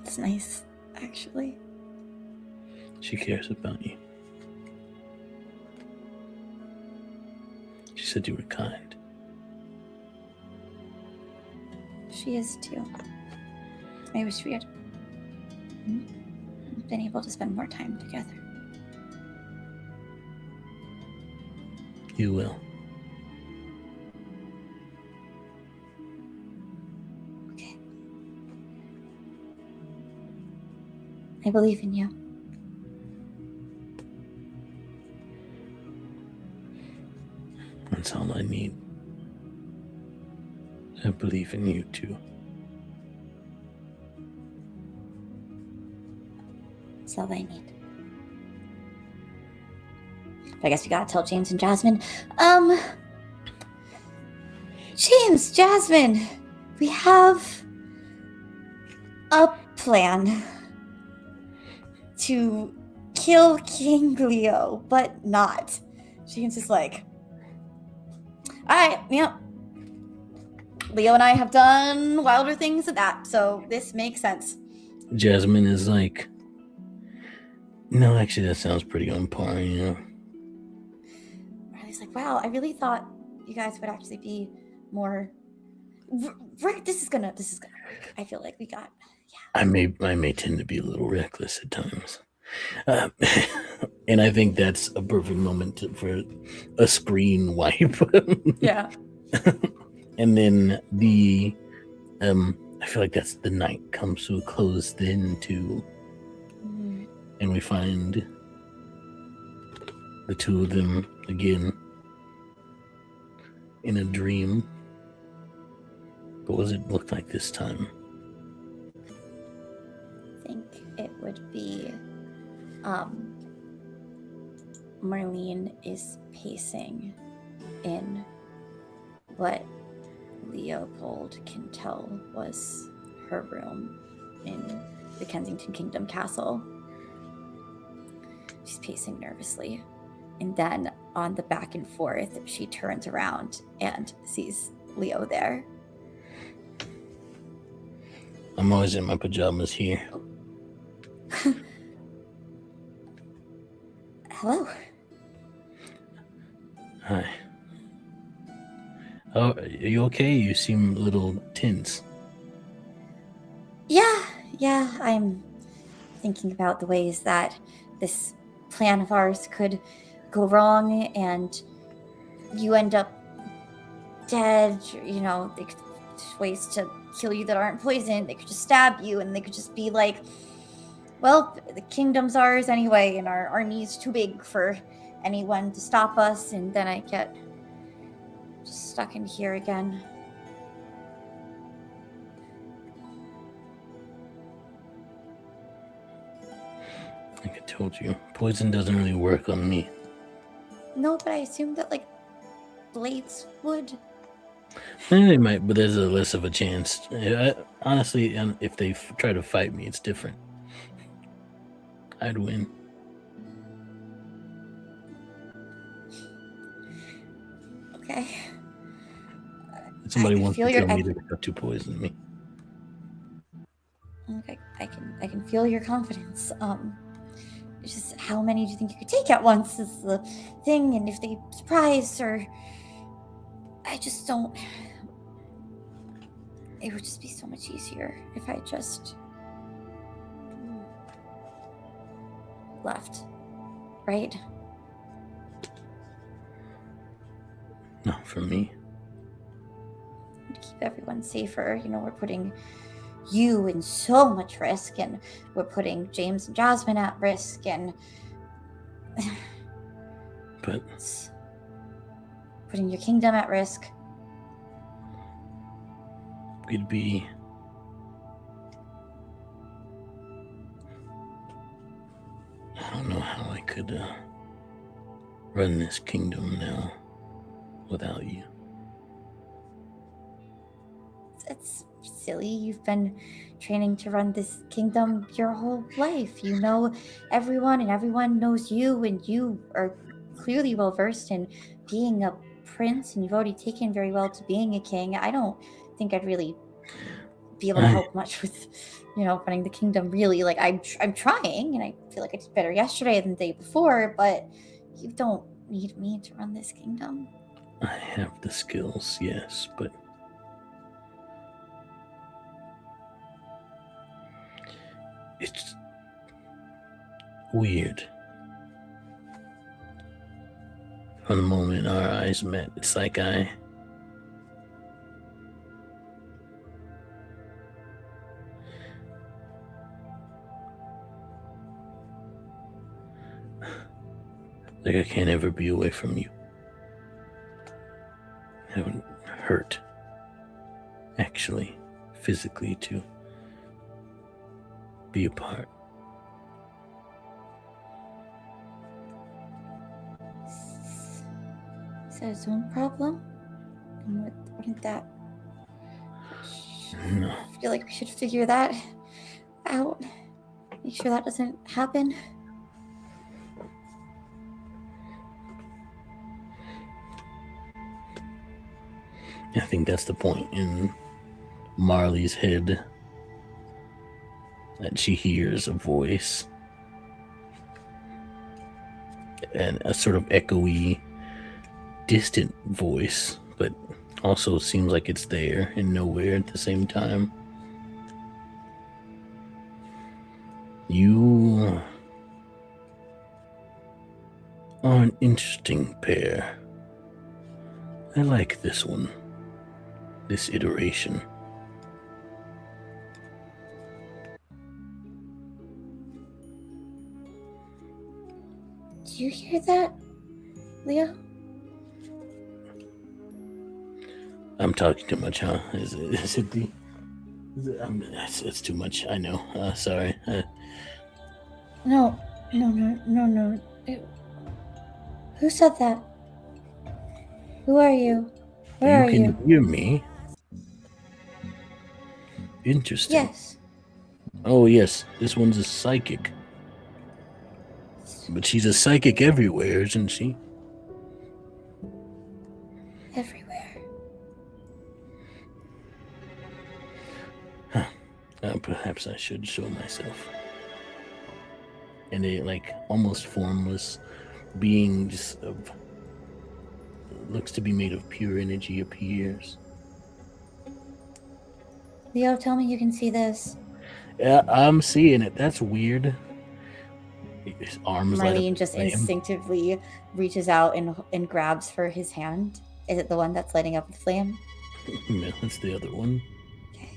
It's nice, actually. She cares about you. She said you were kind. She is too. I wish we had been able to spend more time together. You will. Okay. I believe in you. That's all I need. I believe in you too. That's all I need. I guess we gotta tell James and Jasmine. James, Jasmine, we have a plan to kill King Leo, but not. James is like, alright, yeah. Leo and I have done wilder things than that, so this makes sense. Jasmine is like, no, actually, that sounds pretty on par, you know? Riley's like, wow, I really thought you guys would actually be more. This is gonna work. I feel like we got. Yeah. I may tend to be a little reckless at times. And I think that's a perfect moment for a screen wipe. Yeah. And then I feel like that's the night comes to a close then too. Mm-hmm. And we find the two of them again in a dream. But what does it look like this time? I think it would be Marlene is pacing in what Leopold can tell was her room in the Kensington Kingdom Castle. She's pacing nervously. And then on the back and forth, she turns around and sees Leo there. I'm always in my pajamas here. Hello. Hi. Oh, are you okay? You seem a little tense. Yeah, I'm thinking about the ways that this plan of ours could go wrong and you end up dead. You know, they could ways to kill you that aren't poisoned. They could just stab you and they could just be like, well, the kingdom's ours anyway and our army's too big for anyone to stop us. And then I get just stuck in here again. Like I told you, poison doesn't really work on me. No, but I assume that, like, blades would. They might, but there's a less of a chance. Honestly, if they try to fight me, it's different. I'd win. Okay. Somebody wants to kill me, they have to poison me. Okay, I can feel your confidence. It's just how many do you think you could take at once is the thing, and if they surprise or I just don't. It would just be so much easier if I just left, right? Not for me. To keep everyone safer, you know, we're putting you in so much risk, and we're putting James and Jasmine at risk, and But it's putting your kingdom at risk. it'd be... I don't know how I could run this kingdom now without you. It's silly. You've been training to run this kingdom your whole life. You know everyone, and everyone knows you, and you are clearly well versed in being a prince, and you've already taken very well to being a king. I don't think I'd really be able to help much with, running the kingdom. Really, like I'm trying, and I feel like I did better yesterday than the day before. But you don't need me to run this kingdom. I have the skills, yes, but it's weird. From the moment our eyes met, it's like I can't ever be away from you. It would hurt, actually, physically, to be apart. Is that its own problem? And wouldn't that... No. I feel like we should figure that out. Make sure that doesn't happen. I think that's the point in Marley's head, that she hears a voice, and a sort of echoey, distant voice, but also seems like it's there and nowhere at the same time. You are an interesting pair. I like this one, this iteration. Do you hear that, Leo? I'm talking too much, huh? Is it the... it's too much, I know. Sorry. No. Who said that? Who are you? Where are you? You can hear me? Interesting. Yes. Oh, yes. This one's a psychic. But she's a psychic everywhere, isn't she? Everywhere. Huh. Perhaps I should show myself. And a, almost formless being just looks to be made of pure energy appears. Leo, tell me you can see this. Yeah, I'm seeing it. That's weird. His arms Marlene just instinctively reaches out and grabs for his hand. Is it the one that's lighting up with flame? No, it's the other one. Okay.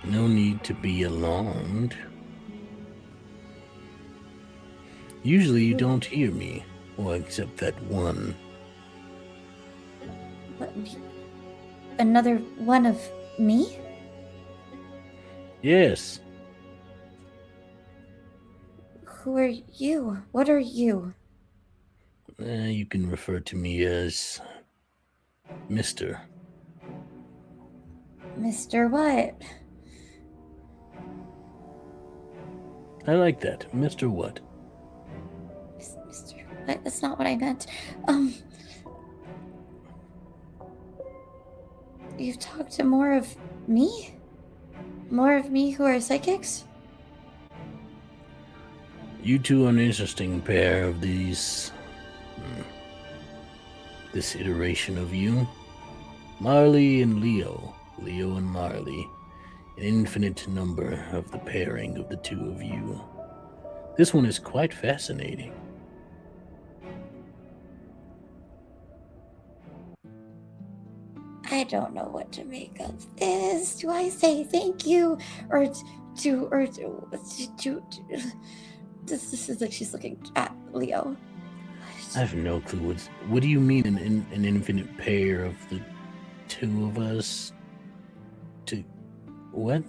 No need to be alarmed. Usually you don't hear me, well, except that one. What? Another one of me? Yes. Who are you? What are you? You can refer to me as Mr. Mr. What? I like that. Mr. What? Mr. What? That's not what I meant. You've talked to more of me? More of me who are psychics? You two are an interesting pair of these... this iteration of you. Marley and Leo. Leo and Marley. An infinite number of the pairing of the two of you. This one is quite fascinating. don't know what to make of this. Do I say thank you or this is like she's looking at Leo. I have no clue. What do you mean an infinite pair of the two of us? To what?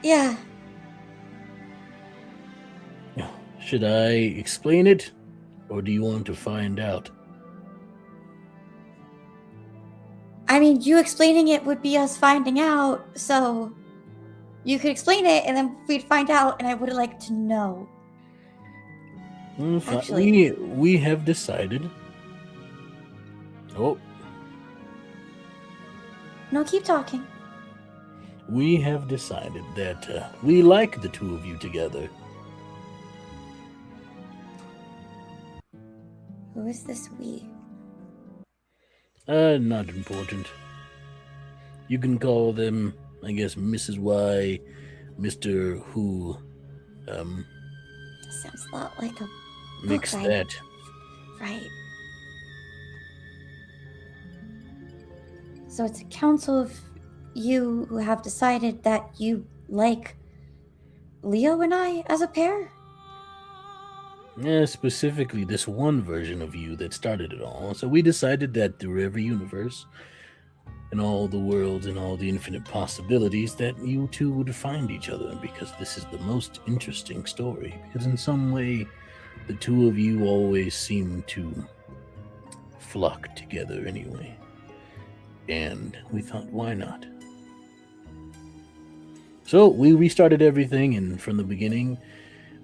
Yeah. Should I explain it, or do you want to find out? I mean, you explaining it would be us finding out, so you could explain it and then we'd find out, and I would like to know. Actually, we have decided. Oh. No, keep talking. We have decided that we like the two of you together. Who is this we? Not important. You can call them, I guess, Mrs. Y, Mr. Who. Sounds a lot like a Mix book, that. Right. So it's a council of you who have decided that you like Leo and I as a pair? Yeah, specifically this one version of you that started it all. So we decided that through every universe and all the worlds and all the infinite possibilities that you two would find each other, because this is the most interesting story. Because in some way, the two of you always seem to flock together anyway. And we thought, why not? So we restarted everything, and from the beginning,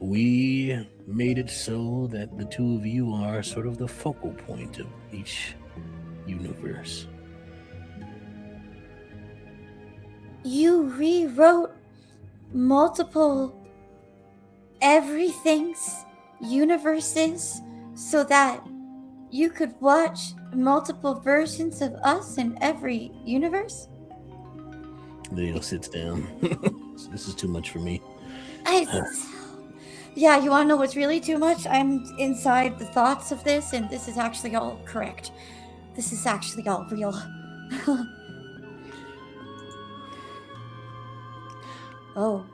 we made it so that the two of you are sort of the focal point of each universe. You rewrote multiple everything's universes so that you could watch multiple versions of us in every universe? Leo sits down. This is too much for me. Yeah, you want to know what's really too much? I'm inside the thoughts of this, and this is actually all correct. This is actually all real. Oh.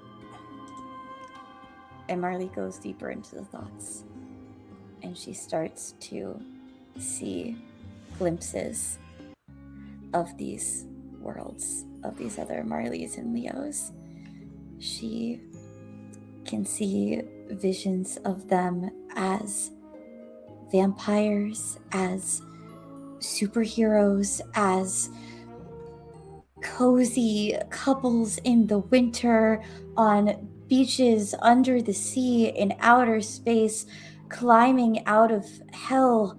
And Marley goes deeper into the thoughts. And she starts to see glimpses of these worlds, of these other Marleys and Leos. She can see visions of them as vampires, as superheroes, as cozy couples in the winter on beaches under the sea in outer space, climbing out of hell.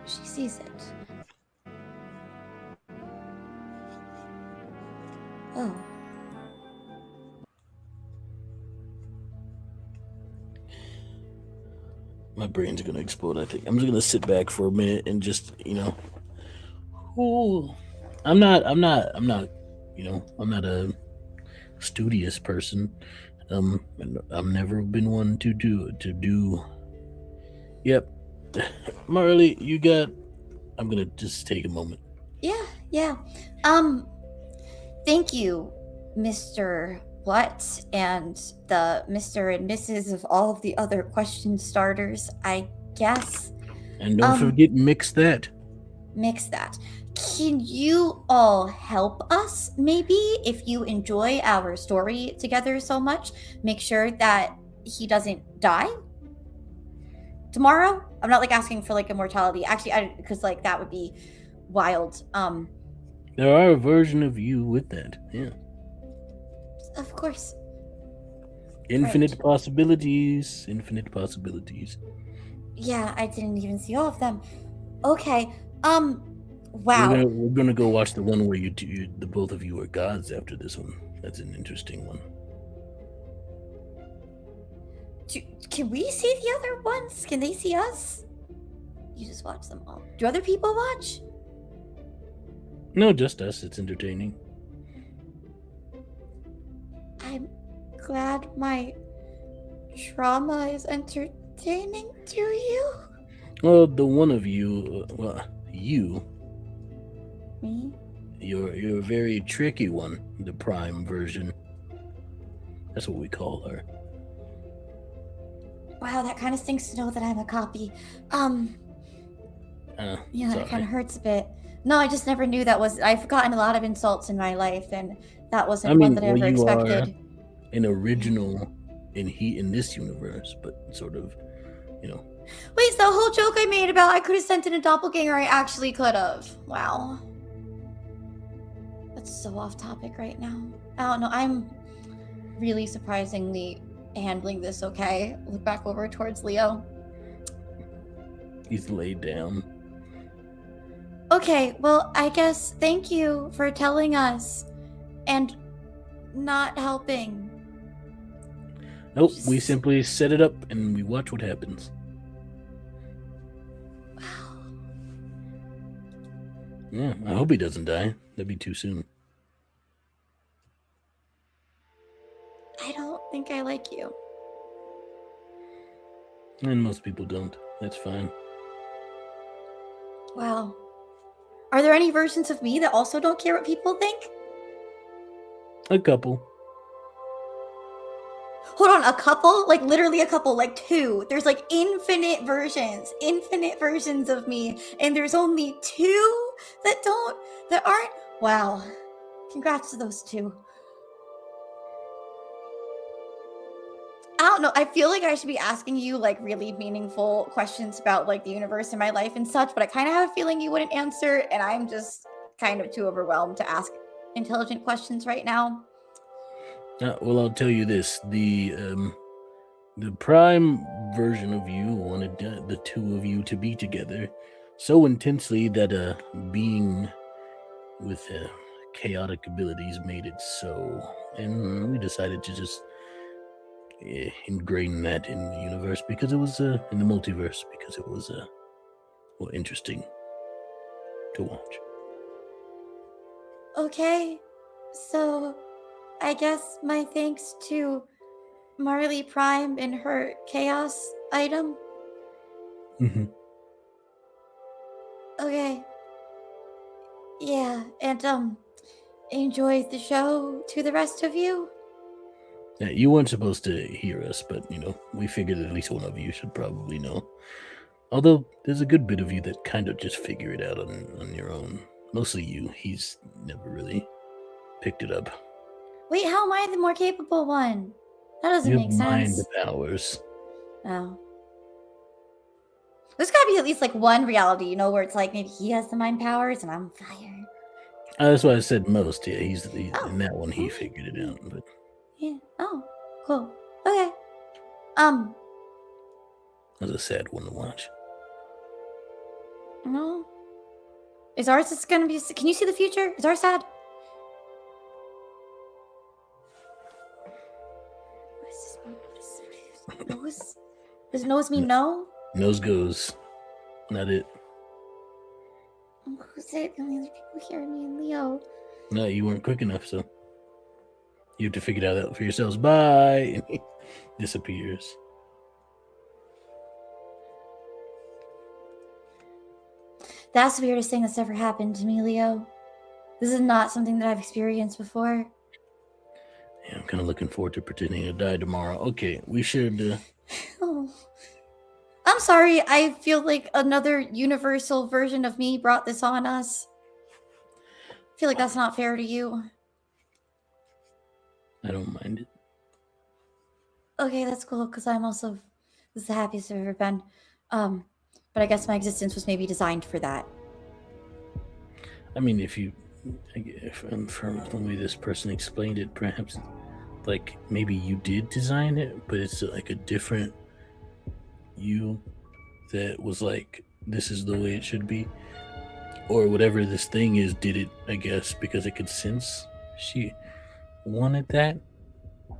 She sees it. Oh. My brain's gonna explode, I think. I'm just gonna sit back for a minute and just, I'm not, I'm not a studious person. And I've never been one to do. Yep. Marley, I'm gonna just take a moment. Yeah. Thank you, Mr. What, and the Mr. and Mrs. of all of the other question starters, I guess. And don't forget, mix that. Can you all help us, maybe, if you enjoy our story together so much? Make sure that he doesn't die tomorrow? I'm not, asking for, immortality. Actually, because, that would be wild. There are a version of you with that, yeah. Of course. Infinite possibilities. Yeah, I didn't even see all of them. Okay, wow. We're gonna go watch the one where the both of you are gods after this one. That's an interesting one. Can we see the other ones? Can they see us? You just watch them all. Do other people watch? No, just us. It's entertaining. I'm glad my trauma is entertaining to you. Well, the one of you, you, Me? you're a very tricky one, the prime version. That's what we call her. Wow, that kind of stinks to know that I'm a copy. Yeah, that kind Sorry. of hurts a bit. No, I just never knew that was. I've gotten a lot of insults in my life, and that wasn't one that I ever you expected. are an original in this universe, but sort of, you know. Wait, so the whole joke I made about I could have sent in a doppelganger, I actually could have. Wow. That's so off topic right now. I don't know. I'm really surprisingly handling this okay. Look back over towards Leo. He's laid down. Okay, well, I guess thank you for telling us and not helping. Nope, we simply set it up and we watch what happens. Wow. Yeah, I hope he doesn't die. That'd be too soon. I don't think I like you. And most people don't. That's fine. Wow. Are there any versions of me that also don't care what people think? A couple. Hold on, a couple? Like literally a couple, like two. There's like infinite versions of me, and there's only two that aren't. Wow. Congrats to those two. I don't know. I feel like I should be asking you like really meaningful questions about like the universe and my life and such, but I kind of have a feeling you wouldn't answer, and I'm just kind of too overwhelmed to ask intelligent questions right now. Well, I'll tell you this: the prime version of you wanted the two of you to be together so intensely that being with chaotic abilities made it so, and we decided to just ingrain that in the universe because it was in the multiverse because it was well, interesting to watch. Okay, so I guess my thanks to Marley Prime and her chaos item. Mm-hmm. Okay. Yeah, and enjoy the show to the rest of you. Yeah, you weren't supposed to hear us, but we figured at least one of you should probably know. Although there's a good bit of you that kind of just figure it out on your own. Mostly you. He's never really picked it up. Wait, how am I the more capable one? That doesn't You make have mind sense. powers. Oh. There's gotta be at least like one reality, where it's like maybe he has the mind powers and I'm fire. That's why I said most. Yeah, he's in that one. He figured it out. But yeah. Oh, cool. Okay. That was a sad one to watch. No. Is ours just gonna be? Can you see the future? Is ours sad? Nose? Does nose mean no? Nose goes. Not it. Who's it? The only other people here are me and Leo. No, you weren't quick enough, so you have to figure it out for yourselves. Bye. And he disappears. That's the weirdest thing that's ever happened to me, Leo. This is not something that I've experienced before. Yeah, I'm kind of looking forward to pretending to die tomorrow. Okay, we should... Oh. I'm sorry, I feel like another universal version of me brought this on us. I feel like that's not fair to you. I don't mind it. Okay, that's cool, because this is the happiest I've ever been. But I guess my existence was maybe designed for that. I mean, if from the way this person explained it, perhaps, like, maybe you did design it, but it's like a different you that was like, this is the way it should be. Or whatever this thing is did it, I guess, because it could sense she wanted that.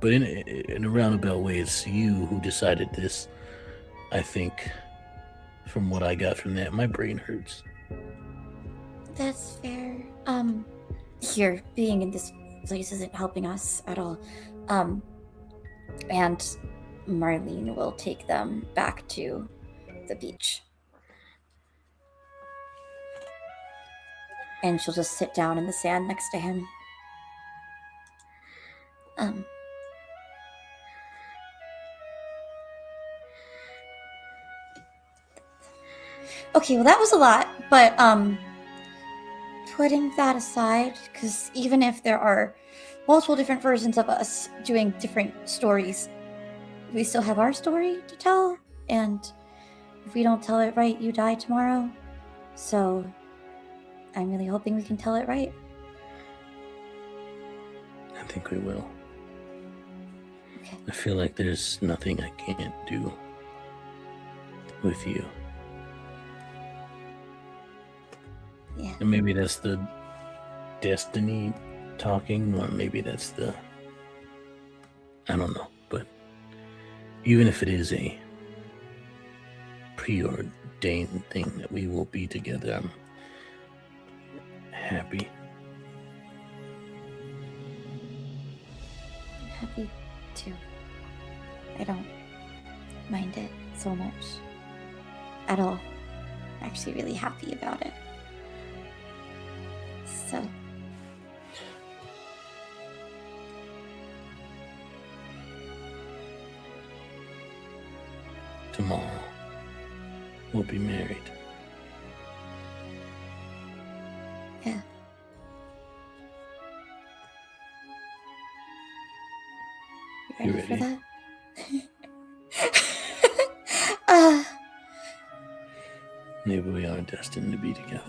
But in a roundabout way, it's you who decided this, I think. From what I got from that, my brain hurts. That's fair. Here, being in this place isn't helping us at all. And Marlene will take them back to the beach. And she'll just sit down in the sand next to him. Okay, well that was a lot, but putting that aside, because even if there are multiple different versions of us doing different stories, we still have our story to tell, and if we don't tell it right, you die tomorrow. So I'm really hoping we can tell it right. I think we will. Okay. I feel like there's nothing I can't do with you. Yeah. And maybe that's the destiny talking, or maybe that's the... I don't know. But even if it is a preordained thing that we will be together, I'm happy. I'm happy too. I don't mind it so much at all. I'm actually really happy about it. So Tomorrow we'll be married. yeah. You ready for that? Maybe we are destined to be together.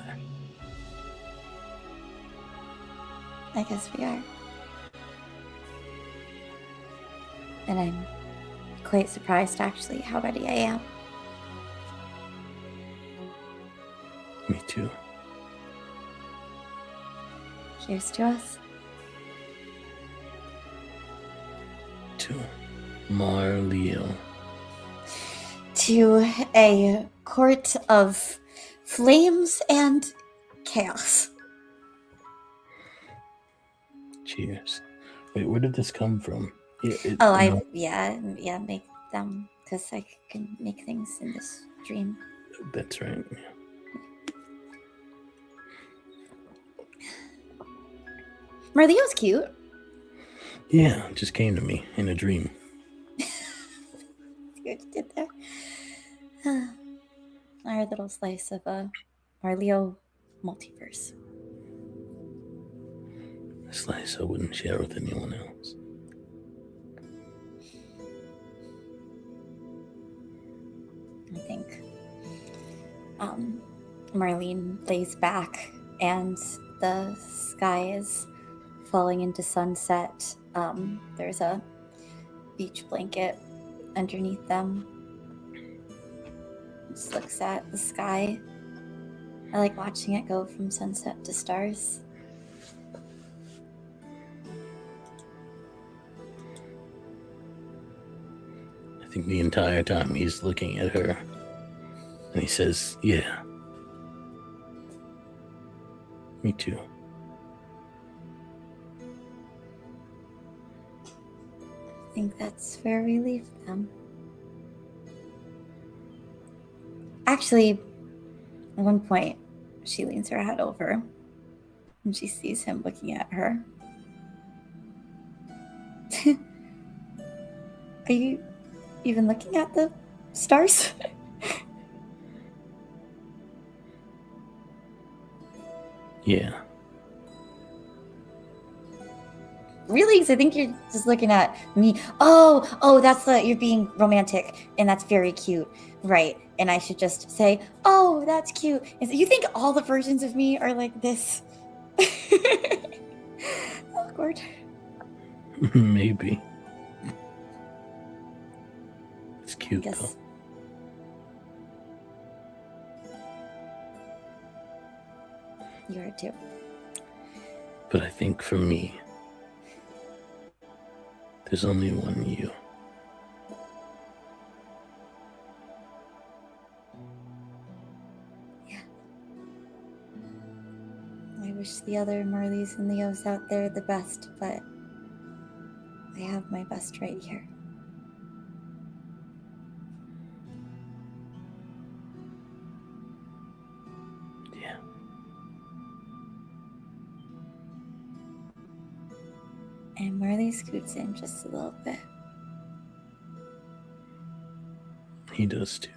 I guess we are. And I'm quite surprised, actually, how ready I am. Me too. Here's to us. To MarLeo. To a court of flames and chaos. Cheers. Wait, where did this come from? Make them, because I can make things in this dream. That's right. MarLeo's cute. Yeah, it just came to me in a dream. See what you did there? Our little slice of a MarLeo Multiverse. A slice I wouldn't share with anyone else. I think Marlene lays back and the sky is falling into sunset. There's a beach blanket underneath them. Just looks at the sky. I like watching it go from sunset to stars. I think the entire time he's looking at her and he says, yeah. Me too. I think that's where we leave them. Actually, at one point, she leans her head over and she sees him looking at her. Are you even looking at the stars? Yeah. Really? Because I think you're just looking at me. Oh, you're being romantic, and that's very cute. Right. And I should just say, oh, that's cute. You think all the versions of me are like this? Awkward. Maybe. It's cute, though. You are too. But I think for me, there's only one you. Yeah. I wish the other Marleys and Leos out there the best, but I have my best right here. Yeah. And Marley scoots in just a little bit. He does too.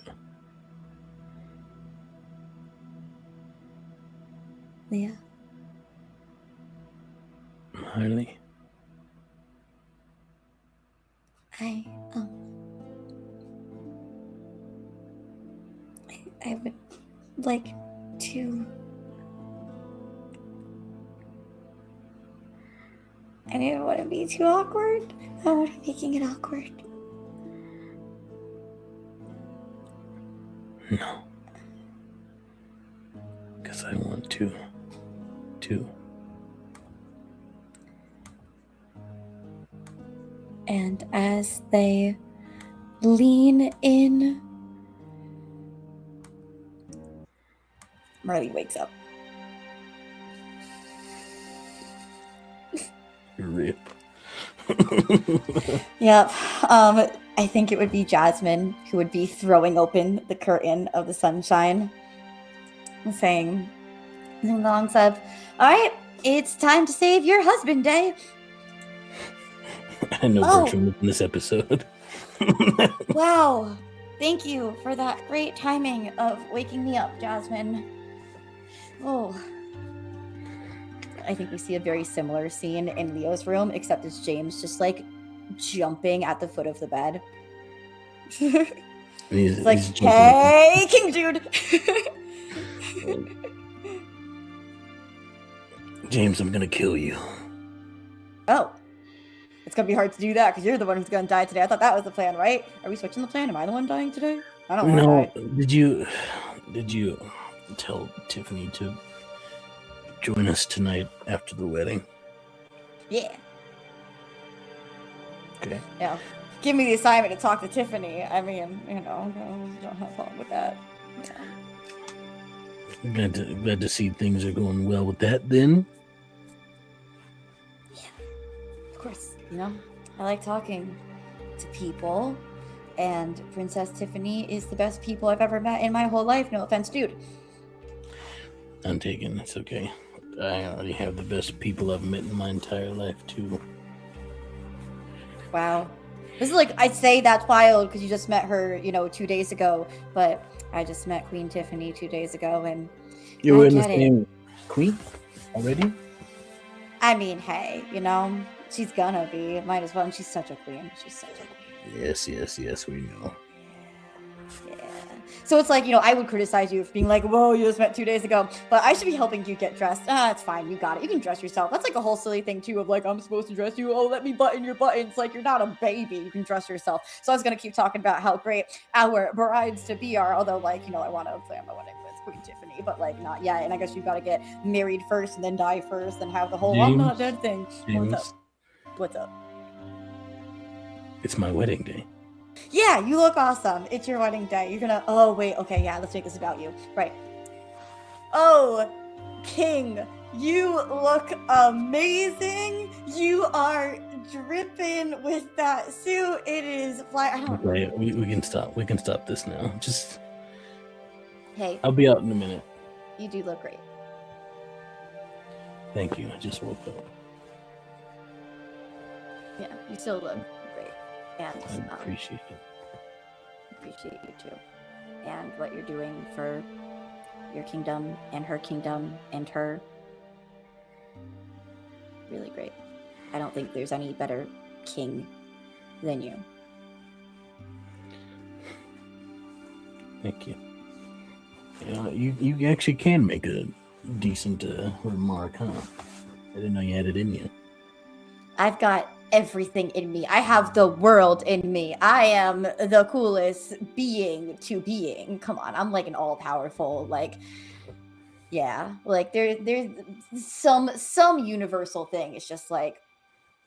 Leo. Marley. I would like to. I didn't want to be too awkward. I don't want to be making it awkward. No. Because I want to. And as they lean in, Marley wakes up. Rip. Yep. I think it would be Jasmine who would be throwing open the curtain of the sunshine and saying alongside, "All right, it's time to save your husband day." I know Bertram in this episode. Wow. Thank you for that great timing of waking me up, Jasmine. Oh. I think we see a very similar scene in Leo's room, except it's James just like jumping at the foot of the bed. He's like, hey, King Jude! James, I'm gonna kill you. Oh. It's gonna be hard to do that because you're the one who's gonna die today. I thought that was the plan, right? Are we switching the plan? Am I the one dying today? I don't know. Did you tell Tiffany to join us tonight after the wedding? Yeah. Okay. Yeah. Give me the assignment to talk to Tiffany. I mean, you know, I don't have a problem with that. Yeah. Glad to see things are going well with that then. Yeah. Of course, you know, I like talking to people, and Princess Tiffany is the best people I've ever met in my whole life. No offense, dude. I'm taken. It's okay. I already have the best people I've met in my entire life, too. Wow. This is like, I'd say that's wild because you just met her, 2 days ago, but I just met Queen Tiffany 2 days ago, and you were in the same queen already? I mean, hey, she's gonna be. Might as well, and she's such a queen. She's such a queen. Yes, we know. Yeah. So it's like, I would criticize you for being like, whoa, you just met 2 days ago, but I should be helping you get dressed. It's fine. You got it. You can dress yourself. That's like a whole silly thing too of like, I'm supposed to dress you. Oh, let me button your buttons. Like, you're not a baby. You can dress yourself. So I was going to keep talking about how great our brides to be are. Although like, I want to plan my wedding with Queen Tiffany, but like not yet. And I guess you've got to get married first and then die first and have the whole I'm not dead thing. James, What's up? It's my wedding day. Yeah, you look awesome. It's your wedding day. You're gonna, oh, wait, okay, yeah, let's make this about you. Right. Oh, King, you look amazing. You are dripping with that suit. It is like, I don't know. Okay, we can stop. We can stop this now. Just, hey. I'll be out in a minute. You do look great. Thank you. I just woke up. Yeah, you still look great. And I appreciate it. Appreciate you too. And what you're doing for your kingdom and her. Really great. I don't think there's any better king than you. Thank you. You actually can make a decent remark, huh? I didn't know you had it in you. I've got everything in me. I have the world in me. I am the coolest being to being. Come on, I'm like an all-powerful, like, yeah, like there's some universal thing. It's just like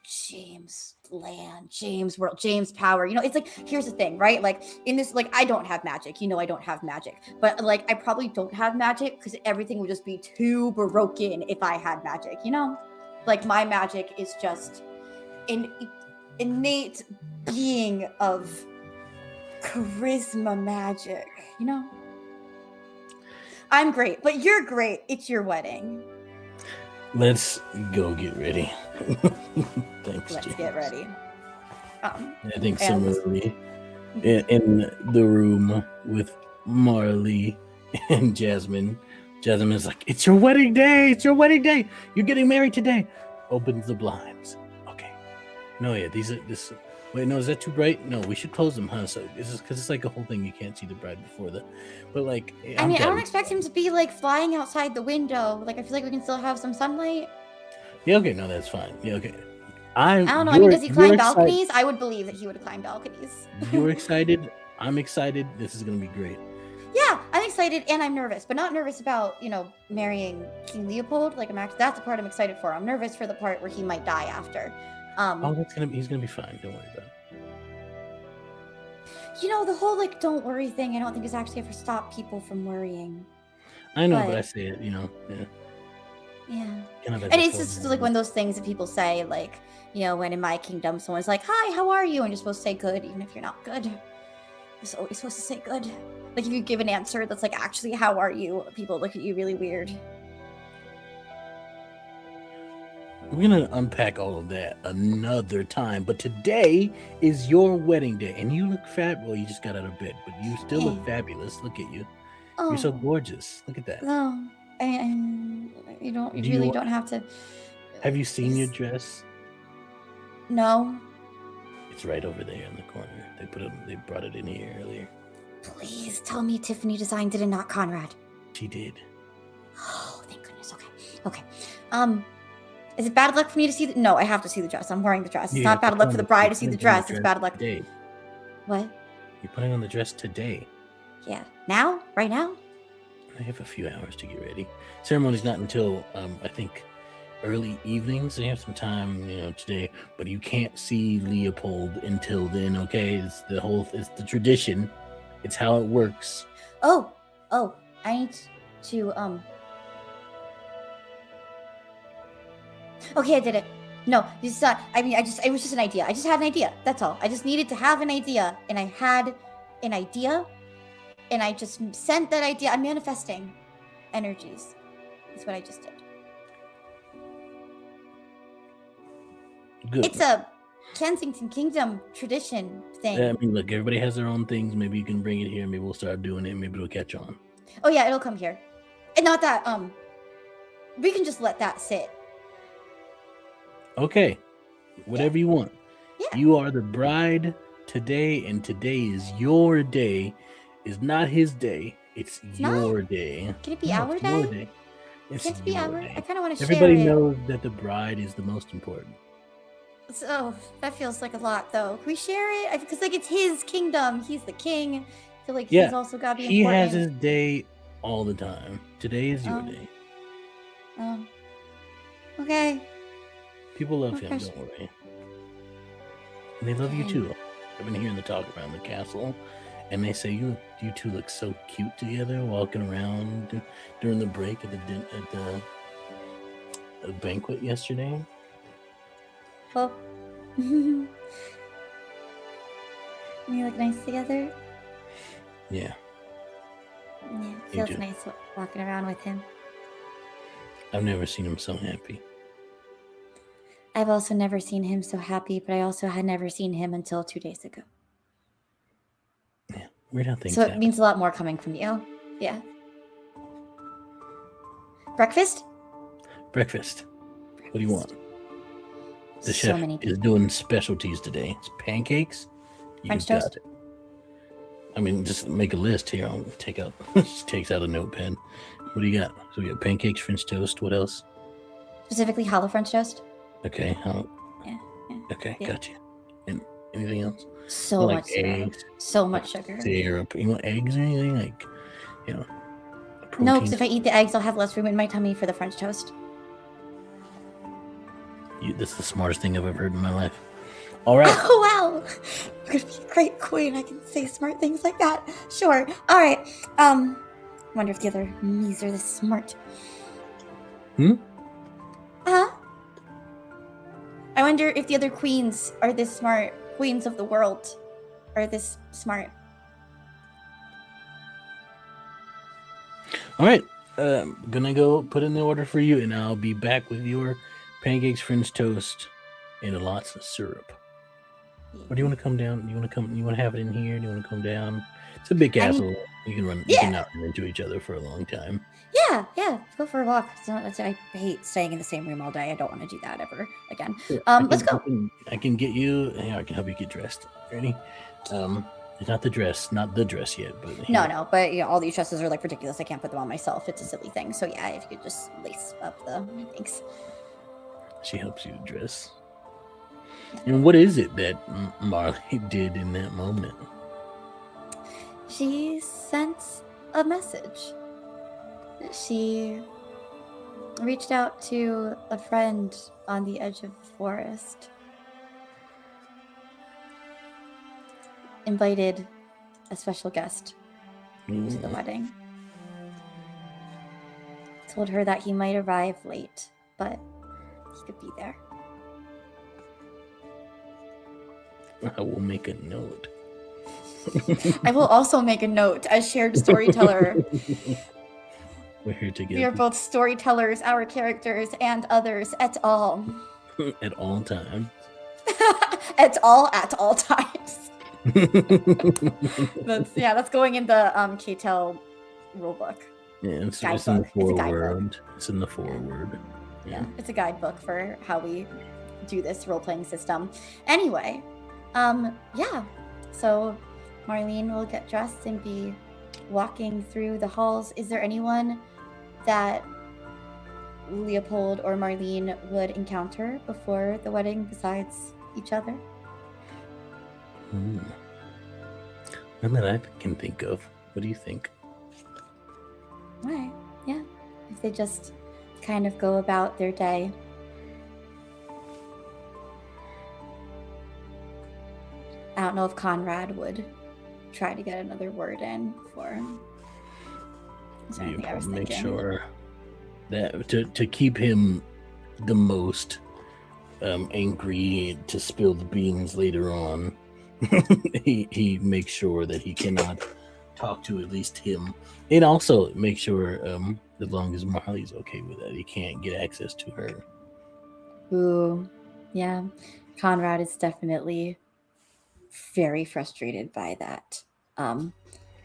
James land, James world, James power. It's like, here's the thing, right? Like in this, like, I don't have magic. I don't have magic, but like I probably don't have magic because everything would just be too broken if I had magic. Like my magic is just an innate being of charisma magic, I'm great, but you're great. It's your wedding. Let's go get ready. Thanks, Let's James. get ready. I think and- similarly, in the room with Marley and Jasmine, Jasmine is like, "It's your wedding day! It's your wedding day! You're getting married today!" Opens the blinds. Okay. No, yeah, these are this. Wait, no, is that too bright? No, we should close them, huh? So this is because it's like a whole thing. You can't see the bride before the, but like, I mean, I don't expect him to be like flying outside the window. Like, I feel like we can still have some sunlight. Yeah, okay, no, that's fine. Yeah, okay. I don't know. I mean, does he climb balconies? I would believe that he would climb balconies. You're excited. I'm excited. This is gonna be great. Yeah, I'm excited and I'm nervous, but not nervous about, marrying King Leopold. Like, that's the part I'm excited for. I'm nervous for the part where he might die after. He's gonna be fine. Don't worry about it. The whole like don't worry thing, I don't think has actually ever stopped people from worrying. I know, but I say it, yeah. Yeah. And it's just like one of those things that people say, like, when in my kingdom someone's like, "Hi, how are you?" And you're supposed to say good, even if you're not good. You're always supposed to say good. Like, if you give an answer that's like, actually, how are you? People look at you really weird. We're gonna unpack all of that another time, but today is your wedding day, and you look fab. Well, you just got out of bed, but you still look fabulous. Look at you. Oh. You're so gorgeous. Look at that. No, you don't have to. Have you seen your dress? No. It's right over there in the corner. They brought it in here earlier. Please tell me Tiffany designed it and not Conrad. She did. Oh, thank goodness. Okay. Is it bad luck for me to see No, I have to see the dress. I'm wearing the dress. It's not bad luck for the bride to see the dress. It's bad luck. Today. What? You're putting on the dress today. Yeah. Now? Right now? I have a few hours to get ready. Ceremony's not until I think early evenings. They have some time, today, but you can't see Leopold until then. Okay, it's the tradition. It's how it works. Oh, I need to Okay, I did it. No, this is not. I mean, it was just an idea. I just had an idea. That's all. I just needed to have an idea, and I had an idea, and I just sent that idea. I'm manifesting energies. That's what I just did. Good. It's a Kensington Kingdom tradition thing. Yeah, I mean, look, everybody has their own things. Maybe you can bring it here. Maybe we'll start doing it. Maybe it'll catch on. Oh yeah, it'll come here. And not that, we can just let that sit. Okay. Whatever you want. Yeah. You are the bride today, and today is your day. It's not his day. It's your day. Can it be our day? Your day. Can't it be our day? I kind of want to share Everybody it. knows that the bride is the most important. So, that feels like a lot, though. Can we share it? Because, like, it's his kingdom. He's the king. I feel like he's also got to be important. He has his day all the time. Today is your day. Oh. Okay. People love him, don't worry. And they love you too. I've been hearing the talk around the castle, and they say you two look so cute together, walking around during the break at the banquet yesterday. Oh. You look nice together? Yeah. Yeah, it feels nice walking around with him. I've never seen him so happy. I've also never seen him so happy, but I also had never seen him until 2 days ago. Yeah, weird how things So it happen. means a lot more coming from you. Yeah. Breakfast? Breakfast. What do you want? The So chef is doing specialties today. It's pancakes. French toast? It. I mean, just make a list here. I'll take out. She takes out a notepad. What do you got? So we got pancakes, French toast. What else? Specifically hollow French toast. Okay. Yeah. Okay, gotcha. And anything else? So much syrup. So much sugar. Syrup. You want eggs or anything? Like, No, because if I eat the eggs, I'll have less room in my tummy for the French toast. This is the smartest thing I've ever heard in my life. All right. Oh, wow. I'm going to be a great queen. I can say smart things like that. Sure. All right. I wonder if the other me's are this smart. Huh? I wonder if the other queens are this smart. Queens of the world are this smart. All right. Gonna go put in the order for you, and I'll be back with your pancakes, French toast, and lots of syrup. Or do you want to come down? You want to come? You want to have it in here? Do you want to come down? It's a big castle. You can run. You can not run into each other for a long time. Yeah. Go for a walk. I hate staying in the same room all day. I don't want to do that ever again. Sure. Let's go. I can get you. I can help you get dressed. Ready? It's not the dress yet, but no. But all these dresses are like ridiculous. I can't put them on myself. It's a silly thing. So yeah, if you could just lace up the things. She helps you dress. And what is it that Marley did in that moment? She sent a message. She reached out to a friend on the edge of the forest. Invited a special guest to the wedding. Told her that he might arrive late, but he could be there. I will make a note. I will also make a note as shared storyteller. We're here together. We are both storytellers, our characters, and others at all. At all times. At all times. That's going in the KTEL rulebook. Yeah, it's in the foreword. It's in the foreword. Yeah, it's a guidebook for how we do this role-playing system. Anyway, so Marlene will get dressed and be walking through the halls. Is there anyone that Leopold or Marlene would encounter before the wedding besides each other? None that I can think of. What do you think? All right, yeah. If they just kind of go about their day. I don't know if Conrad would try to get another word in for him. Make sure that to keep him the most angry to spill the beans later on, he makes sure that he cannot talk to at least him, and also make sure as long as Marley's okay with that, he can't get access to her. Ooh, yeah. Conrad is definitely very frustrated by that.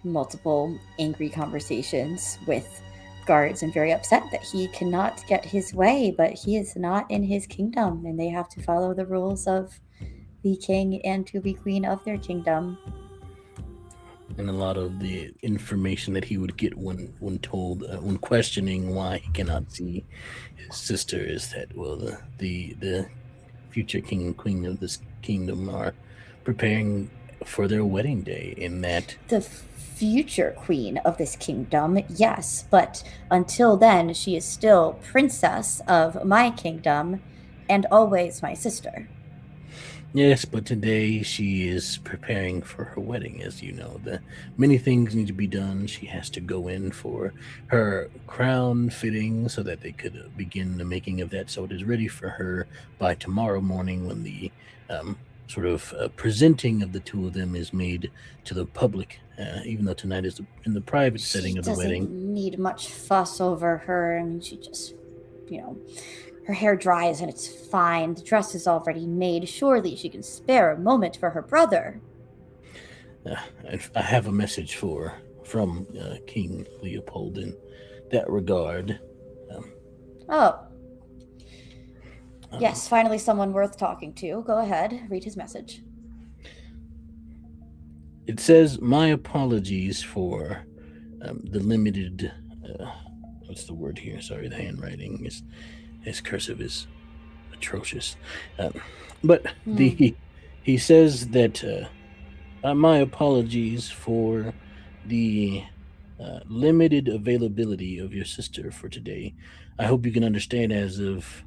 Multiple angry conversations with guards and very upset that he cannot get his way, but he is not in his kingdom and they have to follow the rules of the king and to be queen of their kingdom. And a lot of the information that he would get when told, when questioning why he cannot see his sister, is that, well, the future king and queen of this kingdom are preparing for their wedding day, in that the future queen of this kingdom, yes, but until then she is still princess of my kingdom and always my sister. Yes, but today she is preparing for her wedding. As you know, many things need to be done. She has to go in for her crown fitting so that they could begin the making of that, so it is ready for her by tomorrow morning, when the presenting of the two of them is made to the public, even though tonight is in the private setting of the wedding. She doesn't need much fuss over her. I mean, she just, her hair dries and it's fine. The dress is already made. Surely she can spare a moment for her brother. I have a message from King Leopold in that regard. Yes, finally someone worth talking to. Go ahead, read his message. It says, "My apologies for the limited..." what's the word here? Sorry, the handwriting is... His cursive is atrocious. But he says that my apologies for the limited availability of your sister for today. I hope you can understand, as of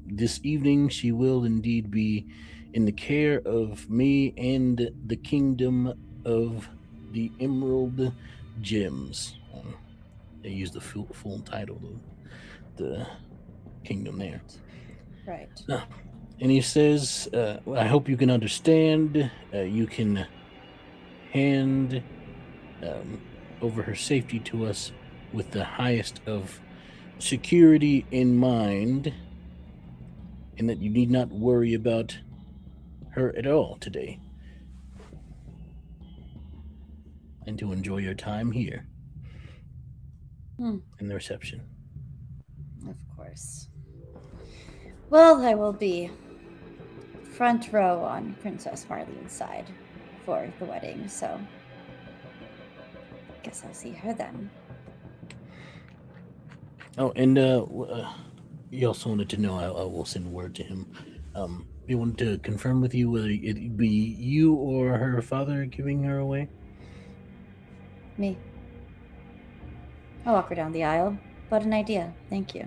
this evening, she will indeed be in the care of me and the kingdom of the Emerald Gems. They use the full title of the kingdom there. Right. And he says, I hope you can understand. You can hand over her safety to us with the highest of security in mind. and that you need not worry about her at all today, and to enjoy your time here Hmm, in the reception. of course. Well, I will be front row on Princess Marlene's side for the wedding, so guess I'll see her then. Oh, and he also wanted to know, I will send word to him. He wanted to confirm with you whether it'd be you or her father giving her away. Me. I'll walk her down the aisle, but an idea. Thank you.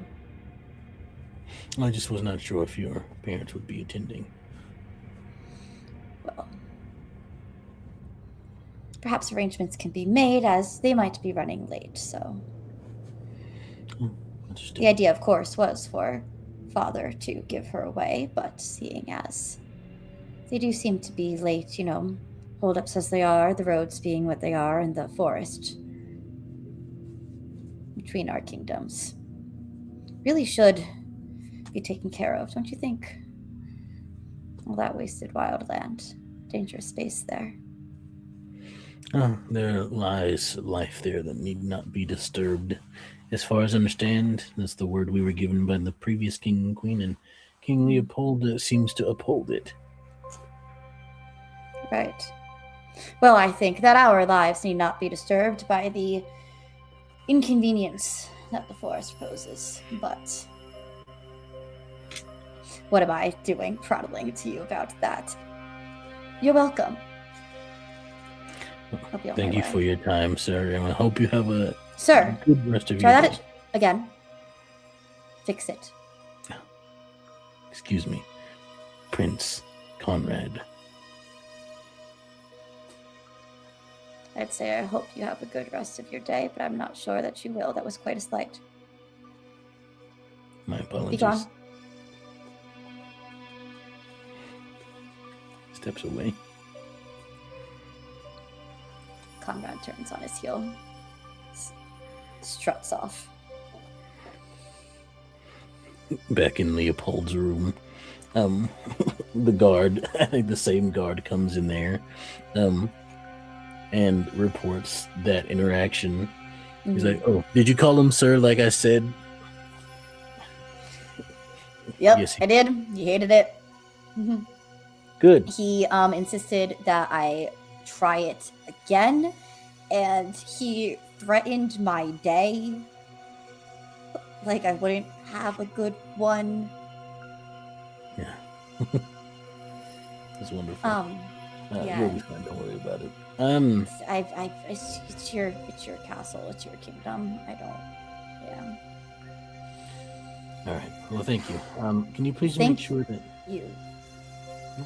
I just was not sure if your parents would be attending. Well, perhaps arrangements can be made as they might be running late, so. Understood. The idea, of course, was for father to give her away, but seeing as they do seem to be late, holdups as they are, the roads being what they are, and the forest between our kingdoms really should be taken care of, don't you think? All that wasted wildland, dangerous space there. There lies life there that need not be disturbed. As far as I understand, that's the word we were given by the previous king and queen, and King Leopold seems to uphold it. Right. Well, I think that our lives need not be disturbed by the inconvenience that the forest poses, but what am I doing prattling to you about that? You're welcome. Thank you for your time, sir, and I hope you have a good rest of try your that day. again. Fix it. Excuse me, Prince Conrad. I'd say I hope you have a good rest of your day, but I'm not sure that you will. That was quite a slight. My apologies. Be gone. Steps away. Conrad turns on his heel. Struts off. Back in Leopold's room, the guard, I think the same guard comes in there, and reports that interaction. Mm-hmm. He's like, "Oh, did you call him sir like I said?" Yep, yes, I did. You hated it. Mm-hmm. Good. He insisted that I try it again, and he threatened my day. Like I wouldn't have a good one. Yeah. That's wonderful. Yeah. You'll be fine, don't worry about it. It's your castle, it's your kingdom. Yeah. All right. Well, thank you. Can you please make sure that you?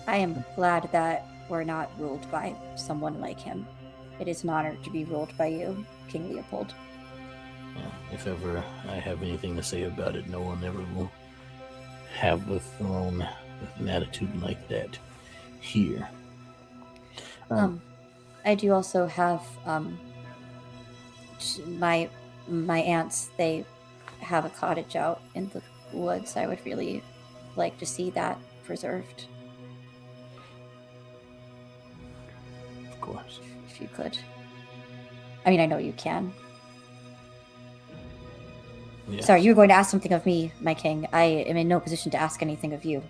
I am glad that we're not ruled by someone like him. It is an honor to be ruled by you, King Leopold. If ever I have anything to say about it, no one ever will have the throne with an attitude like that here. I do also have my aunts. They have a cottage out in the woods. I would really like to see that preserved. Of course. If you could. I mean, I know you can. Yes. Sorry, you were going to ask something of me, my king. I am in no position to ask anything of you.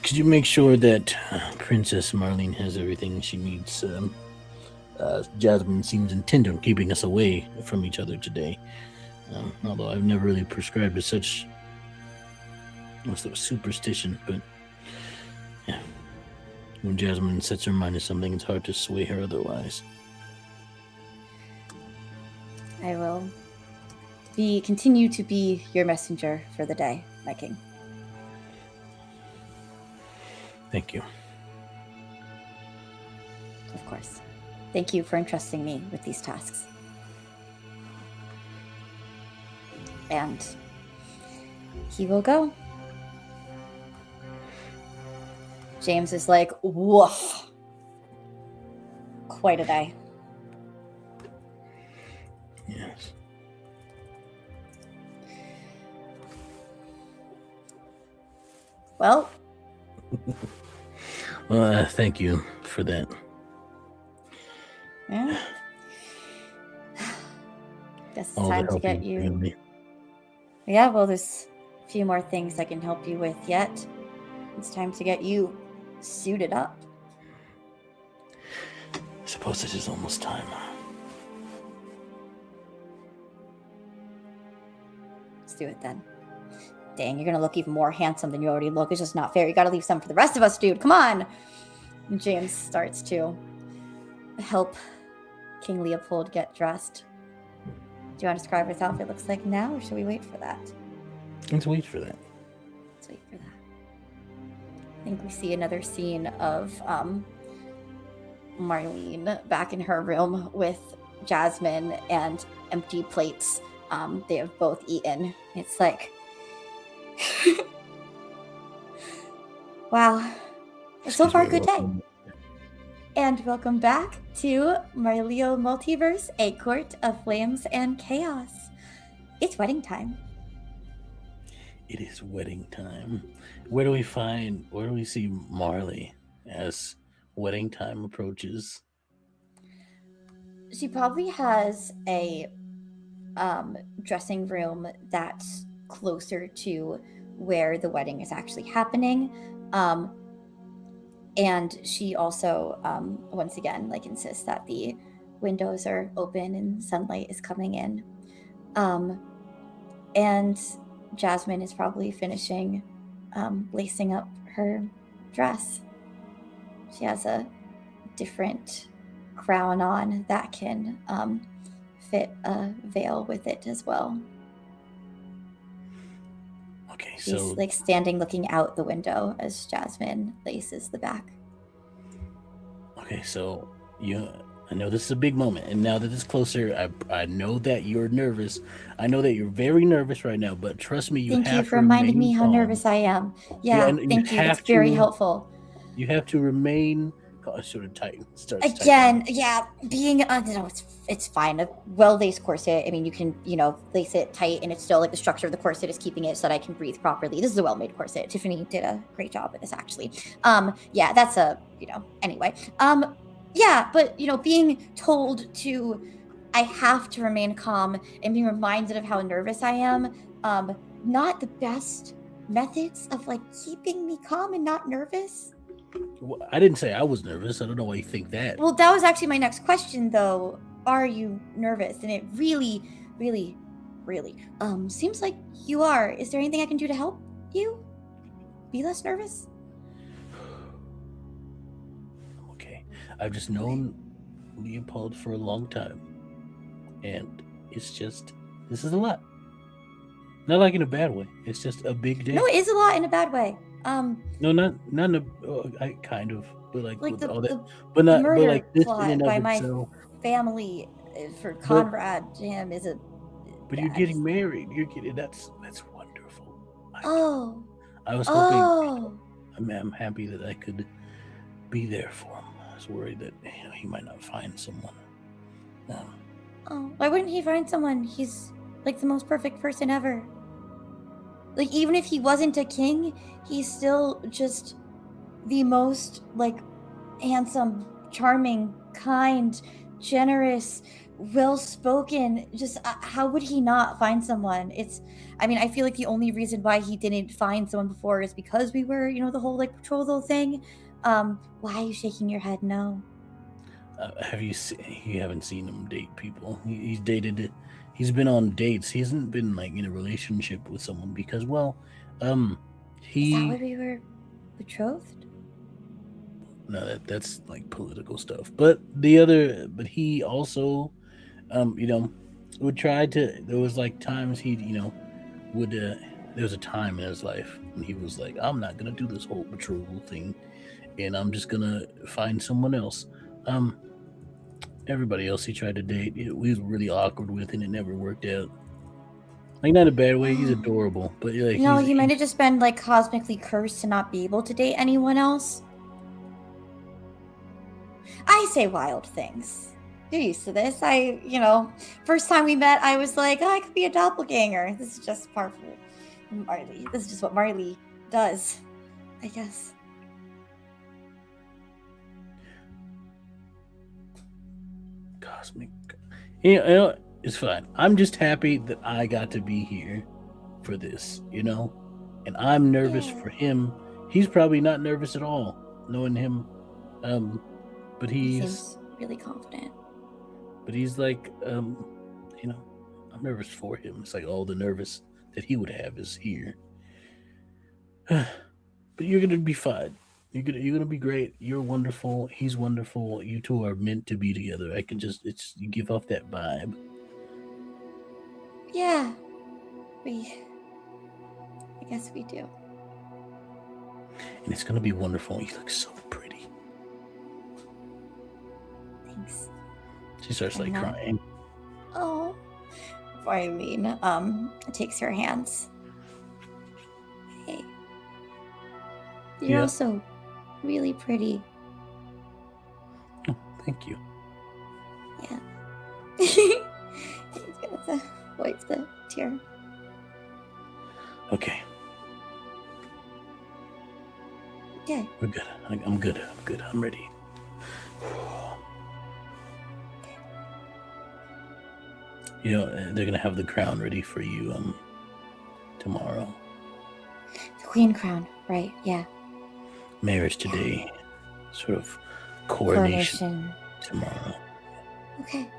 Could you make sure that Princess Marlene has everything she needs? Jasmine seems intent on keeping us away from each other today. Although I've never really prescribed to such superstition, but yeah. When Jasmine sets her mind to something, it's hard to sway her otherwise. I will continue to be your messenger for the day, my king. Thank you. Of course. Thank you for entrusting me with these tasks. And he will go. James is like, woof. Quite a day. Yes. Well, Well, thank you for that. yeah. Guess it's All the time to help get you've given you. me. Yeah, well, there's a few more things I can help you with yet. It's time to get you suited up. I suppose it is almost time. Let's do it then. Dang, you're gonna look even more handsome than you already look. It's just not fair. You gotta leave some for the rest of us, dude. Come on. And James starts to help King Leopold get dressed. Do you want to describe what his outfit looks like now, or should we wait for that? Let's wait for that. Let's wait for that. I think we see another scene of Marlene back in her room with Jasmine and empty plates. They have both eaten. It's like, wow. So far, good day. And welcome back to MarLeo Multiverse, a court of flames and chaos. It's wedding time. It is wedding time. Where do we see Marley as wedding time approaches? She probably has a dressing room that's closer to where the wedding is actually happening. And she also, once again, like insists that the windows are open and sunlight is coming in. And Jasmine is probably finishing lacing up her dress. She has a different crown on that can fit a veil with it as well. Okay, She's so like standing looking out the window as Jasmine laces the back. Okay, so I know this is a big moment, and now that it's closer, I know that you're nervous. I know that you're very nervous right now, but trust me, Thank you for reminding me how nervous I am. Yeah, and thank you. That's very helpful. You have to remain sort of tight. Again, yeah, being no, it's fine. A well-laced corset. I mean, you can lace it tight, and it's still like the structure of the corset is keeping it so that I can breathe properly. This is a well-made corset. Tiffany did a great job at this, actually. Yeah, that's anyway. Yeah, but being told to, I have to remain calm and being reminded of how nervous I am. Not the best methods of like keeping me calm and not nervous. Well, I didn't say I was nervous. I don't know why you think that. Well, that was actually my next question, though. Are you nervous? And it really, really, really seems like you are. Is there anything I can do to help you be less nervous? Okay. I've just known Leopold for a long time. And it's just, this is a lot. Not like in a bad way. It's just a big day. No, it is a lot in a bad way. No, not in a kind of, but like the, all that, the, but not, the murder but like this plot in and by of my itself. family for Conrad to him is a. But you're getting married. That's wonderful. I was hoping. I'm happy that I could be there for him. I was worried that he might not find someone. Why wouldn't he find someone? He's like the most perfect person ever. Like, even if he wasn't a king, he's still just the most, like, handsome, charming, kind, generous, well-spoken. Just, how would he not find someone? I feel like the only reason why he didn't find someone before is because we were, the whole, like, betrothal thing. Why are you shaking your head no? You haven't seen him date people. He's dated... He's been on dates. He hasn't been like in a relationship with someone because, Is that why we were betrothed? No, that's like political stuff. But he also, would try to. There was like times he, would. There was a time in his life when he was like, I'm not gonna do this whole betrothal thing, and I'm just gonna find someone else. Everybody else he tried to date, he was really awkward with, and it never worked out. Like, not in a bad way. He's adorable, but like, he might have just been like cosmically cursed to not be able to date anyone else. I say wild things. You're used to this. First time we met, I was like, I could be a doppelganger. This is just part of Marley. This is just what Marley does. I guess. Cosmic. You know, it's fine. I'm just happy that I got to be here for this, and I'm nervous for him. He's probably not nervous at all, knowing him. But he seems really confident. But he's like, I'm nervous for him. It's like all the nervous that he would have is here. But you're gonna be fine. You're gonna be great. You're wonderful. He's wonderful. You two are meant to be together. You give off that vibe. Yeah, I guess we do. And it's gonna be wonderful. You look so pretty. Thanks. She starts crying. Oh, takes her hands. Hey, you're also really pretty. Oh, thank you. Yeah. He's gonna wipe the tear. Okay. Okay. We're good. I'm good. I'm ready. They're gonna have the crown ready for you tomorrow. The queen crown, right? Yeah. Marriage today, sort of coronation tomorrow. Okay.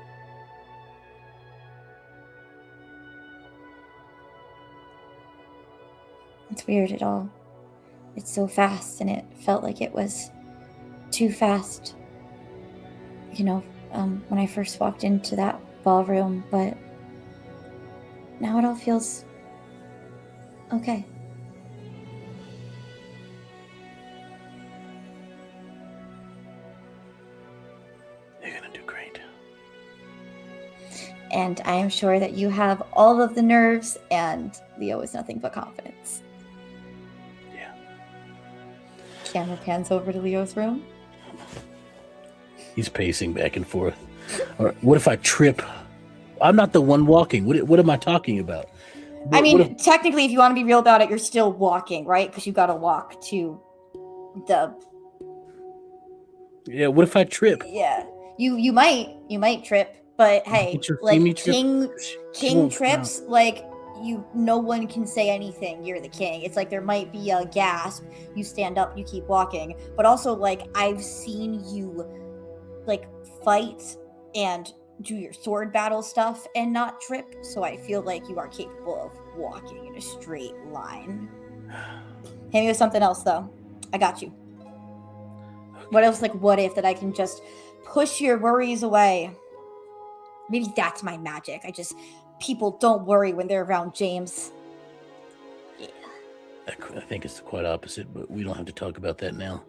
It's weird at all. It's so fast, and it felt like it was too fast. When I first walked into that ballroom, but now it all feels okay. You're gonna do great. And I am sure that you have all of the nerves, and Leo is nothing but confidence. Yeah. Camera pans over to Leo's room. He's pacing back and forth. Or what if I trip? I'm not the one walking. What am I talking about? Technically, if you want to be real about it, you're still walking, right? Because you got to walk to the. Yeah. What if I trip? Yeah. You might trip, but hey, king trips, no one can say anything. You're the king. It's like there might be a gasp. You stand up, you keep walking. But also, I've seen you, fight and do your sword battle stuff and not trip. So I feel like you are capable of walking in a straight line. Hit me with something else, though. I got you. What else, what if that I can just push your worries away? Maybe that's my magic. People don't worry when they're around James. Yeah. I think it's the quite opposite, but we don't have to talk about that now.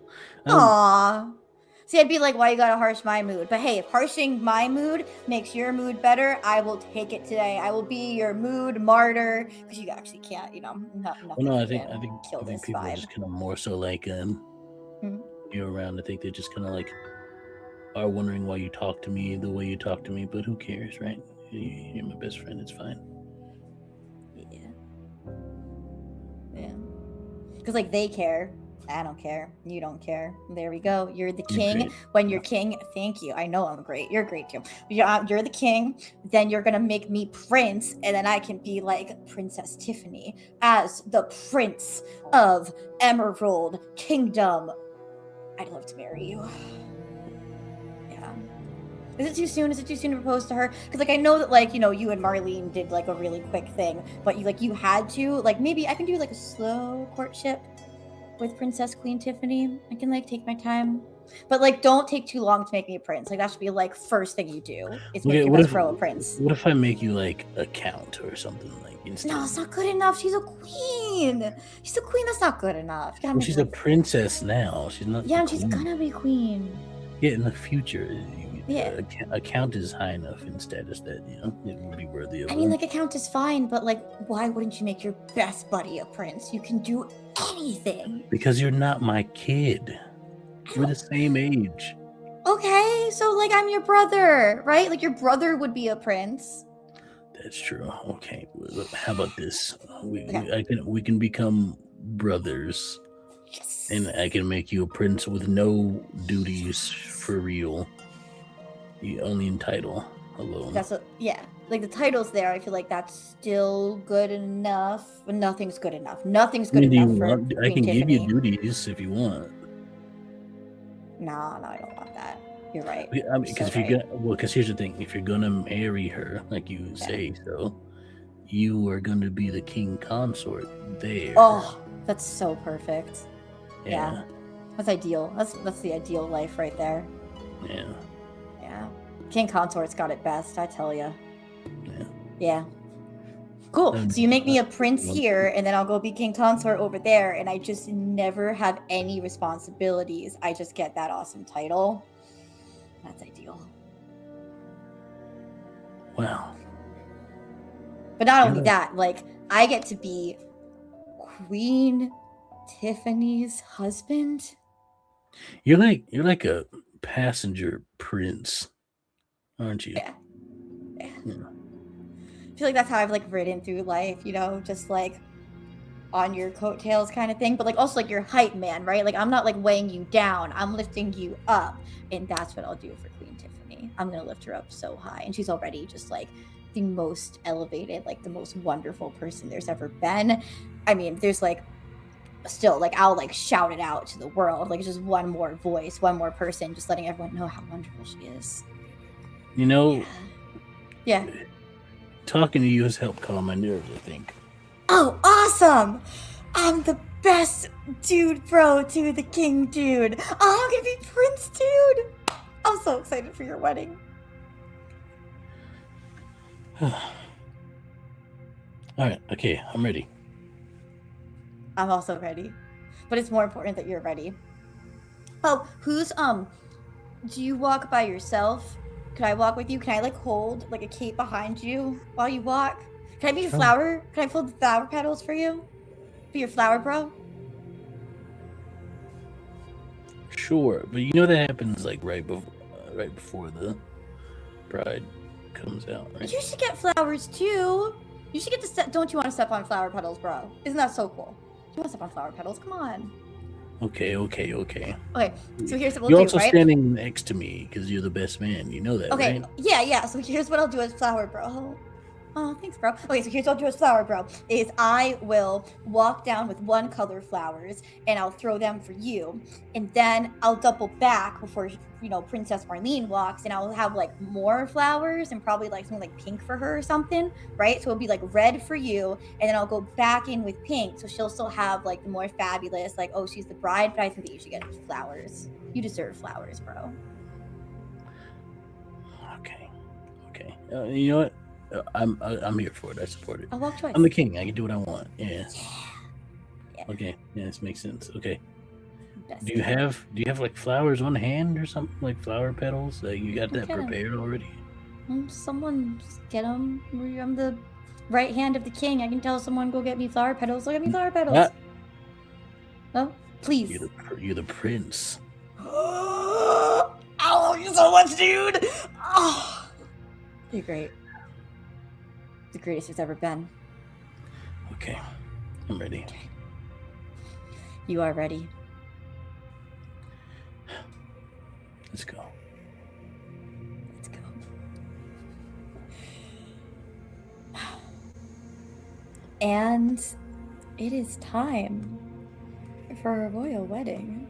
Aww. See, I'd be like, why you gotta harsh my mood? But hey, if harshing my mood makes your mood better, I will take it today. I will be your mood martyr, because you actually can't, nothing. I think kill this people vibe. are just kind of more so you're around. I think they just kind of are wondering why you talk to me the way you talk to me, but who cares, right? You're my best friend. It's fine. Yeah. Because they care. I don't care. You don't care. There we go. You're the king. When you're king, thank you. I know I'm great. You're great too. You're the king. Then you're going to make me prince. And then I can be like Princess Tiffany as the prince of Emerald Kingdom. I'd love to marry you. Yeah. Is it too soon? Is it too soon to propose to her? Because I know that you and Marlene did a really quick thing, but you had to maybe I can do a slow courtship with Princess Queen Tiffany. I can take my time, but don't take too long to make me a prince. That should be first thing you do is make your best pro a prince. What if I make you a count or something instead? No, it's not good enough. She's a queen. She's a queen. That's not good enough. Well, she's a princess now. She's not. Yeah, and she's gonna be queen. Yeah, in the future. Yeah, a count is high enough in status that it would be worthy of. A count is fine, but why wouldn't you make your best buddy a prince? You can do anything. Because you're not my kid. We're the same age. Okay, so I'm your brother, right? Your brother would be a prince. That's true. Okay, how about this? We can become brothers. Yes. And I can make you a prince with no duties for real. You only in title alone. That's what, yeah. Like the title's there. I feel like that's still good enough, but nothing's good enough. Nothing's good enough for I Queen can give you Tiffany. duties if you want. No, I don't want that. You're right. I mean, because because here's the thing: if you're gonna marry her, like you say, so you are gonna be the king consort there. Oh, that's so perfect. Yeah. That's ideal. That's the ideal life right there. Yeah. Yeah. King consort's got it best, I tell you. Yeah. Yeah. Cool. So you make me a prince here, and then I'll go be king consort over there, and I just never have any responsibilities. I just get that awesome title. That's ideal. Wow. But not only that, like I get to be Queen Tiffany's husband. You're like a passenger prince, aren't you? Yeah. I feel like that's how I've like ridden through life, you know, just like on your coattails kind of thing, but like also like your hype man, right? Like I'm not like weighing you down, I'm lifting you up, and that's what I'll do for Queen Tiffany. I'm gonna lift her up so high, and she's already just like the most elevated, like the most wonderful person there's ever been. I mean, there's like still like I'll like shout it out to the world, like just one more voice, one more person, just letting everyone know how wonderful she is. You know, yeah. Talking to you has helped calm my nerves, I think. Oh, awesome! I'm the best dude bro to the king dude. Oh, I'm gonna be prince dude. I'm so excited for your wedding. All right, okay, I'm ready. I'm also ready, but it's more important that you're ready. Oh, do you walk by yourself? Can I walk with you? Can I like hold like a cape behind you while you walk? Can I be your flower? Can I fold the flower petals for you? Be your flower bro? Sure, but you know that happens like right before the bride comes out, right? You should get flowers too. You should get to step. Don't you want to step on flower petals, bro? Isn't that so cool? You want to step on flower petals? Come on. Okay. Okay, so here's what we'll you're do, also right? standing next to me because you're the best man. You know that, okay, right? Yeah. So here's what I'll do as flower bro. Oh, thanks, bro. Okay, so here's what I'll do as flower bro. Is I will walk down with one color flowers and I'll throw them for you. And then I'll double back before, you know, Princess Marlene walks, and I'll have like more flowers and probably like something like pink for her or something, right? So it'll be like red for you, and then I'll go back in with pink. So she'll still have like the more fabulous, like, oh, she's the bride, but I think that you should get flowers. You deserve flowers, bro. Okay. You know what? I'm here for it. I support it. I'll walk twice. I'm the king. I can do what I want. Yeah. Okay. Yeah, this makes sense. Okay. Do you have like flowers on hand or something, like flower petals? You got that prepared already? Someone get them. I'm the right hand of the king. I can tell someone go get me flower petals. Go get me flower petals. No, please. You're the prince. I love you so much, dude. Oh, you're great. The greatest there's ever been. Okay, I'm ready. Okay. You are ready. Let's go. And it is time for a royal wedding.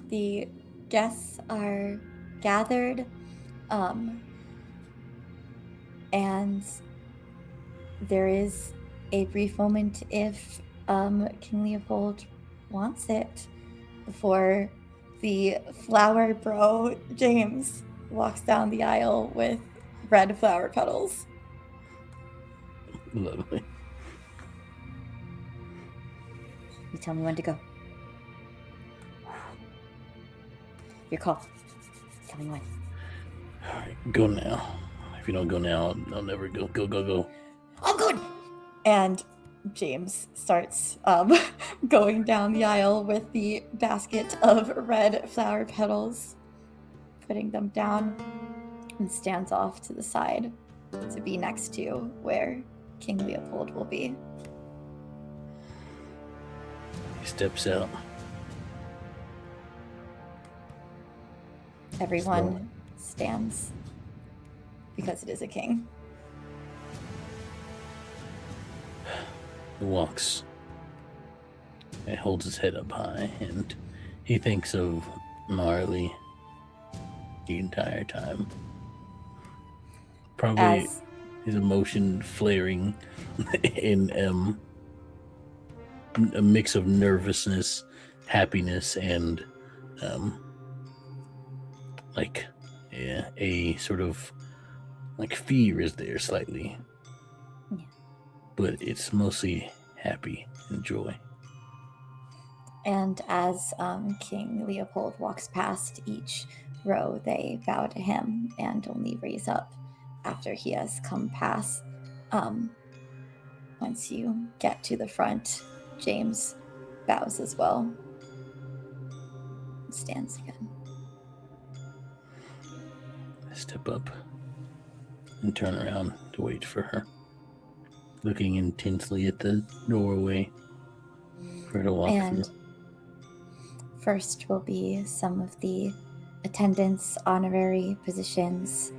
The guests are gathered, and there is a brief moment if King Leopold wants it before the flower bro James walks down the aisle with red flower petals. Lovely. You tell me when to go. Your call. Tell me when. All right, go now. If you don't go now, I'll never go. Go. I'm good. And James starts going down the aisle with the basket of red flower petals, putting them down, and stands off to the side to be next to where King Leopold will be. He steps out. Everyone stands because it is a king. He walks and holds his head up high, and he thinks of Marley the entire time. Probably his emotion flaring in a mix of nervousness, happiness, and a sort of like fear is there slightly. Yeah. But it's mostly happy and joy. And as King Leopold walks past each row, they bow to him and only raise up after he has come past. Once you get to the front, James bows as well. Stands again. I step up and turn around to wait for her, looking intensely at the doorway for her to walk through. First will be some of the attendants, honorary positions.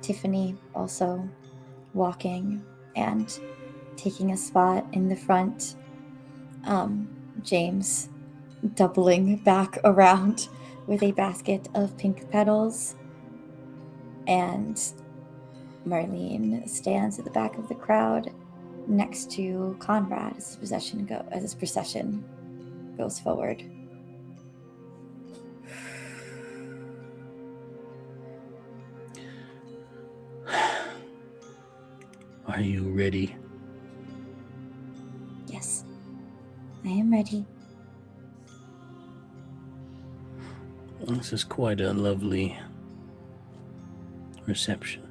Tiffany also walking and taking a spot in the front. James doubling back around with a basket of pink petals. And Marlene stands at the back of the crowd next to Conrad as his procession goes forward. Are you ready? Yes, I am ready. This is quite a lovely reception.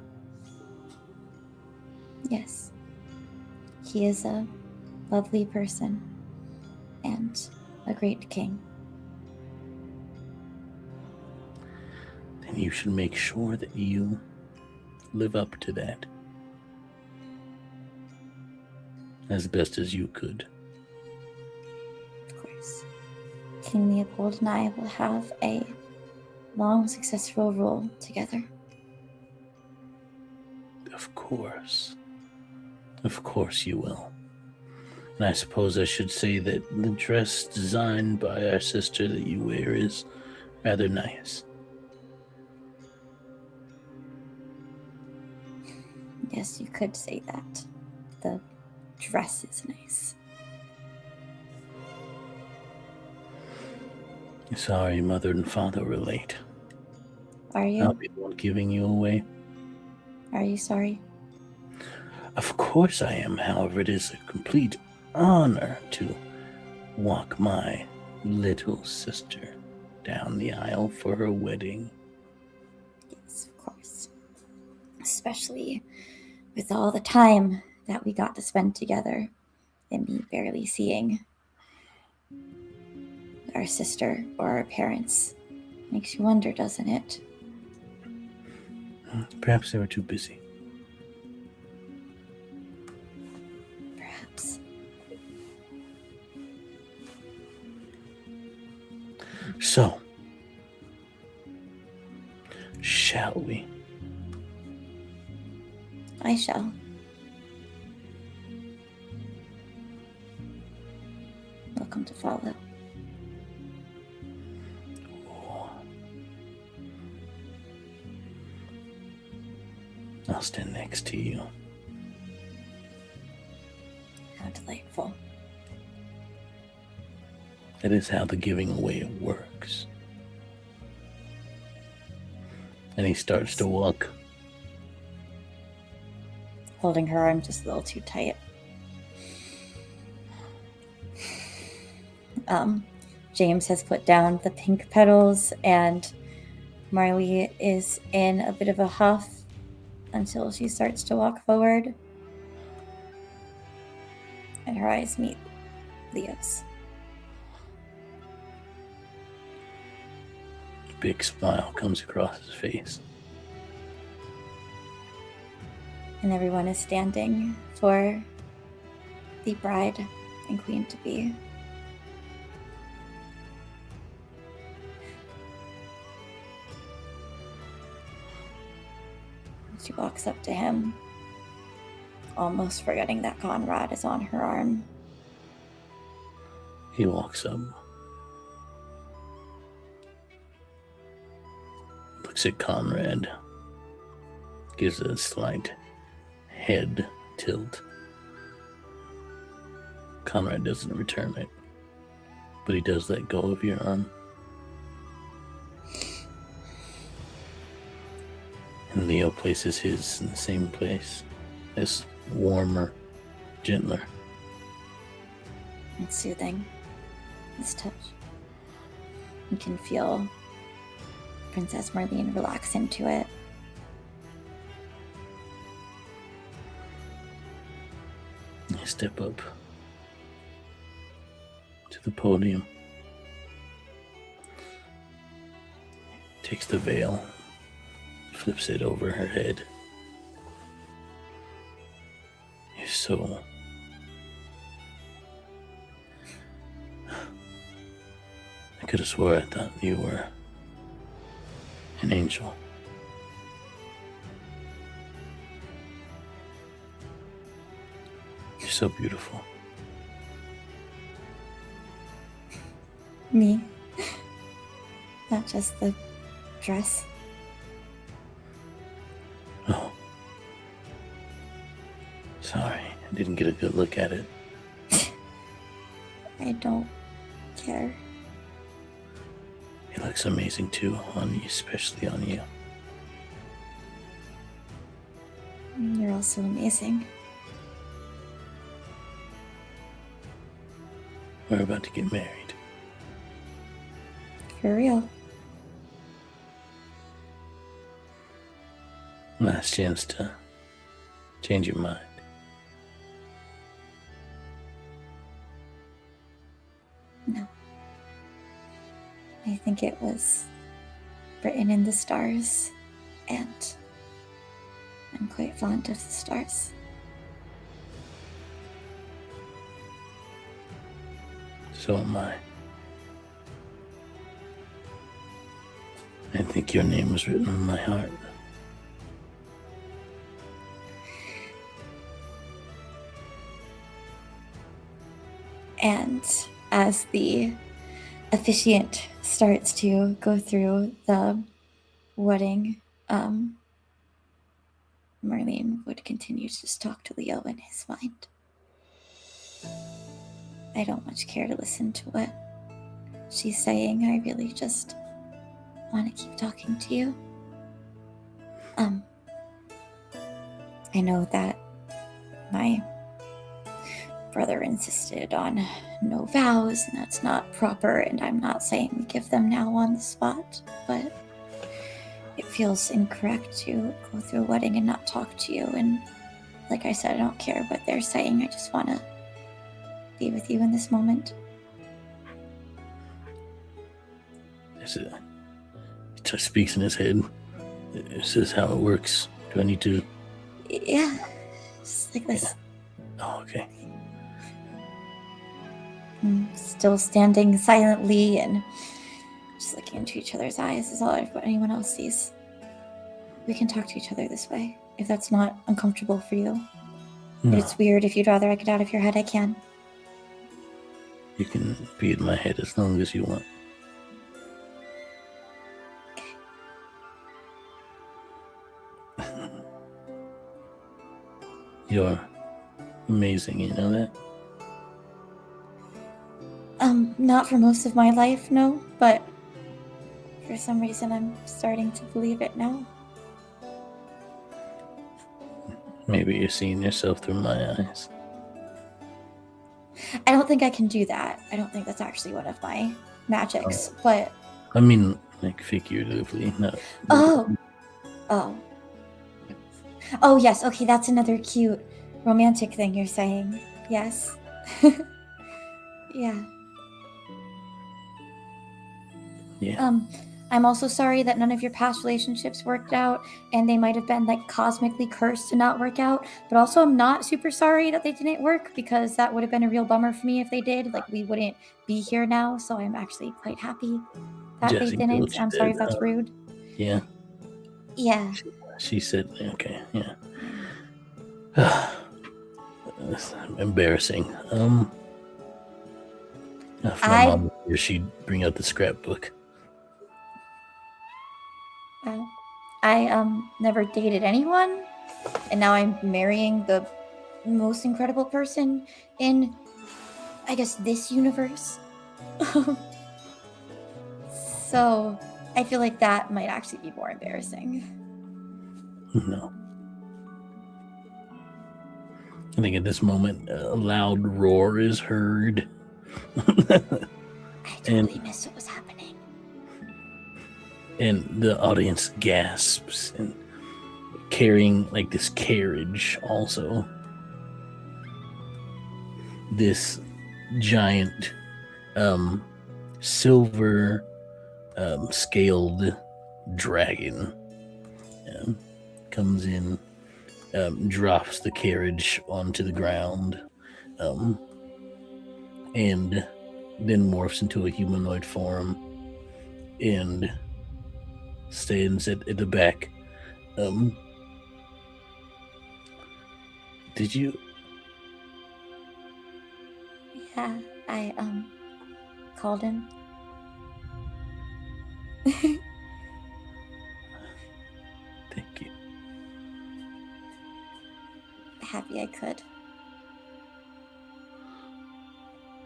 Yes, he is a lovely person and a great king. Then you should make sure that you live up to that as best as you could. Of course. King Leopold and I will have a long, successful rule together. Of course. Of course you will. And I suppose I should say that the dress designed by our sister that you wear is rather nice. Yes, you could say that. The dress is nice. Sorry, mother and father were late. Are you? I'll be the one giving you away. Are you sorry? Of course I am. However, it is a complete honor to walk my little sister down the aisle for her wedding. Yes, of course. Especially with all the time that we got to spend together and me barely seeing our sister or our parents. Makes you wonder, doesn't it? Perhaps they were too busy. Perhaps. So, shall we? I shall. Welcome to follow. I'll stand next to you. How delightful. That is how the giving away works. And he starts to walk. Holding her arm just a little too tight. James has put down the pink petals, and Marley is in a bit of a huff until she starts to walk forward. And her eyes meet Leo's. A big smile comes across his face. And everyone is standing for the bride and queen to be. She walks up to him, almost forgetting that Conrad is on her arm. He walks up, looks at Conrad, gives a slight head tilt. Conrad doesn't return it, but he does let go of your arm. And Leo places his in the same place, as warmer, gentler. It's soothing, this touch. You can feel Princess Marlene relax into it. I step up to the podium, takes the veil, flips it over her head. You're so... I could have swore I thought you were an angel. You're so beautiful. Me? Not just the dress. Oh. Sorry, I didn't get a good look at it. I don't care. It looks amazing too on you, especially on you. You're also amazing. We're about to get married. For real. Last chance to change your mind. No. I think it was written in the stars, and I'm quite fond of the stars. So am I. I think your name was written in my heart. And as the officiant starts to go through the wedding, Marlene would continue to just talk to Leo in his mind. I don't much care to listen to what she's saying. I really just want to keep talking to you. I know that my brother insisted on no vows, and that's not proper, and I'm not saying we give them now on the spot, but it feels incorrect to go through a wedding and not talk to you. And like I said, I don't care what they're saying. I just want to be with you in this moment. He just speaks in his head. Is this how it works? Do I need to... Yeah, just like this. Yeah. Oh, okay. I'm still standing silently and just looking into each other's eyes is all anyone else sees. We can talk to each other this way, if that's not uncomfortable for you. No, If it's weird, if you'd rather I get out of your head, I can. you can be in my head as long as you want. You're amazing, you know that? Not for most of my life, no, but for some reason I'm starting to believe it now. Maybe you're seeing yourself through my eyes. I don't think I can do that. I don't think that's actually one of my magics, but... I mean, like, figuratively, not... Oh, yes, okay, that's another cute romantic thing you're saying. Yes. Yeah. Yeah. I'm also sorry that none of your past relationships worked out, and they might have been like cosmically cursed to not work out. But also, I'm not super sorry that they didn't work, because that would have been a real bummer for me if they did. Like, we wouldn't be here now. So I'm actually quite happy that they Jesse told didn't. you I'm sorry that, if that's rude. Yeah. Yeah. She said, okay, yeah. Yeah. That's embarrassing. If my I mom was here, she'd bring out the scrapbook. I never dated anyone, and now I'm marrying the most incredible person in, I guess, this universe. So I feel like that might actually be more embarrassing. No. I think at this moment, a loud roar is heard. I totally missed what was happening. And the audience gasps, and carrying like this carriage also. This giant silver scaled dragon comes in, drops the carriage onto the ground, and then morphs into a humanoid form and stands at the back. Did you? Yeah, I called him. Thank you. Happy I could.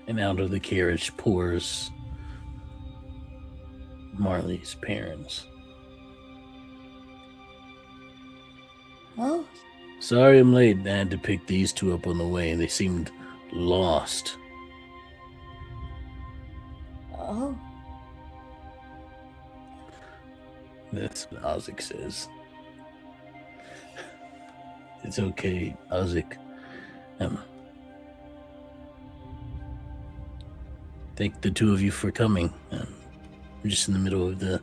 And out of the carriage pours Marley's parents. Oh. Sorry I'm late. I had to pick these two up on the way. They seemed lost. Oh. That's what Ozic says. It's okay, Ozic. Thank the two of you for coming. We're just in the middle of the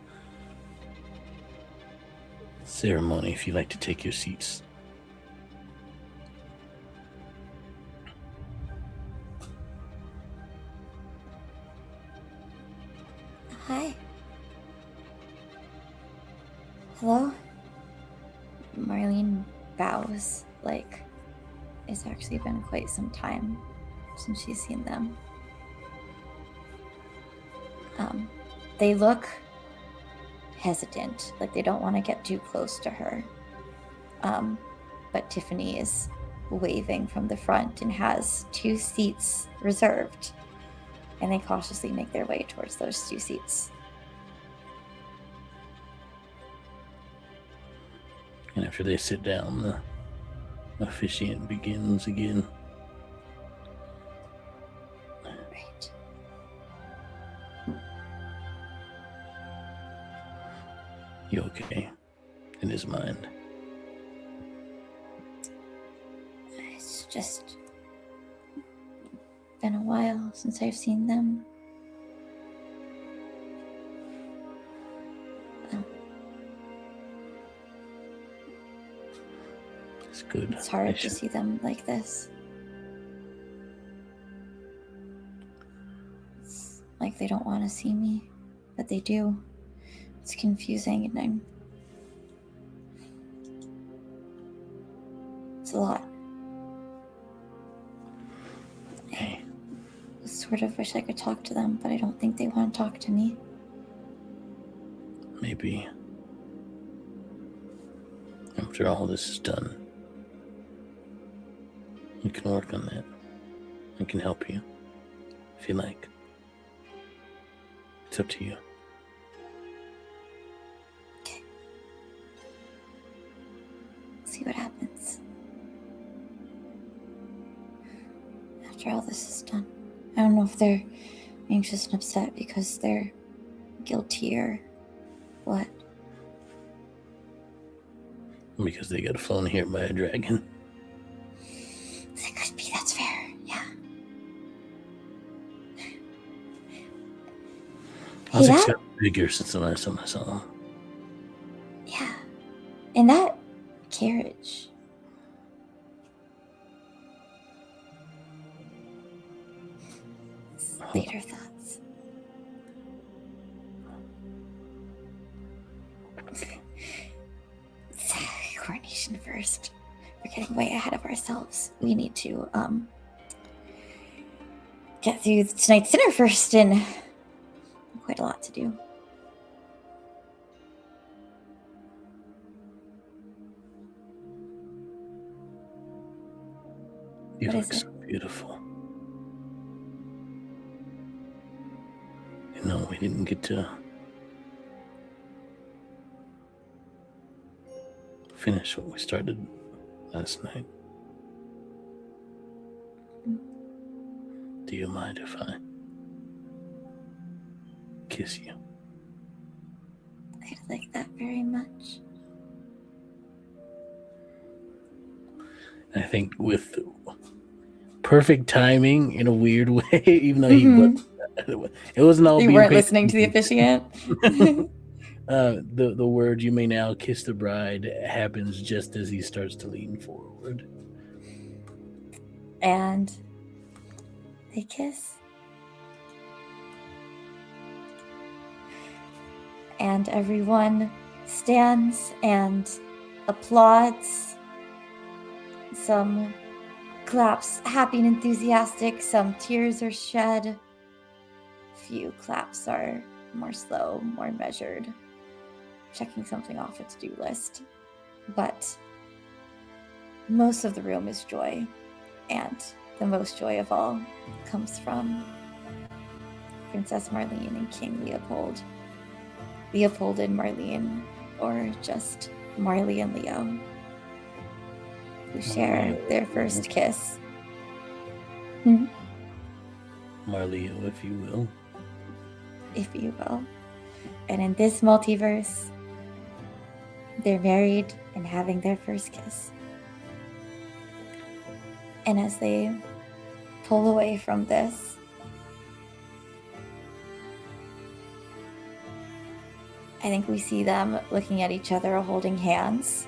ceremony. If you'd like to take your seats. Hi. Hello? Marlene bows, like it's actually been quite some time since she's seen them. They look hesitant, like they don't want to get too close to her. But Tiffany is waving from the front and has 2 seats reserved, and they cautiously make their way towards those 2 seats. And after they sit down, the officiant begins again. Right. You okay? In his mind. It's just been a while since I've seen them. It's good. It's hard to see them like this. It's like they don't want to see me, but they do. It's confusing, and it's a lot. Okay. I sort of wish I could talk to them, but I don't think they want to talk to me. Maybe after all this is done, we can work on that. I can help you if you like. It's up to you. Okay. See what happens. After all this is done. I don't know if they're anxious and upset because they're guilty or what. Because they got flown here by a dragon. That could be, that's fair, yeah. Ozic's got bigger since the last time I saw him. Yeah. And that carriage. Later thoughts. Coronation first. We're getting way ahead of ourselves. We need to get through tonight's dinner first, and quite a lot to do. You What look is so beautiful. You know, we didn't get to finish what we started last night. Do you mind if I kiss you? I'd like that very much. I think with perfect timing in a weird way, even though it wasn't all. You weren't listening to the officiant. The word "you may now kiss the bride" happens just as he starts to lean forward, and they kiss. And everyone stands and applauds. Some claps happy and enthusiastic, some tears are shed. Few claps are more slow, more measured, checking something off a to-do list. But most of the room is joy, and the most joy of all comes from Princess Marlene and King Leopold. Leopold and Marlene, or just Marley and Leo, who share their first kiss. Marleo, if you will. If you will. And in this multiverse, they're married and having their first kiss. And as they pull away from this, I think we see them looking at each other holding hands.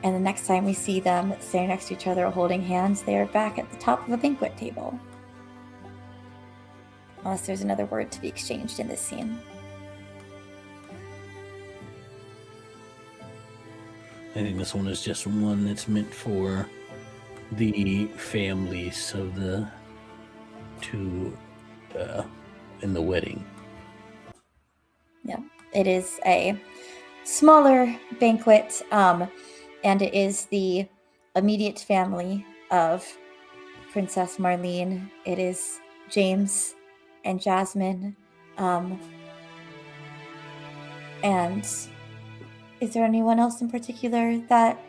And the next time we see them standing next to each other holding hands, they are back at the top of a banquet table. Unless there's another word to be exchanged in this scene. I think this one is just one that's meant for the families of the two in the wedding. Yeah, it is a smaller banquet, and it is the immediate family of Princess Marlene. It is James and Jasmine. And is there anyone else in particular that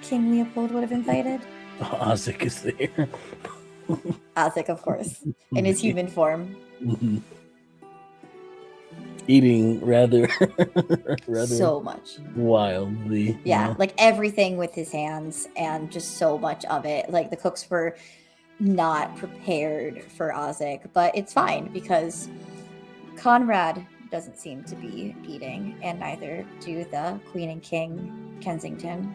King Leopold would have invited? Isaac is there. Isaac, of course, in his human form. Mm-hmm. Eating rather so much wildly. Yeah, like everything with his hands, and just so much of it. Like the cooks were not prepared for Isaac, but it's fine because Conrad doesn't seem to be eating, and neither do the Queen and King Kensington.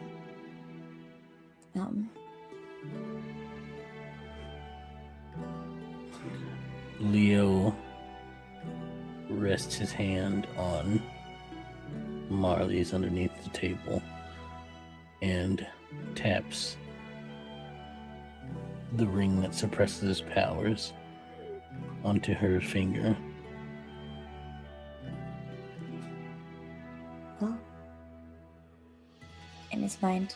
Leo rests his hand on Marley's underneath the table and taps the ring that suppresses his powers onto her finger. Well, in his mind,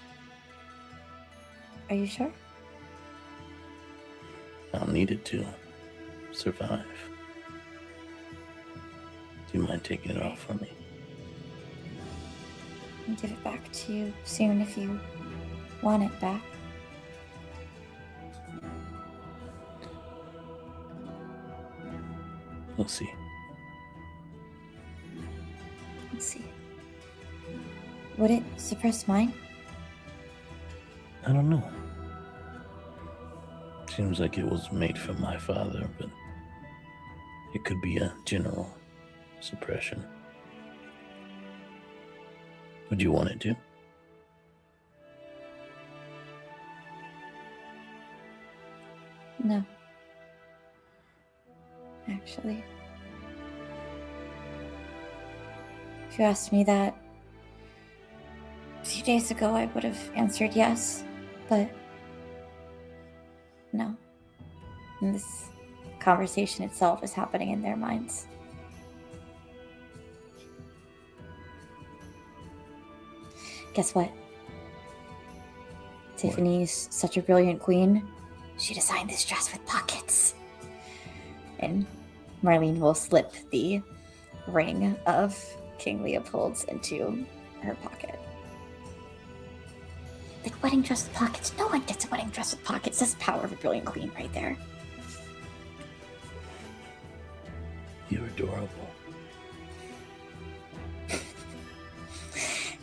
are you sure? I'll need it to survive. Do you mind taking it off for me? I'll give it back to you soon if you want it back. We'll see. Let's see. Would it suppress mine? I don't know. Seems like it was made for my father, but it could be a general suppression. Would you want it to? No. Actually. If you asked me that a few days ago, I would have answered yes, but no. And this conversation itself is happening in their minds. Guess what? Tiffany's such a brilliant queen. She designed this dress with pockets. And Marlene will slip the ring of King Leopold's into her pocket. Like, wedding dress with pockets. No one gets a wedding dress with pockets. That's the power of a brilliant queen right there. You're adorable.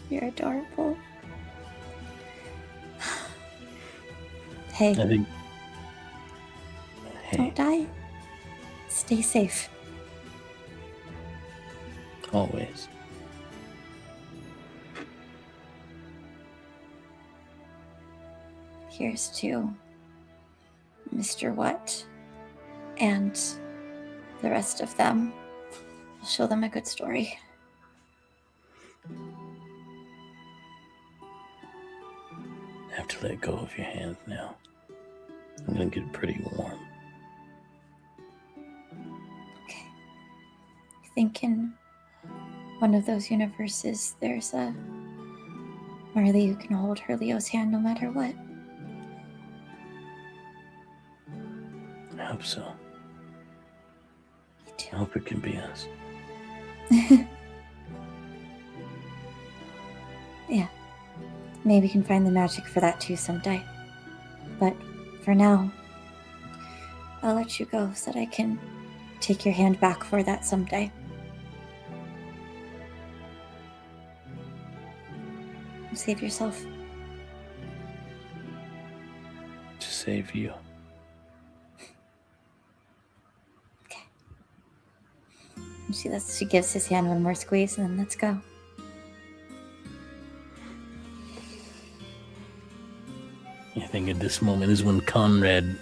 You're adorable. Hey. I think. Don't die. Stay safe. Always. Here's to Mr. What and the rest of them. I'll show them a good story. I have to let go of your hand now. I'm gonna get pretty warm. Okay. I think in one of those universes, there's a Marley who can hold her Leo's hand no matter what. I hope so. Me too. I hope it can be us. Yeah. Maybe we can find the magic for that too someday. But for now, I'll let you go so that I can take your hand back for that someday. Save yourself. To save you. Okay. She gives his hand one more squeeze and then let's go. I think at this moment is when Conrad,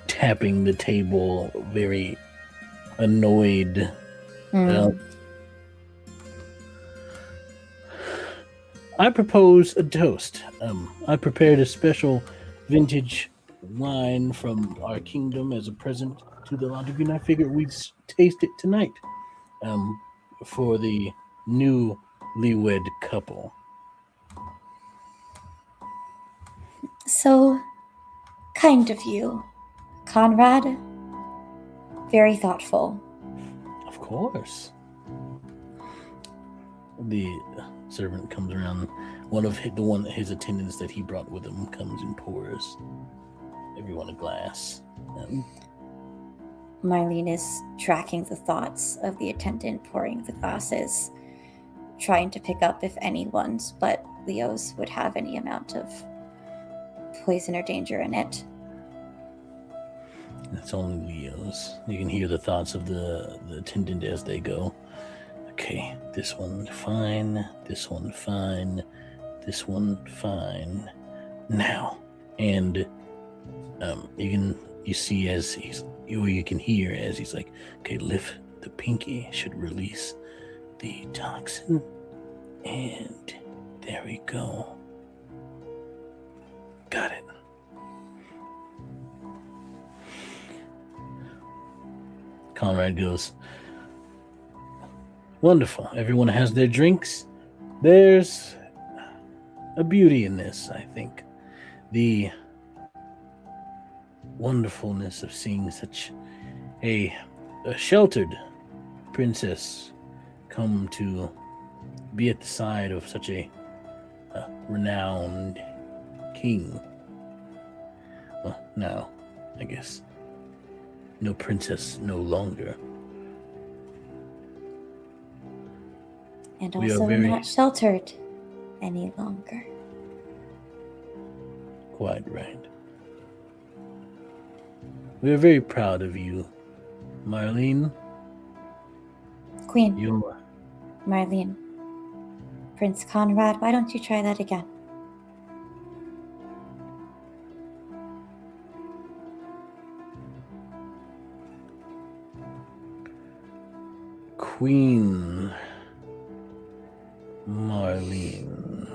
tapping the table, very annoyed. I propose a toast. I prepared a special vintage wine from our kingdom as a present to the lot of you, and I figured we'd taste it tonight for the new newlywed couple. So kind of you, Conrad. Very thoughtful. Of course. The servant comes around. His attendants that he brought with him comes and pours everyone a glass. Marlene is tracking the thoughts of the attendant pouring the glasses, trying to pick up if anyone's but Leo's would have any amount of poison or danger in it. It's only Leo's. You can hear the thoughts of the attendant as they go. Okay, this one fine, this one fine, this one fine. Now, and you see as you can hear as he's like, okay, lift the pinky, should release the toxin, and there we go. Got it. Conrad goes, wonderful. Everyone has their drinks. There's a beauty in this, I think. The wonderfulness of seeing such a sheltered princess come to be at the side of such a renowned king. Well, now, I guess, no princess no longer. And also not sheltered any longer. Quite right. We are very proud of you, Marlene. Of Queen You. Marlene, Prince Conrad, why don't you try that again? Queen Marlene.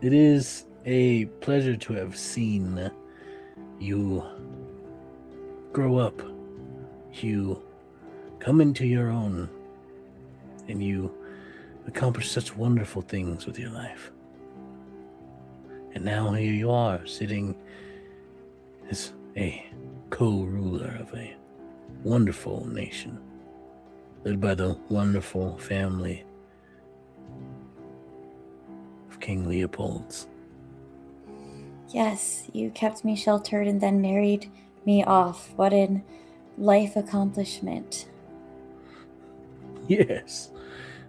It is a pleasure to have seen you grow up. You come into your own, and you accomplish such wonderful things with your life. And now here you are, sitting as a co-ruler of a wonderful nation, led by the wonderful family of King Leopold's. Yes, you kept me sheltered and then married me off. What an life accomplishment. Yes,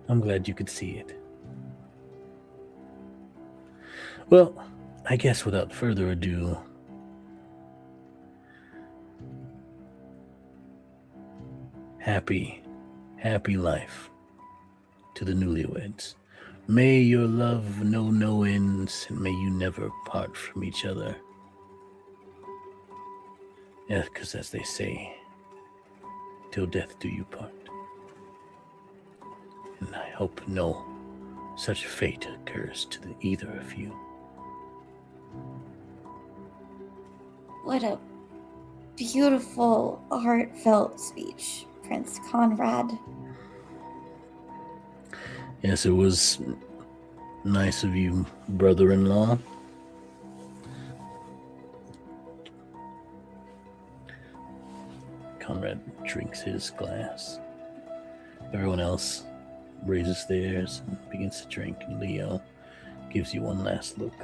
I'm glad you could see it. Well, I guess without further ado, happy life to the newlyweds. May your love know no ends, and may you never part from each other. Yeah, because as they say, till death do you part. And I hope no such fate occurs to either of you. What a beautiful, heartfelt speech, Prince Conrad. Yes, it was nice of you, brother-in-law. Conrad drinks his glass. Everyone else raises theirs and begins to drink, and Leo gives you one last look.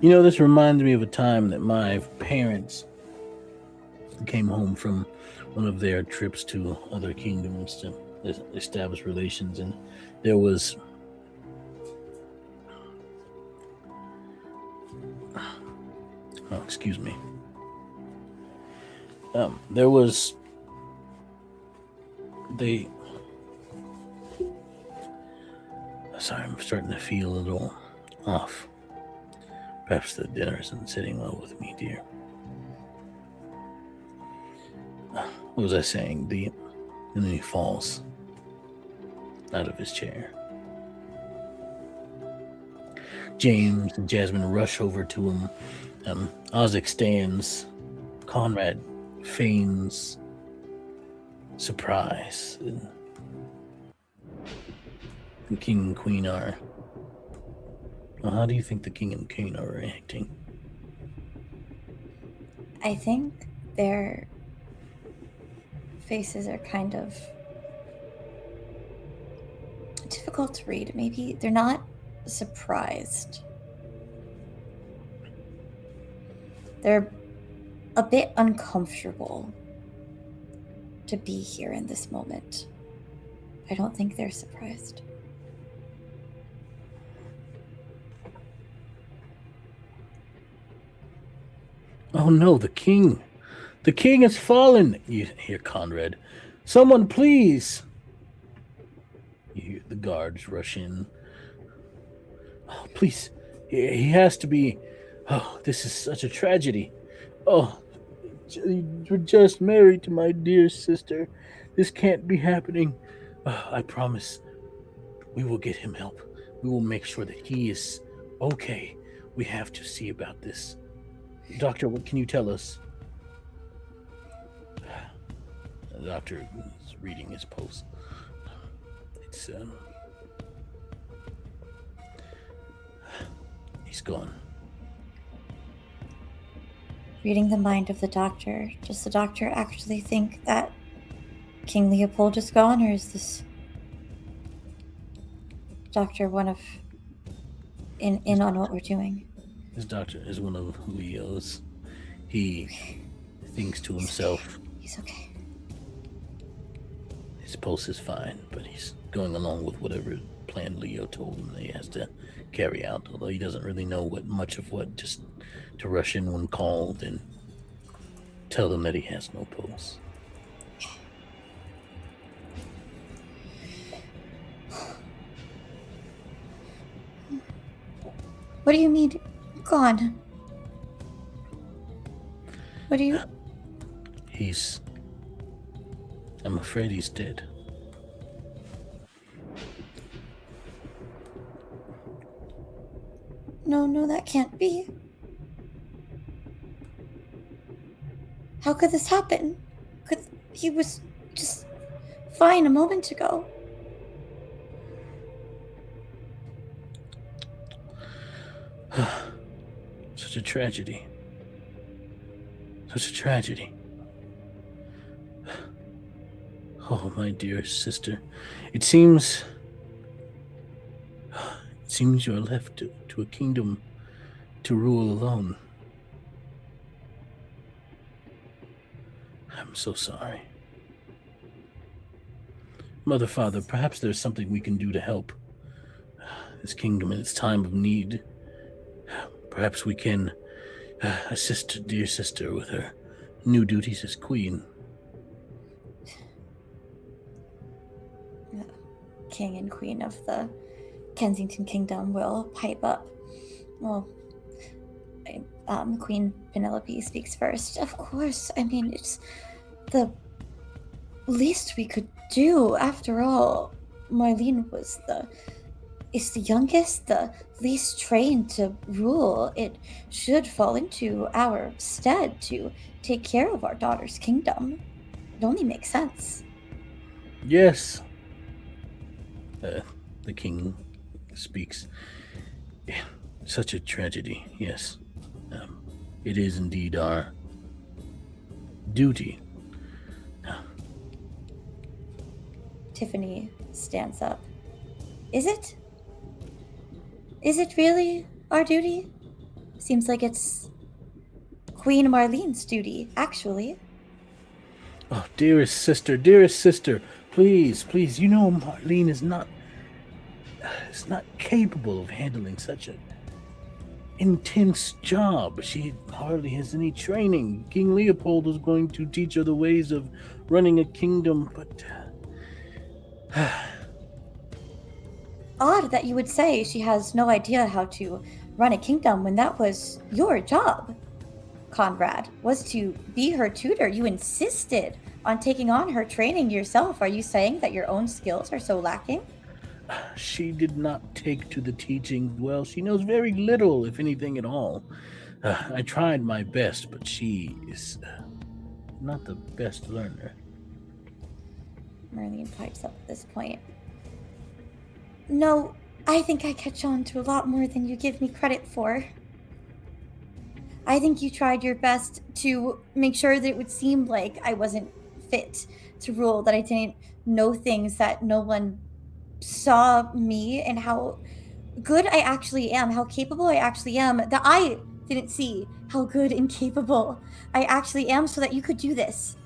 You know, this reminds me of a time that my parents came home from one of their trips to other kingdoms to establish relations, and there was excuse me. There was Sorry, I'm starting to feel a little off. Perhaps the dinner isn't sitting well with me, dear. What was I saying? And then he falls out of his chair. James and Jasmine rush over to him. Ozzy stands. Conrad feigns surprise. And the king and queen are... Well, how do you think the king and queen are reacting? I think their faces are kind of difficult to read. Maybe they're not surprised. They're a bit uncomfortable to be here in this moment. I don't think they're surprised. Oh no, the king! The king has fallen! You hear Conrad. Someone, please! You hear the guards rush in. Oh, please. He has to be... Oh, this is such a tragedy. Oh, you're just married to my dear sister. This can't be happening. I promise we will get him help. We will make sure that he is okay. We have to see about this. Doctor, what can you tell us? The doctor is reading his pulse. It's, he's gone. Reading the mind of the doctor, does the doctor actually think that King Leopold is gone, or is this doctor one of in on what we're doing? This doctor is one of Leo's. He thinks to himself. He's okay. His pulse is fine, but he's going along with whatever plan Leo told him that he has to carry out, although he doesn't really know just to rush in when called and tell them that he has no pulse. What do you mean, gone? What do you... I'm afraid he's dead. No, that can't be. How could this happen? He was just fine a moment ago. Such a tragedy. Such a tragedy. Oh, my dearest sister. It seems you're left to a kingdom to rule alone. I'm so sorry. Mother, Father, perhaps there's something we can do to help this kingdom in its time of need. Perhaps we can assist dear sister with her new duties as queen. King and queen of the Kensington Kingdom will pipe up. Well, Queen Penelope speaks first. Of course, I mean, it's the least we could do. After all, Marlene is the youngest, the least trained to rule. It should fall into our stead to take care of our daughter's kingdom. It only makes sense. Yes. The king speaks. Such a tragedy, yes. It is indeed our duty. Tiffany stands up. Is it? Is it really our duty? Seems like it's Queen Marlene's duty, actually. Oh, dearest sister, please, you know Marlene is not capable of handling such an intense job. She hardly has any training. King Leopold was going to teach her the ways of running a kingdom, but... Odd that you would say she has no idea how to run a kingdom when that was your job, Conrad, was to be her tutor. You insisted on taking on her training yourself. Are you saying that your own skills are so lacking? She did not take to the teaching well. She knows very little, if anything at all. I tried my best, but she is not the best learner. Marlene pipes up at this point. No, I think I catch on to a lot more than you give me credit for. I think you tried your best to make sure that it would seem like I wasn't fit to rule, that I didn't know things, that no one saw me and how good I actually am, how capable I actually am, that I didn't see how good and capable I actually am, so that you could do this.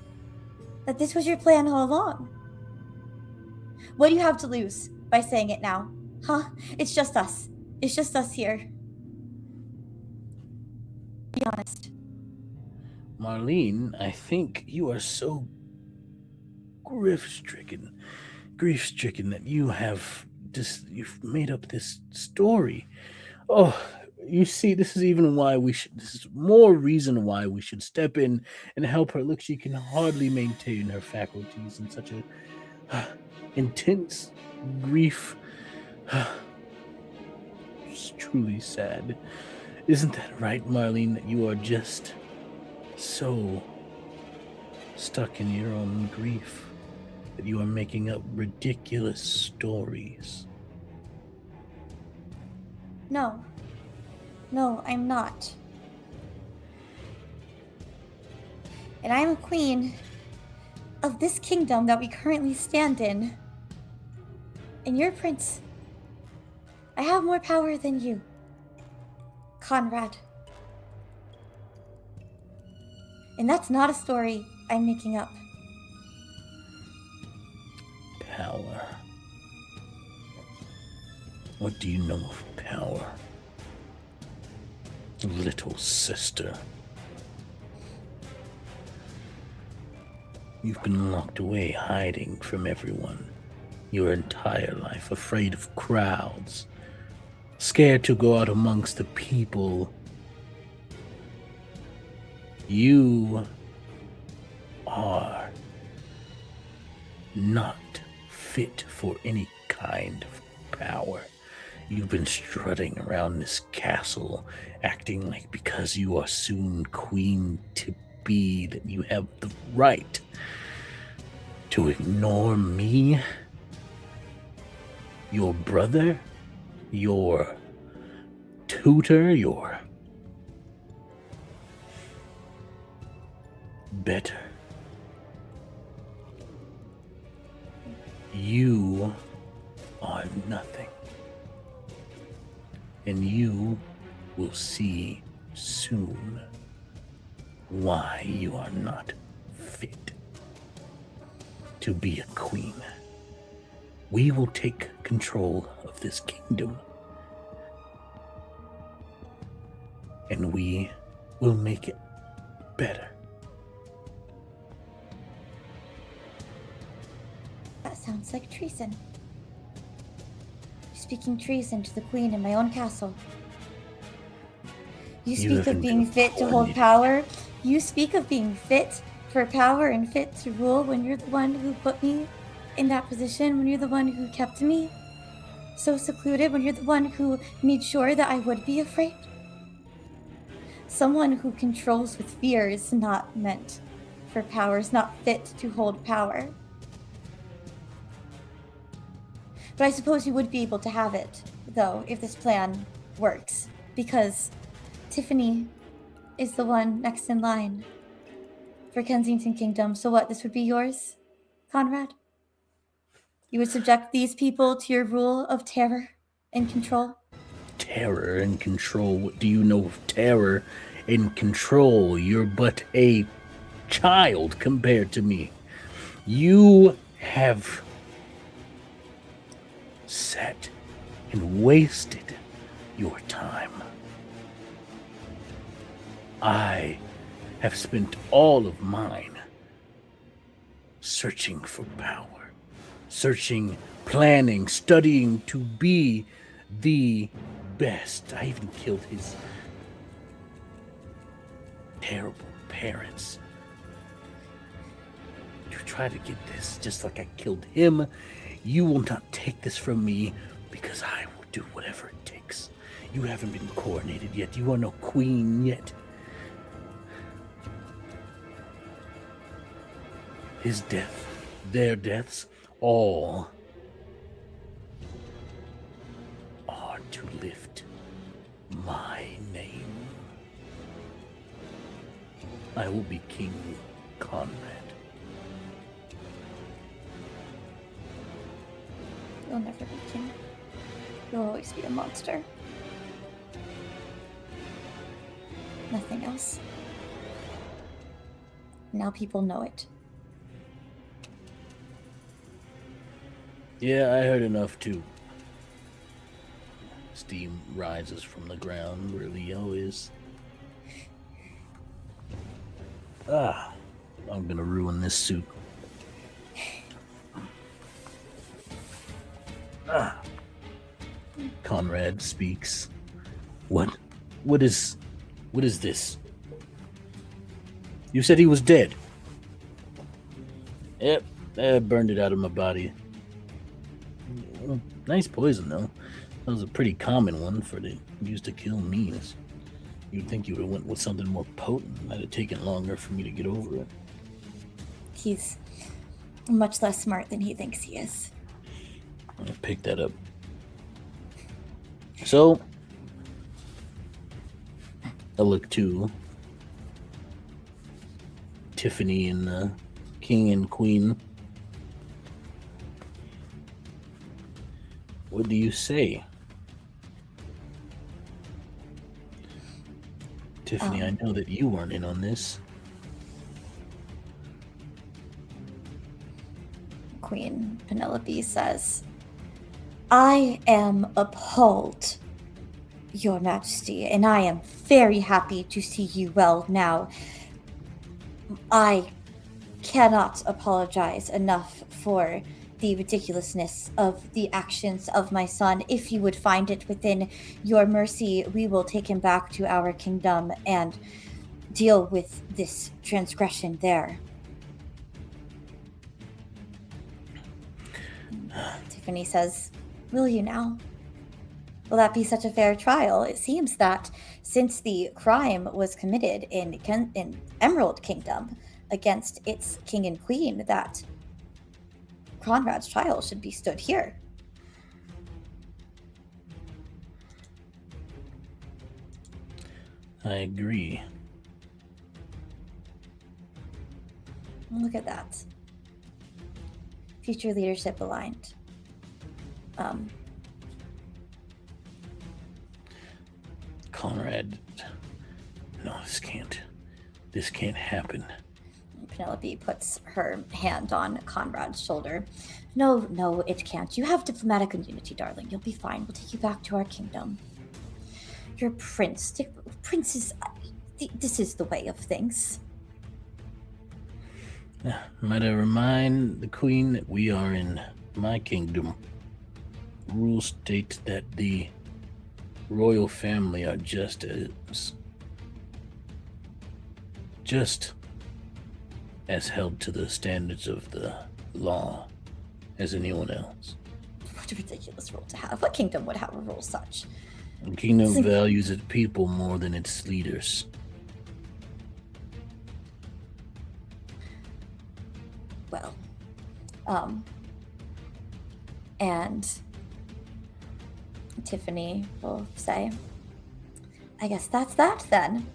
That this was your plan all along. What do you have to lose by saying it now? Huh? It's just us. It's just us here. Be honest. Marlene, I think you are so grief-stricken that you've made up this story. Oh, you see, this is more reason why we should step in and help her. Look, she can hardly maintain her faculties in such a intense grief. It's truly sad. Isn't that right, Marlene, that you are just so stuck in your own grief that you are making up ridiculous stories? No, I'm not. And I'm a queen of this kingdom that we currently stand in. And you're a prince. I have more power than you, Conrad. And that's not a story I'm making up. Power. What do you know of power? Little sister. You've been locked away, hiding from everyone your entire life, afraid of crowds, scared to go out amongst the people. You are not fit for any kind of power. You've been strutting around this castle, acting like because you are soon queen to be, that you have the right to ignore me, your brother, your tutor, your better. You are nothing. And you will see soon why you are not fit to be a queen. We will take control of this kingdom, and we will make it better. That sounds like treason. Speaking treason to the queen in my own castle. You speak of being fit to hold power. You speak of being fit for power and fit to rule when you're the one who put me in that position, when you're the one who kept me so secluded, when you're the one who made sure that I would be afraid. Someone who controls with fear is not meant for power, is not fit to hold power. But I suppose you would be able to have it, though, if this plan works, because Tiffany is the one next in line for Kensington Kingdom. So what, this would be yours, Conrad? You would subject these people to your rule of terror and control? Terror and control? What do you know of terror and control? You're but a child compared to me. You have sat and wasted your time. I have spent all of mine searching for power, searching, planning, studying to be the best. I even killed his terrible parents to try to get this, just like I killed him. You will not take this from me, because I will do whatever it takes. You haven't been coronated yet. You are no queen yet. His death, their deaths, all are to lift my name. I will be King Conrad. You'll never be king. You'll always be a monster. Nothing else. Now people know it. Yeah, I heard enough too. Steam rises from the ground where Leo is. I'm gonna ruin this suit. Conrad speaks. What is this? You said he was dead. Yep, I burned it out of my body. Nice poison, though. That was a pretty common one for the used to kill me. You'd think you would have went with something more potent. Might have taken longer for me to get over it. He's much less smart than he thinks he is. I'm gonna pick that up. So, I look to Tiffany and the King and Queen. What do you say? Tiffany, I know that you weren't in on this. Queen Penelope says, I am appalled, Your Majesty, and I am very happy to see you well now. I cannot apologize enough for the ridiculousness of the actions of my son. If you would find it within your mercy, we will take him back to our kingdom and deal with this transgression there. Tiffany says, will you now? Will that be such a fair trial? It seems that since the crime was committed in Emerald Kingdom against its king and queen, that Conrad's trial should be stood here. I agree. Look at that. Future leadership aligned. Conrad, no, this can't happen. Penelope puts her hand on Conrad's shoulder. No, it can't. You have diplomatic immunity, darling. You'll be fine. We'll take you back to our kingdom. You're a prince. Princes, this is the way of things. Might I remind the queen that we are in my kingdom. Rules state that the royal family are just as held to the standards of the law as anyone else. What a ridiculous rule to have. What kingdom would have a rule such? The kingdom values its people more than its leaders. Well, and Tiffany will say, I guess that's that then.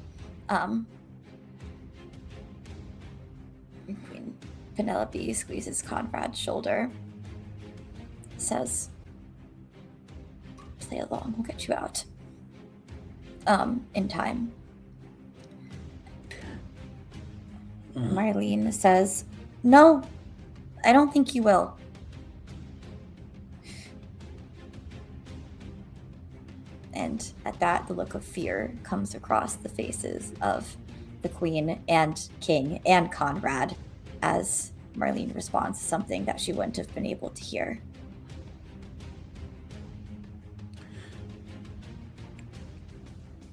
Queen Penelope squeezes Conrad's shoulder, says, play along, we'll get you out. In time. Marlene says, no, I don't think you will. And at that, the look of fear comes across the faces of the queen and king and Conrad as Marlene responds to something that she wouldn't have been able to hear.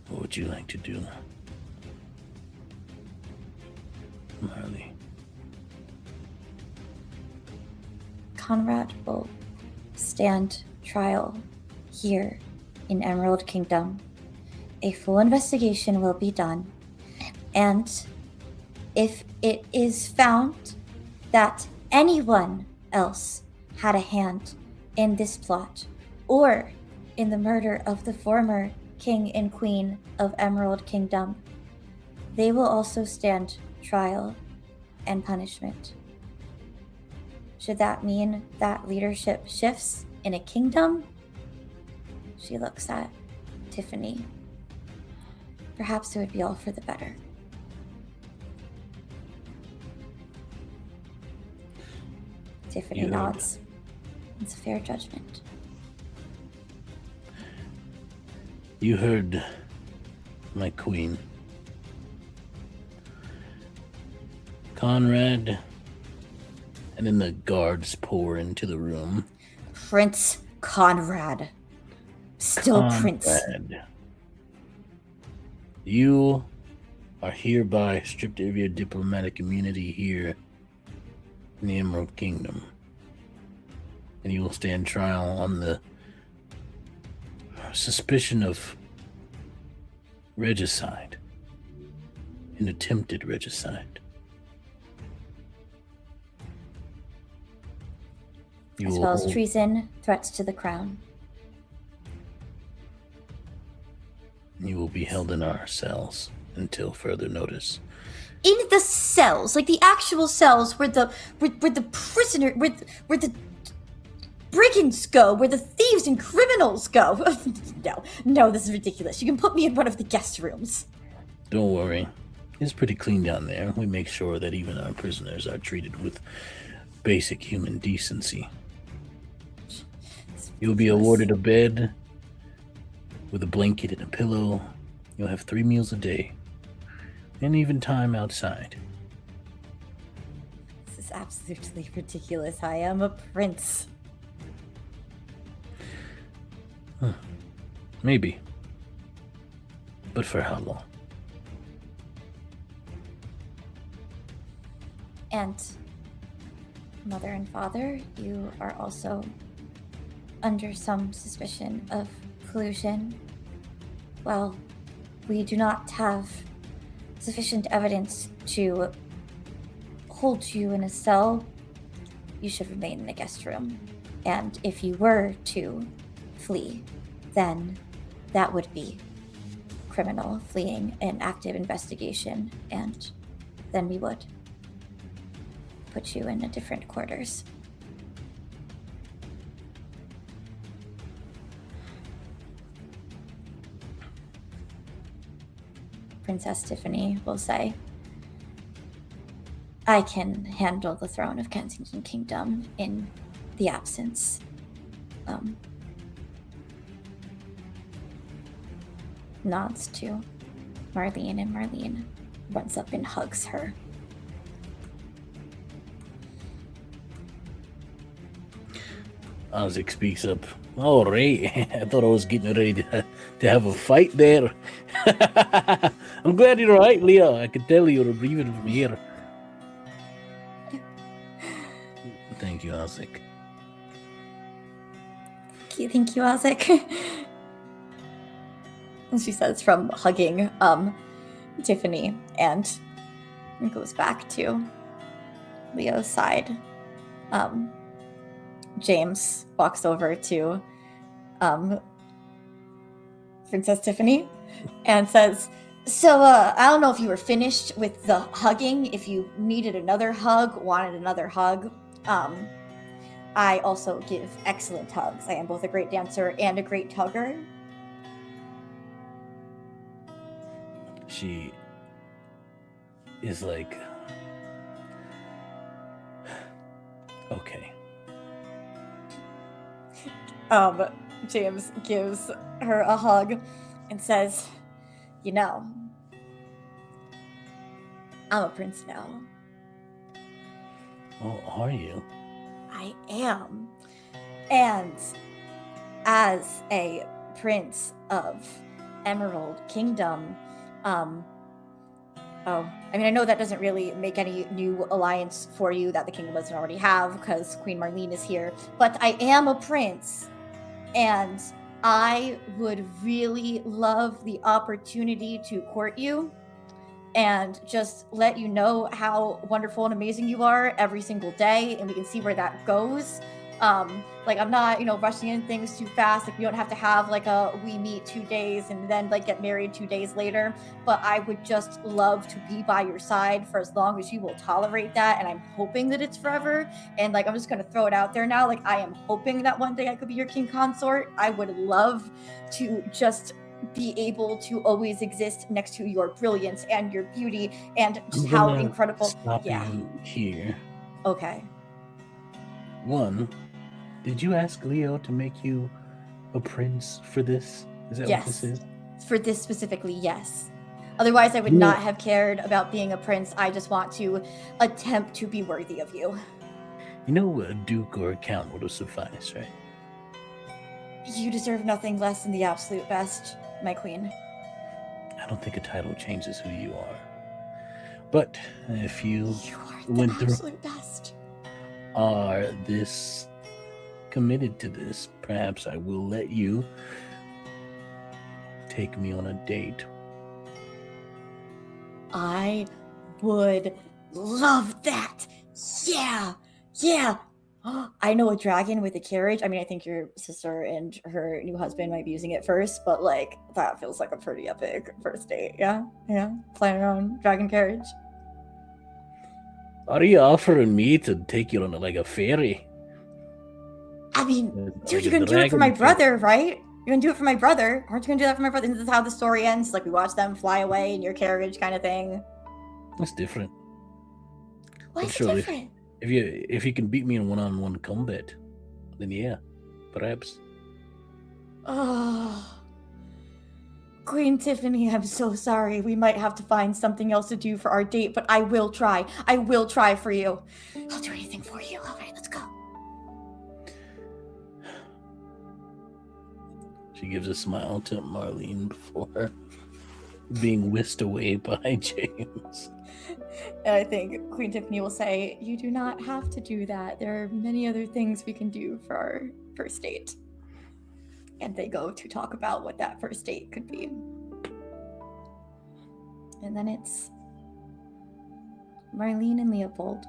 What would you like to do, Marley? Conrad will stand trial here in Emerald Kingdom. A full investigation will be done, and if it is found that anyone else had a hand in this plot or in the murder of the former king and queen of Emerald Kingdom, they will also stand trial and punishment. Should that mean that leadership shifts in a kingdom? She looks at Tiffany. Perhaps it would be all for the better. Tiffany nods. It's a fair judgment. You heard my queen. Conrad, and then the guards pour into the room. Prince Conrad. Still Conrad, Prince. You are hereby stripped of your diplomatic immunity here in the Emerald Kingdom. And you will stand trial on the suspicion of regicide. An attempted regicide. As well as treason, threats to the crown. You will be held in our cells until further notice. In the cells, like the actual cells where the prisoner, where the brigands go, where the thieves and criminals go. No, this is ridiculous. You can put me in one of the guest rooms. Don't worry. It's pretty clean down there. We make sure that even our prisoners are treated with basic human decency. It's You'll be awarded a bed with a blanket and a pillow. You'll have 3 meals a day, and even time outside. This is absolutely ridiculous. I am a prince. Maybe. But for how long? And mother and father, you are also under some suspicion of collusion. Well, we do not have sufficient evidence to hold you in a cell. You should remain in the guest room. And if you were to flee, then that would be criminal, fleeing an active investigation, and then we would put you in a different quarters. Princess Tiffany will say, I can handle the throne of Kensington Kingdom in the absence. Nods to Marlene, and Marlene runs up and hugs her. Isaac speaks up. All right, I thought I was getting ready to have a fight there. I'm glad you're all right, Leo. I could tell you were breathing from here. Thank you, Isaac. Thank you, Isaac. And she says from hugging Tiffany, and goes back to Leo's side. James walks over to Princess Tiffany and says, so I don't know if you were finished with the hugging, if you needed another hug, wanted another hug. I also give excellent hugs. I am both a great dancer and a great hugger. She is like, okay. James gives her a hug and says, you know, I'm a prince now. Oh, are you? I am. And as a prince of Emerald Kingdom, I know that doesn't really make any new alliance for you that the kingdom doesn't already have, because Queen Marlene is here, but I am a prince, and I would really love the opportunity to court you and just let you know how wonderful and amazing you are every single day, and we can see where that goes. I'm not, rushing in things too fast. Like, we don't have to have we meet 2 days and then get married 2 days later. But I would just love to be by your side for as long as you will tolerate that. And I'm hoping that it's forever. And I'm just going to throw it out there now. I am hoping that one day I could be your king consort. I would love to just be able to always exist next to your brilliance and your beauty and just how incredible. Stop you here. Okay. 1, did you ask Leo to make you a prince for this? Is that what this is? For this specifically, yes. Otherwise, I would not have cared about being a prince. I just want to attempt to be worthy of you. A duke or a count would have sufficed, right? You deserve nothing less than the absolute best, my queen. I don't think a title changes who you are. But if you are the absolute best. Are this committed to this, perhaps I will let you take me on a date. I would love that. Yeah. I know a dragon with a carriage. I think your sister and her new husband might be using it first, but that feels like a pretty epic first date. Yeah. Flying around dragon carriage. Are you offering me to take you on a ferry? Dude, you're gonna do it for my brother, right? You're gonna do it for my brother. Aren't you gonna do that for my brother? This is how the story ends. We watch them fly away in your carriage, kind of thing. That's different. Why is it different? If you can beat me in one-on-one combat, then yeah, perhaps. Oh, Queen Tiffany, I'm so sorry. We might have to find something else to do for our date, but I will try. I will try for you. I'll do anything for you. All right, let's go. She gives a smile to Marlene before being whisked away by James. And I think Queen Tiffany will say, you do not have to do that. There are many other things we can do for our first date. And they go to talk about what that first date could be. And then it's Marlene and Leopold.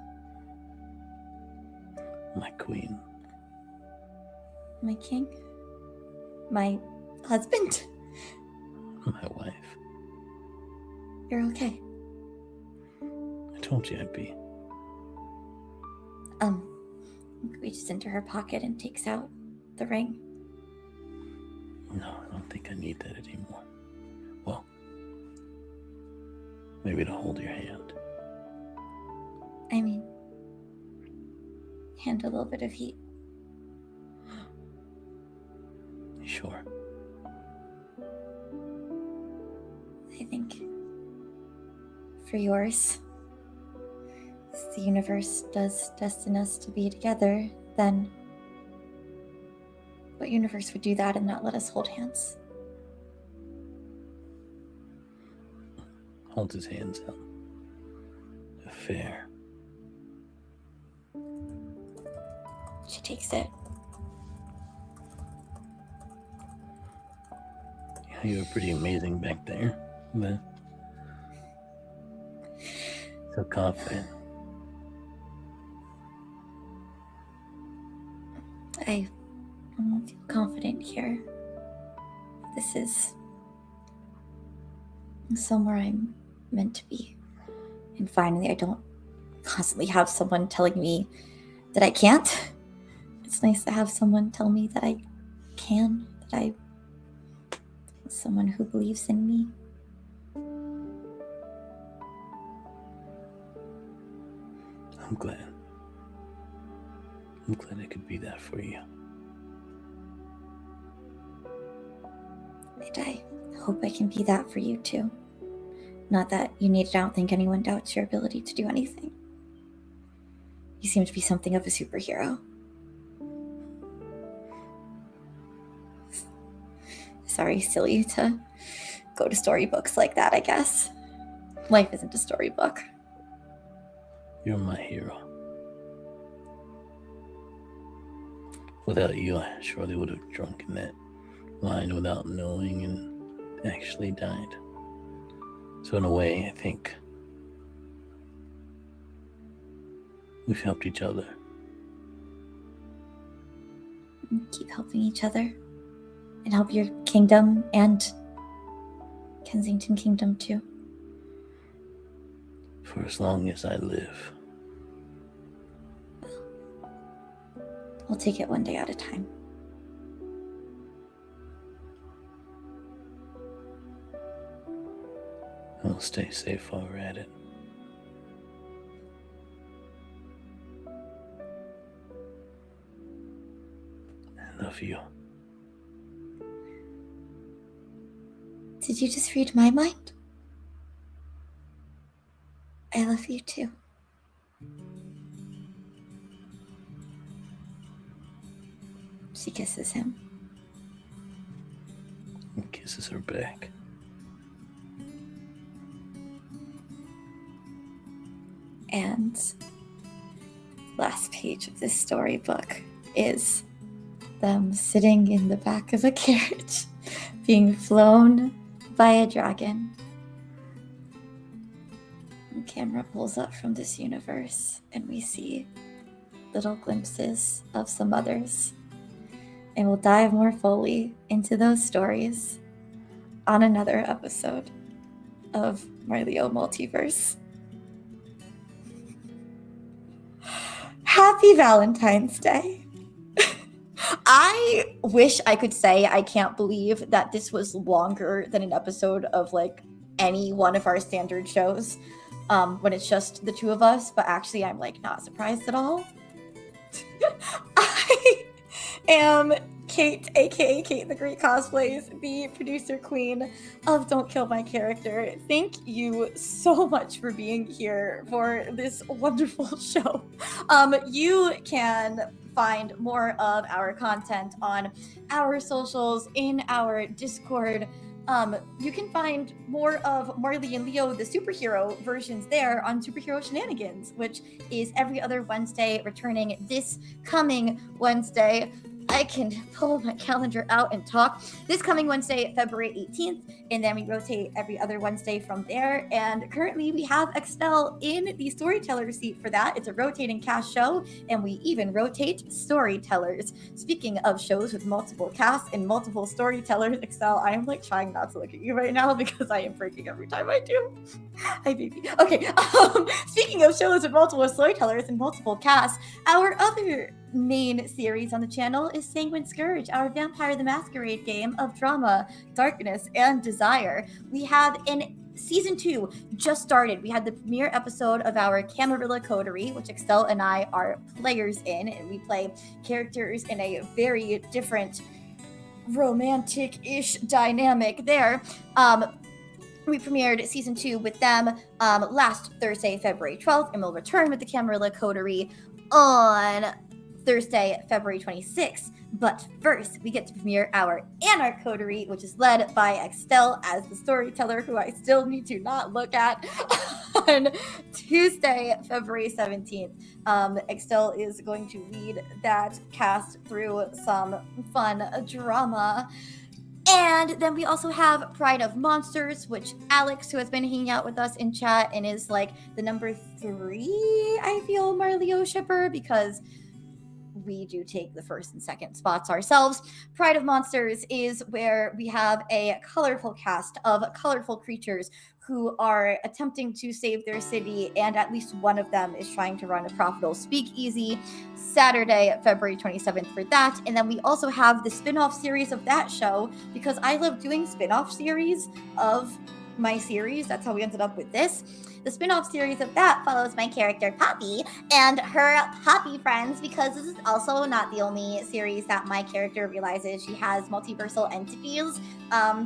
My queen. My king. My husband. My wife. You're okay. I told you I'd be. Reaches into her pocket and takes out the ring. No, I don't think I need that anymore. Well, maybe to hold your hand. I mean, hand a little bit of heat. Sure. I think for yours, if the universe does destine us to be together, then what universe would do that and not let us hold hands? Holds his hands out. Fair. She takes it. Yeah, you were pretty amazing back there. But so confident. I feel confident here. This is somewhere I'm meant to be. And finally, I don't constantly have someone telling me that I can't. It's nice to have someone tell me that I can, someone who believes in me. I'm glad. I'm glad I could be that for you. And I hope I can be that for you too. Not that you need it. I don't think anyone doubts your ability to do anything. You seem to be something of a superhero. Sorry, silly to go to storybooks like that, I guess. Life isn't a storybook. You're my hero. Without you, I surely would have drunk in that wine without knowing and actually died. So in a way, I think we've helped each other. Keep helping each other. And help your kingdom and Kensington Kingdom too. For as long as I live. We'll take it one day at a time. We'll stay safe while we're at it. I love you. Did you just read my mind? I love you too. She kisses him. And kisses her back. And last page of this storybook is them sitting in the back of a carriage, being flown by a dragon. The camera pulls up from this universe, and we see little glimpses of some others. And we'll dive more fully into those stories on another episode of MarLeo Multiverse. Happy Valentine's Day. I wish I could say I can't believe that this was longer than an episode of like any one of our standard shows when it's just the two of us, but actually I'm like not surprised at all. I am Kate, aka Kate the Great Cosplays, the producer queen of Don't Kill My Character. Thank you so much for being here for this wonderful show. You can find more of our content on our socials, in our Discord. You can find more of Marley and Leo, the superhero versions there on Superhero Shenanigans, which is every other Wednesday, returning this coming Wednesday. I can pull my calendar out and talk. This coming Wednesday, February 18th, and then we rotate every other Wednesday from there. And currently we have Extell in the storyteller seat for that. It's a rotating cast show, and we even rotate storytellers. Speaking of shows with multiple casts and multiple storytellers, Extell, I am like trying not to look at you right now because I am breaking every time I do. Hi, baby. Okay, speaking of shows with multiple storytellers and multiple casts, our other main series on the channel is Sanguine Scourge, our Vampire the Masquerade game of drama, darkness, and desire. We have Season 2 just started. We had the premiere episode of our Camarilla Coterie, which Extell and I are players in, and we play characters in a very different romantic-ish dynamic there. We premiered Season 2 with them last Thursday, February 12th, and we'll return with the Camarilla Coterie on Thursday, February 26th. But first, we get to premiere our Anarch Coterie, which is led by Extell as the storyteller, who I still need to not look at, on Tuesday, February 17th. Extell is going to lead that cast through some fun drama. And then we also have Pride of Monsters, which Alex, who has been hanging out with us in chat and is like the number 3, I feel, MarLeo shipper, because we do take the first and second spots ourselves. Pride of Monsters is where we have a colorful cast of colorful creatures who are attempting to save their city, and at least one of them is trying to run a profitable speakeasy. Saturday, February 27th for that. And then we also have the spin-off series of that show, because I love doing spin-off series of my series. That's how we ended up with this. The spin-off series of that follows my character Poppy and her Poppy friends, because this is also not the only series that my character realizes she has multiversal entities,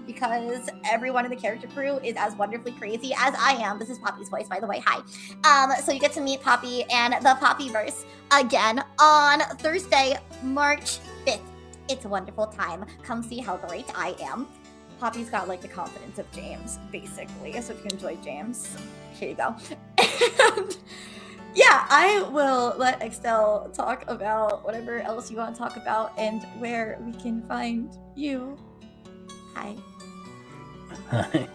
because everyone in the character crew is as wonderfully crazy as I am. This is Poppy's voice, by the way. Hi. So you get to meet Poppy and the Poppyverse again on Thursday, March 5th. It's a wonderful time. Come see how great I am. Poppy's got like the confidence of James, basically. So if you enjoy James, here you go. And yeah, I will let Extell talk about whatever else you want to talk about and where we can find you. Hi. Hi.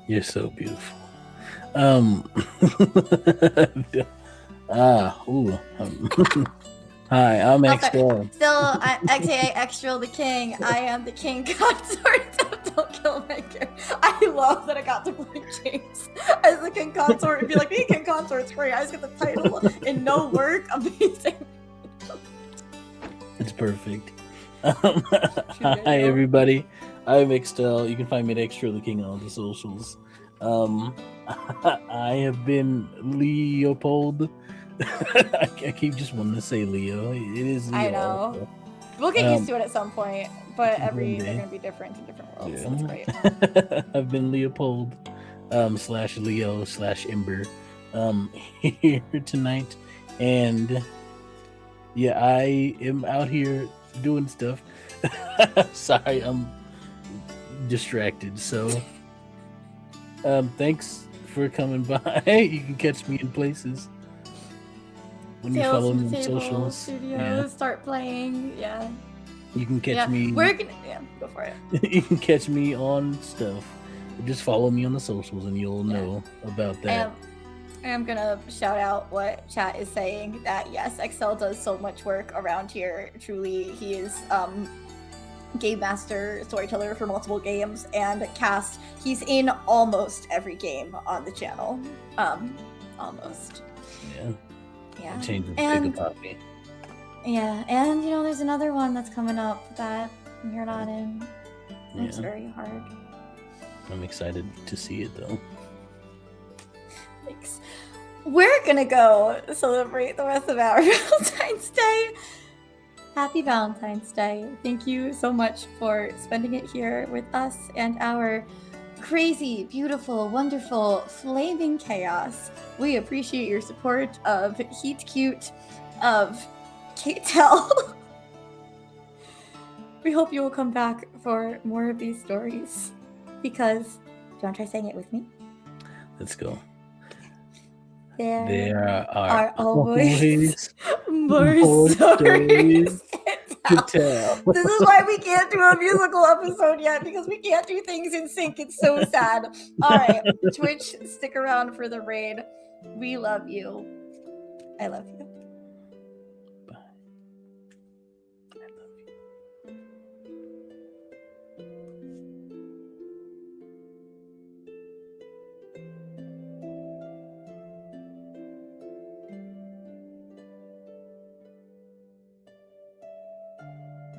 You're so beautiful. Hi, I'm Extell. Still, aka Extra the King. I am the King Consort of Don't Kill My Character. I love that I got to play James as the King Consort and be like, being King Consort's great. I just get the title and no work. Amazing. It's perfect. Hi, everybody. I'm Extell. You can find me at Extra the King on all the socials. I have been Leopold. I keep just wanting to say Leo. It is Leo. I know. So. We'll get used to it at some point, but they're going to be different in different worlds. Yeah. So that's great. I've been Leopold slash Leo slash Ember here tonight. And yeah, I am out here doing stuff. Sorry, I'm distracted. So thanks for coming by. You can catch me in places. When you follow me on socials, studios, start playing, yeah. You can catch me. Go for it. You can catch me on stuff. Just follow me on the socials, and you'll know about that. I am gonna shout out what chat is saying. That yes, Extell does so much work around here. Truly, he is game master, storyteller for multiple games, and cast. He's in almost every game on the channel. Almost. Yeah. Yeah. Change the big Poppy. Yeah, and there's another one that's coming up that you're not in. It's very hard. I'm excited to see it though. Thanks. We're gonna go celebrate the rest of our Valentine's Day Happy Valentine's Day. Thank you so much for spending it here with us and our crazy, beautiful, wonderful, flaming chaos. We appreciate your support of HeatCute, of Extell. We hope you will come back for more of these stories because, do you want to try saying it with me? Let's go. There are always more more stories to tell. This is why we can't do a musical episode yet, because we can't do things in sync. It's so sad. All right, Twitch, stick around for the raid. We love you. I love you.